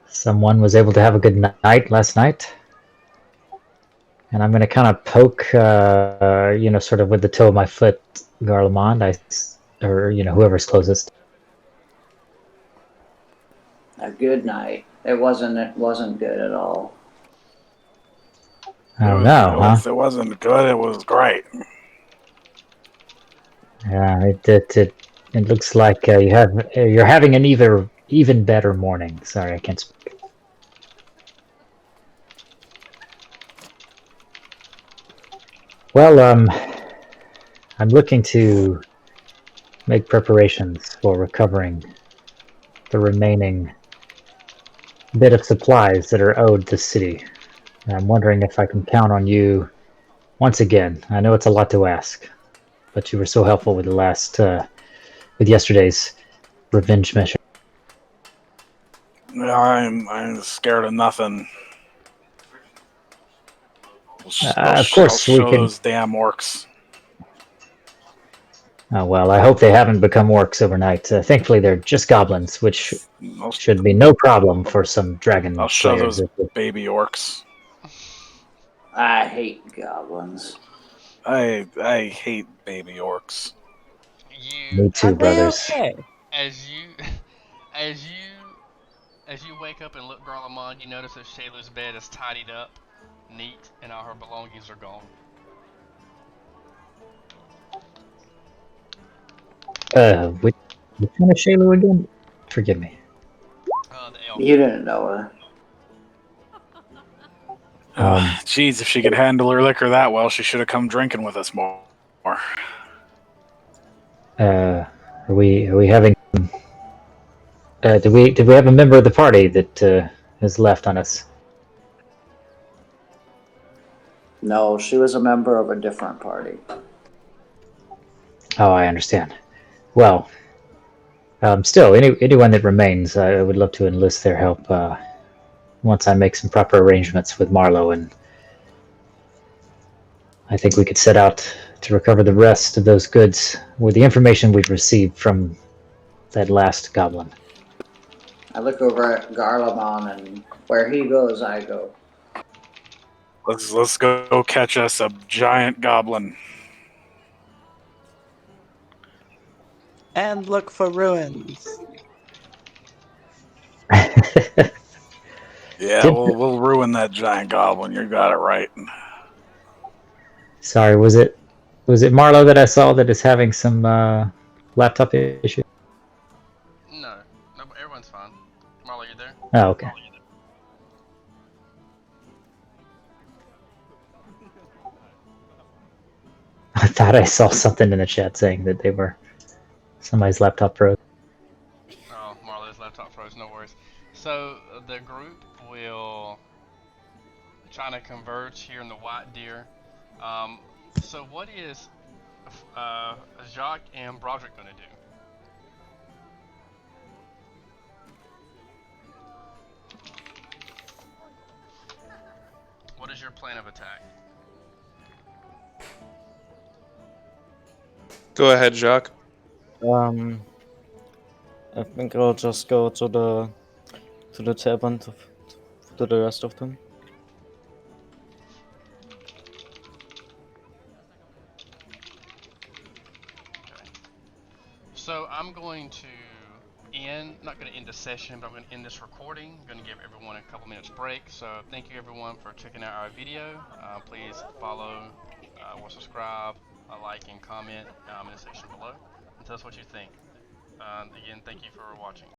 someone was able to have a good night last night. And I'm going to kind of poke, sort of with the toe of my foot, Garlemon, or whoever's closest. A good night. It wasn't good at all. I don't know, huh? If it wasn't good, it was great. Yeah, it looks like you're having an even better morning. Sorry, I can't speak. Well, I'm looking to make preparations for recovering the remaining bit of supplies that are owed the city. And I'm wondering if I can count on you once again. I know it's a lot to ask, but you were so helpful with with yesterday's revenge mission. I'm scared of nothing. Of course, I'll we show can. those damn orcs. Oh, well, I hope they haven't become orcs overnight. Thankfully, they're just goblins, which should be no problem for some dragon I'll show players. those baby orcs. I hate goblins. I hate baby orcs. Me too, brothers. Okay. As you wake up and look Garlemon, you notice that Shayla's bed is tidied up, neat, and all her belongings are gone. Which one is Shayla again? Forgive me. The elf. You didn't know her. Jeez, if she could handle her liquor that well, she should have come drinking with us more. Are we having Did we have a member of the party that has left on us? No, she was a member of a different party. Oh, I understand. Well, still, anyone that remains, I would love to enlist their help once I make some proper arrangements with Marlowe, and I think we could set out to recover the rest of those goods with the information we've received from that last goblin. I look over at Garlemon, and where he goes, I go. Let's go catch us a giant goblin. And look for ruins. Yeah, we'll ruin that giant goblin. You got it right. Sorry, was it Marlowe that I saw that is having some laptop issue? No, everyone's fine. Marlo, you there? Oh, okay. I thought I saw something in the chat saying that they were somebody's laptop froze. Oh, Marlo's laptop froze. No worries. So the group will try to converge here in the White Deer. So what is Jacques and Broderick going to do? What is your plan of attack? Go ahead, Jacques. I think I'll just go to the tavern to the rest of them. So I'm going to not going to end the session, but I'm going to end this recording. I'm going to give everyone a couple minutes break. So thank you everyone for checking out our video. Please follow or subscribe, like, and comment in the section below. And tell us what you think. Again, thank you for watching.